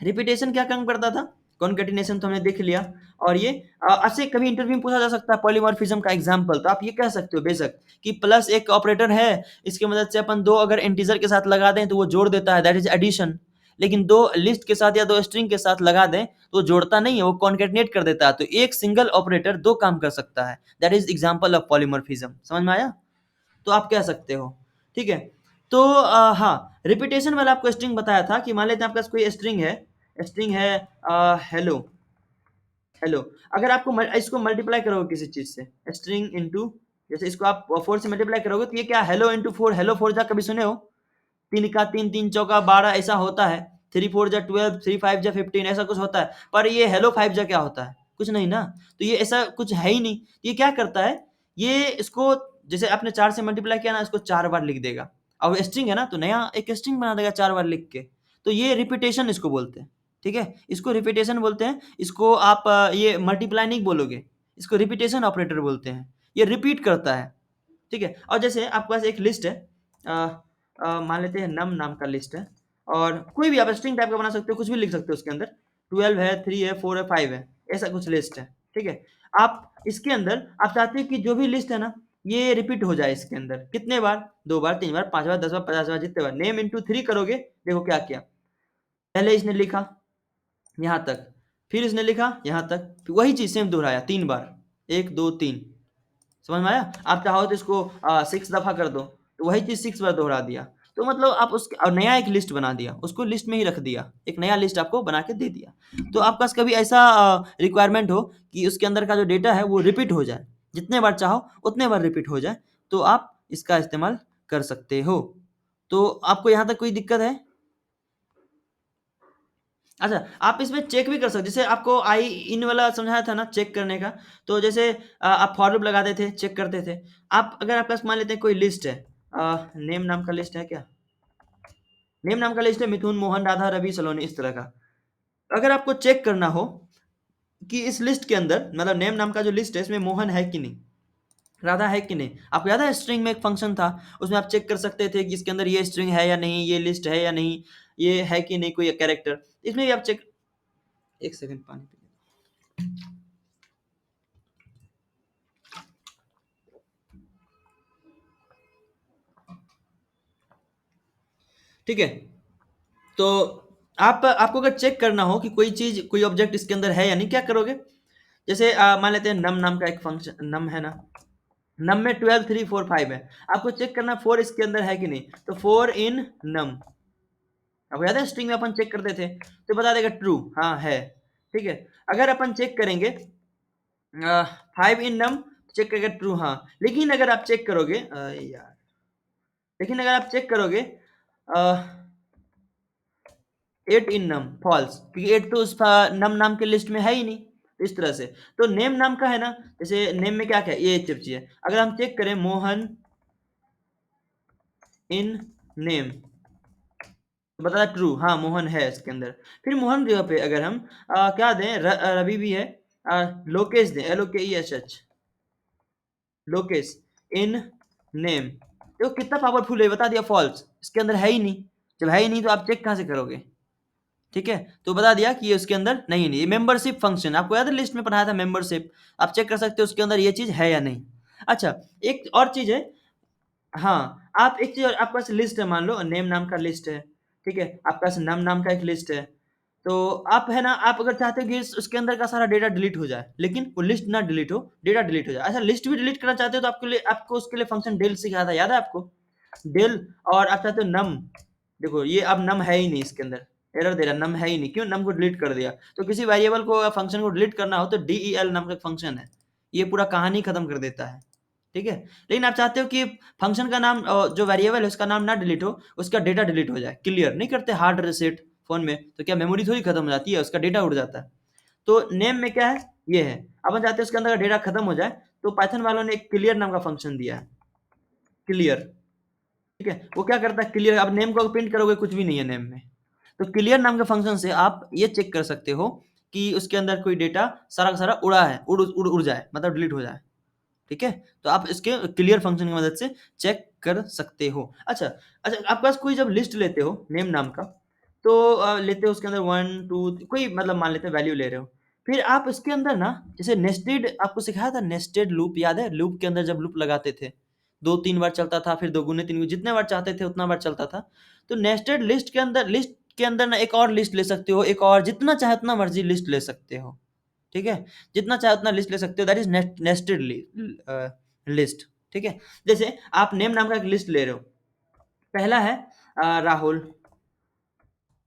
रिपीटेशन क्या काम करता था? कॉन्केटिनेशन तो हमने देख लिया। और ये ऐसे कभी इंटरव्यू में पूछा जा सकता है पॉलीमॉर्फिज्म का एग्जांपल, तो आप ये कह सकते हो बेशक कि प्लस एक ऑपरेटर है, इसकी मदद से अपन दो अगर इंटीजर के साथ लगा दें तो वो जोड़ देता है, दैट इज एडिशन। लेकिन दो लिस्ट के साथ या दो स्ट्रिंग के साथ लगा दें तो वो जोड़ता नहीं है, वो कॉन्केटिनेट कर देता है। तो एक सिंगल ऑपरेटर दो काम कर सकता है, that is example of polymorphism. समझ में आया? तो आप कह सकते हो। ठीक है, तो हाँ, रिपीटेशन वाला आपको स्ट्रिंग बताया था कि मान लेते हैं आपके पास कोई स्ट्रिंग है, स्ट्रिंग है हेलो, हेलो। अगर आपको इसको मल्टीप्लाई करोगे किसी चीज से, स्ट्रिंग इनटू, जैसे इसको आप 4 से मल्टीप्लाई करोगे तो ये क्या, हेलो इनटू 4, हेलो 4 जा कभी सुने हो? 3 का 3, 3 चौका 12, ऐसा होता है। 3 4 जा 12, 3 5 जा 15, ऐसा कुछ होता है। पर ये हेलो 5 जा क्या होता है? कुछ नहीं ना। तो ये ऐसा कुछ है ही नहीं। ये क्या करता है, ये इसको जैसे आपने 4 से मल्टीप्लाई किया ना, इसको 4 बार लिख देगा। अब स्ट्रिंग है ना, तो नया एक स्ट्रिंग बना देगा 4 बार लिख के। तो ये रिपीटेशन इसको बोलते हैं। ठीक है, इसको रिपीटेशन बोलते हैं। इसको आप ये मल्टीप्लाई नहीं बोलोगे, इसको रिपीटेशन ऑपरेटर बोलते हैं। ये रिपीट करता है। ठीक है, और जैसे आपके पास एक लिस्ट है, मान लेते हैं नम नाम का लिस्ट है, और कोई भी आप स्ट्रिंग टाइप का बना सकते हो, कुछ भी लिख सकते हो उसके अंदर। 12 है, 3 है, 4 है, 5 है, ऐसा कुछ लिस्ट है। ठीक है, आप इसके अंदर आप चाहते हो कि जो भी लिस्ट है ना, ये रिपीट हो जाए इसके अंदर। कितने बार? 2 बार, 3 बार, 5 बार, 10 बार, 50 बार, जितने बार। नेम इंटू 3 करोगे, देखो क्या किया। पहले इसने लिखा यहाँ तक, फिर इसने लिखा यहाँ तक, फिर वही चीज सेम दोहराया 3 बार, 1 2 3। समझ में आया? आप चाहो तो इसको 6 दफा कर दो, तो वही चीज 6 बार दोहरा दिया। तो मतलब आप उसके और नया एक लिस्ट बना दिया, उसको लिस्ट में ही रख दिया, एक नया लिस्ट आपको बना के दे दिया। तो आपके पास कभी ऐसा रिक्वायरमेंट हो कि उसके अंदर का जो डेटा है वो रिपीट हो जाए, जितने बार चाहो उतने बार रिपीट हो जाए, तो आप इसका इस्तेमाल कर सकते हो। तो आपको यहाँ तक कोई दिक्कत है? अच्छा, आप इसमें चेक भी कर सकते, जैसे आपको आई इन वाला समझाया था ना चेक करने का। तो जैसे आप फॉर लूप लगाते थे, चेक करते थे। आप अगर आपके पास मान लेते हैं कोई लिस्ट है, नेम नाम का लिस्ट है क्या, नेम नाम का लिस्ट है, मिथुन, मोहन, राधा, रवि, सलोनी, इस तरह का। अगर आपको चेक करना हो कि इस लिस्ट के अंदर, मतलब नेम नाम का जो लिस्ट है, इसमें मोहन है कि नहीं, राधा है कि नहीं। आपको याद है स्ट्रिंग में एक फंक्शन था, उसमें आप चेक कर सकते थे कि इसके अंदर ये स्ट्रिंग है या नहीं, ये लिस्ट है या नहीं, ये है कि नहीं कोई कैरेक्टर, इसमें भी आप चेक। एक सेकंड, पानी पी। ठीक है, तो आप आपको अगर चेक करना हो कि कोई चीज, कोई ऑब्जेक्ट इसके अंदर है या नहीं, क्या करोगे? जैसे मान लेते हैं नम नाम का एक फंक्शन नम है ना, नम में 12 3 4 5 है। आपको चेक करना 4 इसके अंदर है कि नहीं, तो 4 इन नम, आपको याद है स्ट्रिंग में अपन चेक करते थे, तो बता देगा ट्रू, हाँ है। ठीक है, अगर अपन चेक करेंगे 5 इन नम, चेक करेगा ट्रू, हाँ। लेकिन अगर आप चेक करोगे यार, लेकिन अगर आप चेक करोगे 8 इन नम, फॉल्स, क्योंकि 8 तो उस नम नाम के लिस्ट में है ही नहीं। तो इस तरह से, तो नेम नाम का है ना, जैसे नेम में क्या क्या है, ये चिपची है। अगर हम चेक करें मोहन इन नेम, तो बता ट्रू, हाँ मोहन है इसके अंदर। फिर मोहन जगह पे अगर हम क्या दें, रवि भी है, लोकेश दें, LOKESH, लोकेश इन नेम, तो कितना पावरफुल है, बता दिया फॉल्स, इसके अंदर है ही नहीं। जब है ही नहीं तो आप चेक कहां से करोगे? ठीक है, तो बता दिया कि ये उसके अंदर नहीं नहीं, ये मेंबरशिप फंक्शन आपको याद है लिस्ट में पढ़ाया था मेंबरशिप, आप चेक कर सकते हो उसके अंदर ये चीज है या नहीं। अच्छा, एक और चीज है, हाँ, आप एक चीज़ और आपके पास लिस्ट है, मान लो नेम नाम का लिस्ट है, ठीक है? आपके पास नम नाम का एक लिस्ट है, तो आप है ना, आप अगर चाहते हो कि उसके अंदर का सारा डेटा डिलीट हो जाए, लेकिन वो लिस्ट ना डिलीट हो, डेटा डिलीट हो जाए। अच्छा, लिस्ट भी डिलीट करना चाहते हो तो आपके लिए आपको उसके लिए फंक्शन डेल सिखाया था, याद है आपको? डेल, और आप चाहते हो नम, देखो ये अब नम है ही नहीं इसके अंदर, एरर दे रहा है, नम है ही नहीं, क्यों? नम को डिलीट कर दिया। तो किसी वेरिएबल को फंक्शन को डिलीट करना हो तो del नाम का फंक्शन है, ये पूरा कहानी खत्म कर देता है, ठीक है? लेकिन आप चाहते हो कि फंक्शन का नाम जो वेरिएबल है उसका नाम ना डिलीट हो, उसका डेटा डिलीट हो जाए, क्लियर नहीं करते हार्ड रीसेट फ़ोन में, तो क्या मेमोरी थोड़ी खत्म हो जाती है, उसका डेटा उड़ जाता है। तो नेम में क्या है? ये है। अब हम चाहते हैं उसके अंदर का डेटा खत्म हो जाए, तो पाइथन वालों ने एक क्लियर नाम का फंक्शन दिया है, क्लियर, ठीक है? वो क्या करता है क्लियर, अब नेम को प्रिंट करोगे कुछ भी नहीं है नेम में। तो क्लियर नाम के फंक्शन से आप ये चेक कर सकते हो कि उसके अंदर कोई डेटा सारा का सारा उड़ा है, उड़ जाए, मतलब डिलीट हो जाए। ठीक है? तो आप इसके क्लियर फंक्शन की मदद से चेक कर सकते हो। अच्छा, अच्छा आपके पास कोई जब लिस्ट लेते हो नेम नाम का, तो लेते हो उसके अंदर 1, 2 कोई मतलब मान लेते हैं वैल्यू ले रहे हो। फिर आप इसके अंदर ना जैसे नेस्टेड आपको सिखाया था नेस्टेड लूप याद है? लूप के अंदर जब लूप लगाते थे, 2-3 बार चलता था, फिर 2 गुने 3 गुने जितने बार चाहते थे उतना बार चलता था। तो नेस्टेड लिस्ट के अंदर ना एक और लिस्ट ले सकते हो, एक और जितना चाहे उतना मर्ज़ी लिस्ट ले सकते हो। ठीक है? जितना चाहे उतना लिस्ट ले सकते हो, दैट इज़ नेस्टेड लिस्ट, ठीक है? जैसे आप नेम नाम का एक लिस्ट ले रहे हो, पहला है राहुल,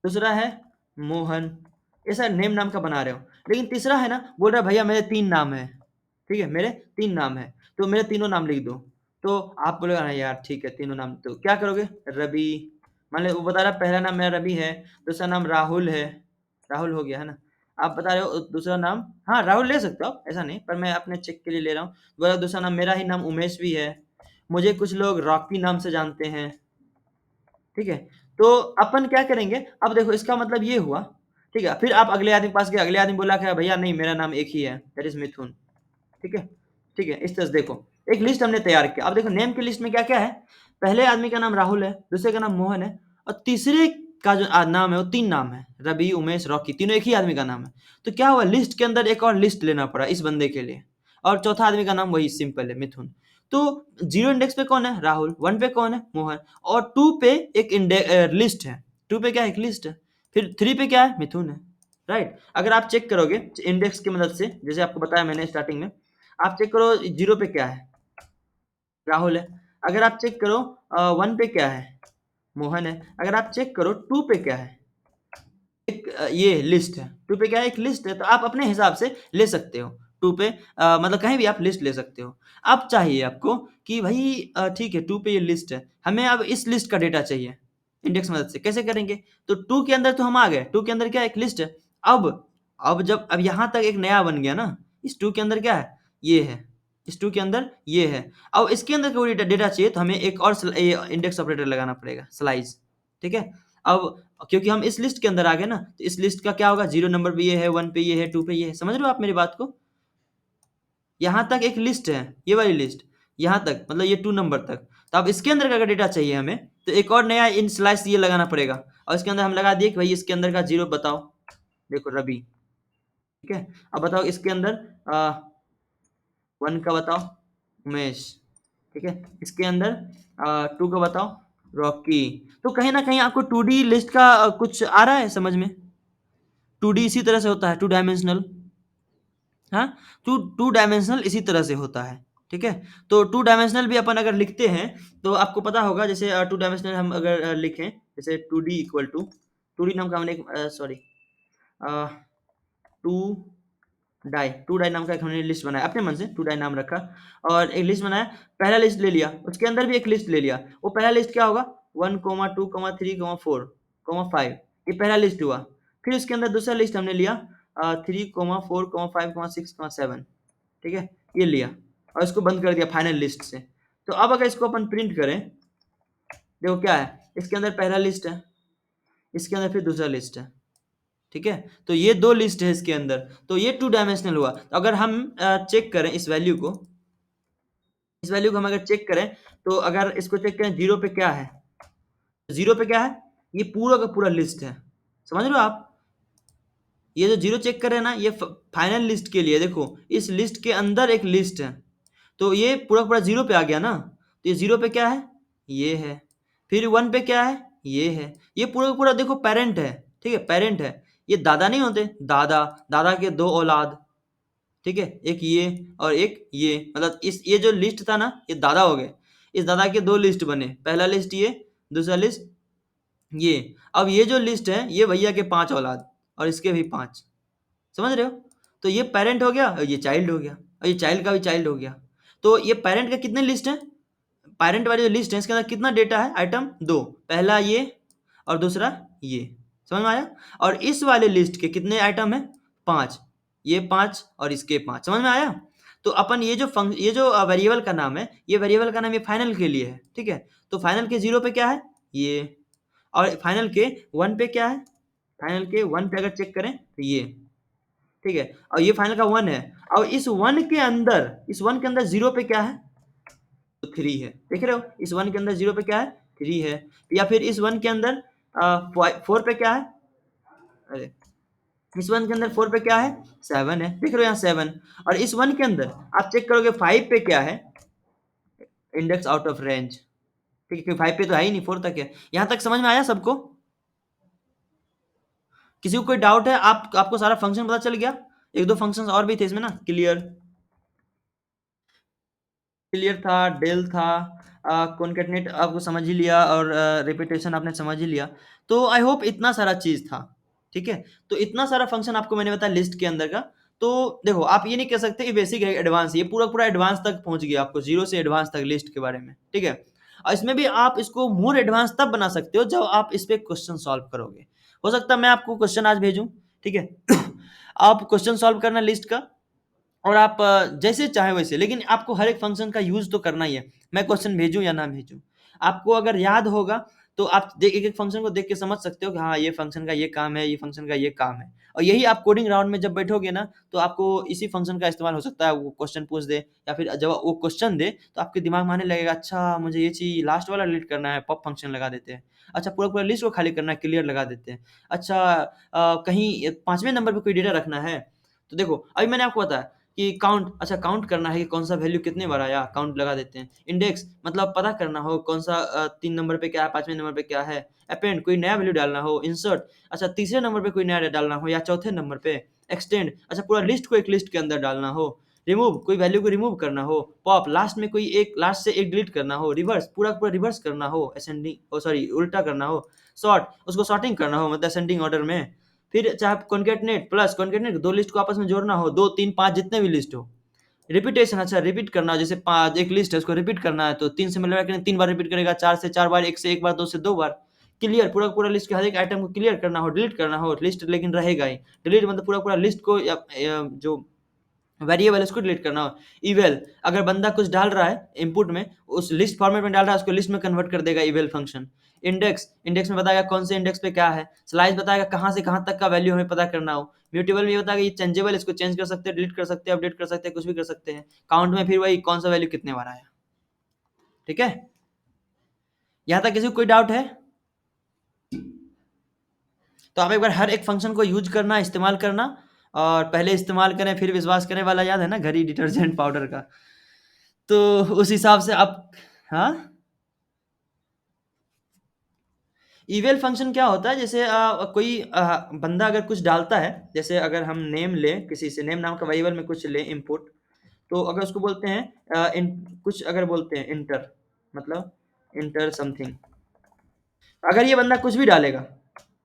दूसरा है मोहन, ऐसा नेम नाम का बना रहे हो। लेकिन तीसरा है ना, बोल रहा है भैया मेरे 3 नाम हैं, ठीक है? मेरे 3 नाम हैं, तो मेरे तीनों नाम लिख दो। तो आप बोलोगे हाँ यार ठीक है, तीनों नाम, तो क्या करोगे? रवि, मान लो वो बता रहा है पहला नाम मेरा रवि है, दूसरा नाम राहुल है, राहुल हो गया है ना? आप बता रहे हो दूसरा नाम, हाँ, राहुल ले सकते हो आप, ऐसा नहीं, पर मैं अपने चेक के लिए ले रहा हूँ। बोला दूसरा नाम मेरा ही नाम उमेश भी है, मुझे कुछ लोग रॉकी नाम से जानते हैं, ठीक है? तो अपन क्या करेंगे, अब देखो इसका मतलब ये हुआ, ठीक है? फिर आप अगले आदमी के पास गए, अगले आदमी बोला कि भैया नहीं मेरा नाम एक ही है, दैट इज़ मिथुन, ठीक है? ठीक है, इस तरह से देखो, एक लिस्ट हमने तैयार किया। अब देखो नेम की लिस्ट में क्या-क्या है? पहले आदमी का नाम राहुल है, दूसरे का नाम मोहन है और तीसरे का जो नाम है वो 3 नाम है, रवि, उमेश, रॉकी, तीनों एक ही आदमी का नाम है। तो क्या हुआ लिस्ट के अंदर एक और लिस्ट लेना पड़ा इस बंदे के लिए और चौथा आदमी का नाम वही सिंपल है मिथुन। तो 0 इंडेक्स पे कौन है? राहुल, 1 पे कौन है? मोहन और 2 पे एक लिस्ट है, 2 पे क्या है? एक लिस्ट है, फिर 3 पे क्या है? मिथुन है, राइट? अगर आप चेक करोगे इंडेक्स की मदद से, जैसे आपको बताया मैंने स्टार्टिंग में, आप चेक करो 0 पे क्या है? राहुल है। अगर आप चेक करो 1 पे क्या है? मोहन है। अगर आप चेक करो 2 पे क्या है? एक ये लिस्ट है। 2 पे क्या है? एक लिस्ट है, तो आप अपने हिसाब से ले सकते हो। 2 पे मतलब कहीं भी आप लिस्ट ले सकते हो। अब चाहिए आपको कि भई ठीक है 2 पे ये लिस्ट है, हमें अब इस लिस्ट का डेटा चाहिए, इंडेक्स मदद से, कैसे करेंगे? तो 2 के अंदर तो हम आ गए, 2 के अंदर क्या है? एक लिस्ट है। अब अब यहाँ तक एक नया बन गया ना, इस 2 के अंदर क्या है? ये है, इस 2 के अंदर ये है। अब इसके अंदर कोई डेटा चाहिए तो हमें एक और ये इंडेक्स ऑपरेटर लगाना पड़ेगा, स्लाइस, ठीक है? अब क्योंकि हम इस लिस्ट के अंदर आ गए ना, तो इस लिस्ट का क्या होगा? 0 नंबर पे ये है, 1 पे ये है, 2 पे ये है। समझ रहे हो आप मेरी बात को? यहाँ तक एक लिस्ट है, ये वाली लिस्ट, यहाँ तक मतलब ये 2 नंबर तक। तो अब इसके अंदर का अगर डेटा चाहिए हमें, तो एक और नया इन स्लाइस ये लगाना पड़ेगा और इसके अंदर हम लगा दिए कि भई इसके अंदर का 0 बताओ। देखो रवि, ठीक है? अब बताओ इसके अंदर 1 का बताओ उमेश, ठीक है? इसके अंदर 2 का बताओ रॉकी। तो कहीं न कहीं आपको 2D लिस्ट का कुछ आ रहा है समझ में? 2D इसी तरह से होता है, 2 डायमेंशनल, हाँ? 2 डायमेंशनल इसी तरह से होता है, ठीक है? तो 2 डायमेंशनल भी अपन अगर लिखते हैं, तो आपको पता होगा जैसे 2 डायमेंशनल हम अगर लिखें, जैसे 2D इक्वल टू 2D नाम का हमने एक सॉरी 2 2 डाई नाम का एक हमने लिस्ट बनाया, अपने मन से 2 डाई नाम रखा और एक लिस्ट बनाया, पहला लिस्ट ले लिया, उसके अंदर भी एक लिस्ट ले लिया। वो पहला लिस्ट क्या होगा? 1, 2, 3, 4, 5 ये पहला लिस्ट हुआ। फिर उसके अंदर दूसरा लिस्ट हमने लिया 3, 4, 5, 6, 7, ठीक है? ये लिया और इसको बंद कर दिया फाइनल लिस्ट से। तो अब अगर इसको अपन प्रिंट करें, देखो क्या है? इसके अंदर पहला लिस्ट है, इसके अंदर फिर दूसरा लिस्ट है। ठीक है? तो ये 2 लिस्ट है इसके अंदर, तो ये 2 डायमेंशनल हुआ। तो अगर हम चेक करें इस वैल्यू को हम अगर चेक करें, तो अगर इसको चेक करें 0 पे क्या है? 0 पे क्या है? ये पूरा का पूरा लिस्ट है। समझ रहे हो आप? ये जो जीरो चेक कर रहे हैं ना, ये फाइनल लिस्ट के लिए। देखो इस लिस्ट के अंदर एक लिस्ट है, तो ये पूरा पूरा जीरो पे आ गया ना, तो ये जीरो पे क्या है, ये है। फिर वन पे क्या है, ये है। ये पूरा पूरा देखो पेरेंट है, ठीक है, पेरेंट है। ये दादा नहीं होते, दादा, दादा के दो औलाद, ठीक है, एक ये और एक ये, मतलब इस ये जो लिस्ट था ना, ये दादा हो गए। इस दादा के दो लिस्ट बने, पहला लिस्ट ये, दूसरा लिस्ट ये। अब ये जो लिस्ट है, ये भैया के पांच औलाद और इसके भी पांच, समझ रहे हो? तो ये पेरेंट हो गया और ये चाइल्ड हो गया, और ये चाइल्ड का भी चाइल्ड हो गया। तो ये पेरेंट का कितने लिस्ट है, पेरेंट वाली जो लिस्ट है इसके अंदर कितना डेटा है, आइटम दो, पहला ये और दूसरा ये, समझ में आया? और इस वाले लिस्ट के कितने आइटम है, पांच, ये पांच और इसके पांच, समझ में आया? तो अपन ये जो वेरिएबल का नाम है, ये वेरिएबल का नाम ये फाइनल के लिए है, ठीक है। तो फाइनल के जीरो पे क्या है, ये, और फाइनल के वन पे क्या है, फाइनल के वन पे अगर चेक करें तो ये, ठीक है, और ये फाइनल का वन है। और इस वन के अंदर जीरो पे क्या है, तो थ्री है, देख रहे हो? इस वन के अंदर जीरो पे क्या है, थ्री है। या फिर इस वन के अंदर फोर पे क्या है, अरे इस वन के अंदर फोर पे क्या है, सेवन है, देख रहे हो यहाँ सेवन। और इस वन के अंदर आप चेक करोगे फाइव पे क्या है, इंडेक्स आउट ऑफ रेंज, ठीक है, क्योंकि फाइव पे तो है ही नहीं, फोर तक है। यहाँ तक समझ में आया सबको? किसी को कोई डाउट है? आपको सारा फंक्शन पता चल गया? एक दो फंक्शंस और भी थे इसमें ना, क्लियर, क्लियर था, डेल था, कॉनकैटनेट आपको समझ ही लिया, और रिपीटेशन आपने समझ ही लिया। तो आई होप इतना सारा चीज था, ठीक है। तो इतना सारा फंक्शन आपको मैंने बताया लिस्ट के अंदर का। तो देखो आप ये नहीं कह सकते कि बेसिक है एडवांस, ये पूरा पूरा एडवांस तक पहुंच गया, आपको जीरो से एडवांस तक लिस्ट के बारे में, ठीक है। और इसमें भी आप इसको मोर एडवांस तब बना सकते हो जब आप इस पे क्वेश्चन सॉल्व करोगे। हो सकता है मैं आपको क्वेश्चन आज भेजूं, ठीक है आप क्वेश्चन सॉल्व करना लिस्ट का, और आप जैसे चाहे वैसे, लेकिन आपको हर एक फंक्शन का यूज तो करना ही है। मैं क्वेश्चन भेजूं या ना भेजूं, आपको अगर याद होगा तो आप एक एक फंक्शन को देख के समझ सकते हो कि हाँ ये फंक्शन का ये काम है, ये फंक्शन का ये काम है। और यही आप कोडिंग राउंड में जब बैठोगे ना, तो आपको इसी फंक्शन का इस्तेमाल हो सकता है, वो क्वेश्चन पूछ दे, या फिर जब वो क्वेश्चन दे तो आपके दिमाग में आने लगेगा, अच्छा मुझे ये चीज लास्ट वाला डिलीट करना है, पॉप फंक्शन लगा देते हैं। अच्छा पूरा पूरा लिस्ट को खाली करना है, क्लियर लगा देते हैं। अच्छा कहीं पांचवें नंबर पे कोई डेटा रखना है, तो देखो अभी मैंने आपको बताया कि काउंट, अच्छा काउंट करना है कि कौन सा वैल्यू कितने बार आया, काउंट लगा देते हैं। इंडेक्स मतलब पता करना हो कौन सा तीन नंबर पे क्या है, पांचवें नंबर पे क्या है। अपेंड कोई नया वैल्यू डालना हो। इंसर्ट अच्छा तीसरे नंबर पे कोई नया डालना हो या चौथे नंबर पे। एक्सटेंड अच्छा पूरा लिस्ट को एक लिस्ट के अंदर डालना हो। रिमूव कोई वैल्यू को रिमूव करना हो। पॉप लास्ट में कोई एक, लास्ट से एक डिलीट करना हो। रिवर्स पूरा पूरा रिवर्स करना हो, असेंडिंग सॉरी उल्टा करना हो। सॉर्ट उसको सॉर्टिंग करना हो, मतलब असेंडिंग ऑर्डर में। फिर चाहे कॉन्केटनेट प्लस कॉन्केटनेट दो लिस्ट को आपस में जोड़ना हो, दो तीन पांच जितने भी लिस्ट हो। रिपीटेशन अच्छा रिपीट करना, जैसे पांच एक लिस्ट है उसको रिपीट करना है तो तीन से मिलवा के तीन बार रिपीट करेगा, चार से चार बार, एक से एक बार, दो से दो बार। क्लियर पूरा पूरा लिस्ट के हर एक आइटम को क्लियर करना हो। डिलीट करना हो लिस्ट लेकिन रहेगा ही। डिलीट मतलब पूरा पूरा लिस्ट को जो वेरिएबल इसको डिलीट करना हो। इवेल अगर बंदा कुछ डाल रहा है इनपुट में, उस लिस्ट फॉर्मेट में डाल रहा है, उसको लिस्ट में कन्वर्ट कर देगा इवेल फंक्शन। इंडेक्स इंडेक्स में बताएगा कौन से इंडेक्स पे क्या है। स्लाइस बताएगा कहाँ से कहाँ तक का वैल्यू हमें पता करना हो। म्यूटेबल में ये बताएगा ये चेंजेबल, इसको चेंज कर सकते हैं, डिलीट कर सकते हैं, अपडेट कर सकते हैं, कुछ भी कर सकते हैं। काउंट में फिर वही कौन सा वैल्यू कितने बार आया, ठीक है। यहाँ तक किसी को कोई डाउट है? तो आप एक बार हर एक फंक्शन को यूज करना, इस्तेमाल करना, और पहले इस्तेमाल करें फिर विश्वास करें वाला याद है ना, घड़ी डिटर्जेंट पाउडर का। तो उस हिसाब से आप, हाँ, इवेल फंक्शन क्या होता है, जैसे कोई बंदा अगर कुछ डालता है, जैसे अगर हम नेम ले, किसी से नेम नाम का वेरिएबल में कुछ ले इनपुट, तो अगर उसको बोलते हैं कुछ अगर बोलते हैं इंटर, मतलब इंटर समथिंग, अगर ये बंदा कुछ भी डालेगा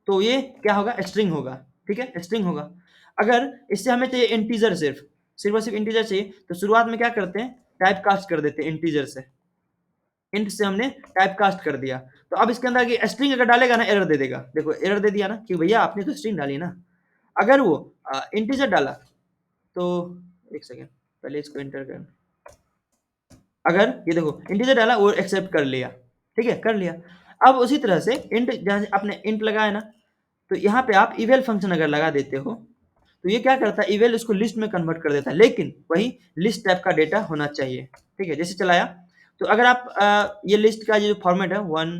तो ये क्या होगा, स्ट्रिंग होगा, ठीक है, स्ट्रिंग होगा। अगर इससे हमें चाहिए इंटीजर, सिर्फ सिर्फ और सिर्फ इंटीजर चाहिए, तो शुरुआत में क्या करते हैं, टाइप कास्ट कर देते हैं इंटीजर से। इंट से हमने टाइप कास्ट कर दिया, तो अब इसके अंदर स्ट्रिंग अगर डालेगा ना एरर दे देगा। देखो एरर दे दिया ना कि भैया आपने तो स्ट्रिंग डाली ना। अगर वो इंटीजर डाला तो, एक सेकेंड पहले इसको एंटर कर, अगर ये देखो इंटीजर डाला वो एक्सेप्ट कर लिया, ठीक है, कर लिया। अब उसी तरह से इंट, जहां आपने इंट लगाया ना, तो यहाँ पे आप इवेल फंक्शन अगर लगा देते हो, तो ये क्या करता है, इवेल उसको लिस्ट में कन्वर्ट कर देता है, लेकिन वही लिस्ट टाइप का डेटा होना चाहिए, ठीक है। जैसे चलाया, तो अगर आप ये लिस्ट का ये जो फॉर्मेट है वन,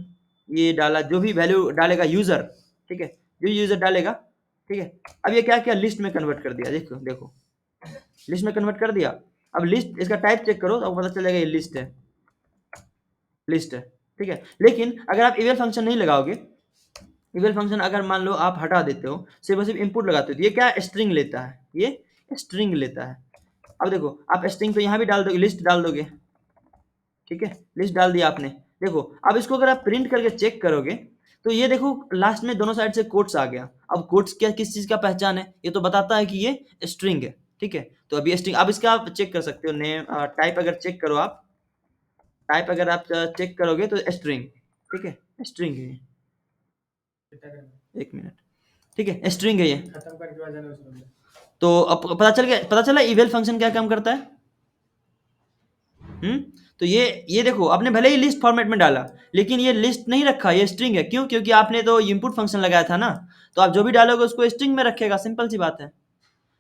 ये डाला, जो भी वैल्यू डालेगा यूजर, ठीक है, जो यूजर डालेगा, ठीक है। अब ये क्या किया, लिस्ट में कन्वर्ट कर दिया, देखो देखो, लिस्ट में कन्वर्ट कर दिया। अब लिस्ट, इसका टाइप चेक करो तो पता चलेगा ये लिस्ट है, लिस्ट है, ठीक है। लेकिन अगर आप इवेल फंक्शन नहीं लगाओगे, इवेल फंक्शन अगर मान लो आप हटा देते हो, सिर्फ और सिर्फ इनपुट लगाते हो, तो ये क्या स्ट्रिंग लेता है, ये स्ट्रिंग लेता है। अब देखो आप स्ट्रिंग तो यहाँ भी डाल दोगे, लिस्ट डाल दोगे, ठीक है, लिस्ट डाल दिया आपने। देखो अब इसको अगर आप प्रिंट करके चेक करोगे तो ये देखो लास्ट में दोनों साइड से कोट्स आ गया। अब कोट्स क्या, किस चीज का पहचान है, ये तो बताता है कि ये स्ट्रिंग है, ठीक है। तो अभी स्ट्रिंग, अब इसका आप चेक कर सकते हो, नेम टाइप अगर चेक करो आप, टाइप अगर आप चेक करोगे तो स्ट्रिंग, ठीक है, स्ट्रिंग है ये। एक मिनट, ठीक है, स्ट्रिंग है ये। खत्म करके आ जाना उसमें। तो अब पता चल गया, पता चला इवेल फंक्शन क्या काम करता है। तो ये देखो, आपने भले ही लिस्ट फॉर्मेट में डाला, लेकिन ये लिस्ट नहीं रखा, ये स्ट्रिंग है। क्यों? क्योंकि आपने तो इनपुट फंक्शन लगाया था ना, तो आप जो भी डालोगे उसको स्ट्रिंग में रखेगा, सिंपल सी बात है।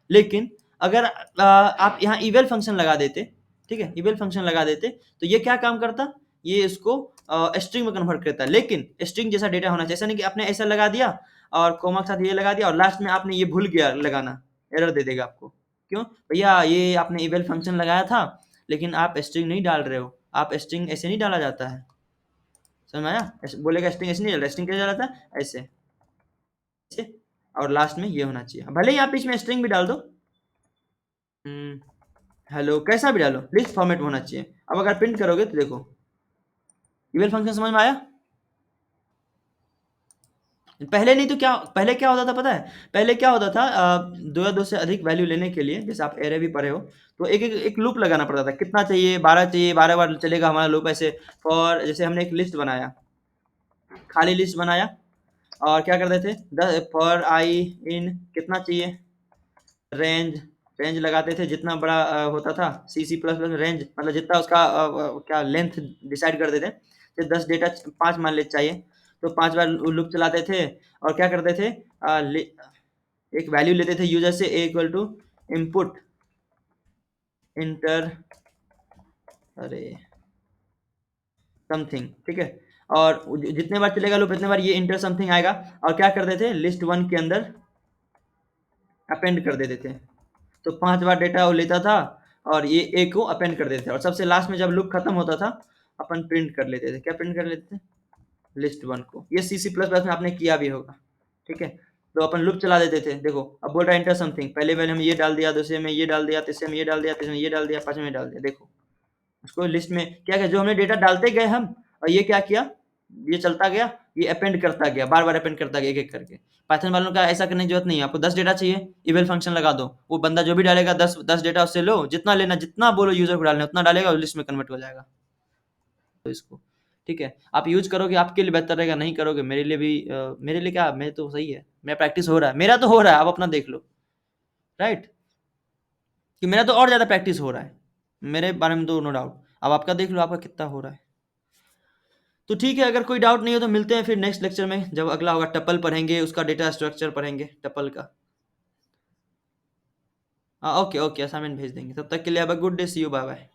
लेकिन अगर आप यहाँ इवेल फंक्शन लगा देते, ठीक है, इवेल फंक्शन लगा देते, तो ये क्या काम करता, ये इसको स्ट्रिंग में कन्वर्ट करता है। लेकिन स्ट्रिंग जैसा डेटा होना चाहिए, ऐसा नहीं कि आपने ऐसा लगा दिया और कोमा के साथ ये लगा दिया और लास्ट में आपने ये भूल गया लगाना, एरर दे देगा आपको। क्यों भैया, ये आपने इवेल फंक्शन लगाया था लेकिन आप स्ट्रिंग नहीं डाल रहे हो, आप स्ट्रिंग ऐसे नहीं डाला जाता है, समझ में आया? बोलेगा स्ट्रिंग ऐसे नहीं डाला, स्ट्रिंग कैसे डाला था, ऐसे ऐसे, और लास्ट में ये होना चाहिए। भले ही आप बीच में स्ट्रिंग भी डाल दो, हेलो कैसा भी डालो, लिस्ट फॉर्मेट में होना चाहिए। अब अगर प्रिंट करोगे तो देखो इवेल फंक्शन समझ में आया। पहले नहीं तो क्या, पहले क्या होता था पता है, पहले क्या होता था, दो या दो से अधिक वैल्यू लेने के लिए, जैसे आप एरे भी पढ़े हो, तो एक लूप लगाना पड़ता था। कितना चाहिए, 12 चाहिए, 12 बार चलेगा हमारा लूप ऐसे। फॉर, जैसे हमने एक लिस्ट बनाया, खाली लिस्ट बनाया, और क्या करते थे, फॉर आई इन कितना चाहिए, रेंज, रेंज लगाते थे, जितना बड़ा होता था, सी प्लस प्लस रेंज, मतलब जितना उसका क्या लेंथ डिसाइड करते थे। तो 10 डेटा 5 मान ले चाहिए, तो 5 बार लूप चलाते थे। और क्या करते थे, एक वैल्यू लेते थे यूजर से, ए इक्वल टू इनपुट इंटर, अरे समथिंग, ठीक है। और जितने बार चलेगा लूप, इतने बार ये इंटर समथिंग आएगा। और क्या करते थे, लिस्ट 1 के अंदर अपेंड कर देते थे, तो 5 बार डेटा वो लेता था और ये ए को अपेंड कर देते थे। और सबसे लास्ट में जब लूप खत्म होता था, अपन प्रिंट कर लेते थे। क्या प्रिंट कर लेते थे, लिस्ट 1 को। ये सी प्लस प्लस में आपने किया भी होगा, ठीक है। तो अपन लूप चला देते थे। देखो अब बोल रहा है इंटर समथिंग, पहले पहले हम ये डाल दिया, दूसरे में ये डाल दिया, तीसरे में ये डाल दिया, तीसरे में ये डाल दिया, पांचवें में डाल दिया। देखो उसको लिस्ट में क्या किया, जो हमने डेटा डालते गए हम, और ये क्या किया, ये चलता गया, ये अपेंड करता गया, बार बार अपेंड करता गया एक एक करके। पाइथन वालों का ऐसा करने की जरूरत नहीं है। आपको 10 डेटा चाहिए, इवेल फंक्शन लगा दो, वो बंदा जो भी डालेगा 10 डेटा उससे लो, जितना लेना, जितना बोलो यूजर को डालना उतना डालेगा, लिस्ट में कन्वर्ट हो जाएगा। तो इसको, ठीक है, आप यूज करोगे आपके लिए बेहतर रहेगा, नहीं करोगे मेरे लिए भी मेरे लिए क्या, मेरे तो सही है, मेरा प्रैक्टिस हो रहा है, मेरा तो हो रहा है, आप अपना देख लो, राइट, कि मेरा तो और ज़्यादा प्रैक्टिस हो रहा है, मेरे बारे में तो नो डाउट। अब आपका देख लो आपका कितना हो रहा है। तो ठीक है, अगर कोई डाउट नहीं हो तो मिलते हैं फिर नेक्स्ट लेक्चर में, जब अगला होगा टपल पढ़ेंगे, उसका डेटा स्ट्रक्चर पढ़ेंगे टपल का। हाँ ओके ओके, असाइनमेंट भेज देंगे। तब तक के लिए अब good day, see you, bye bye.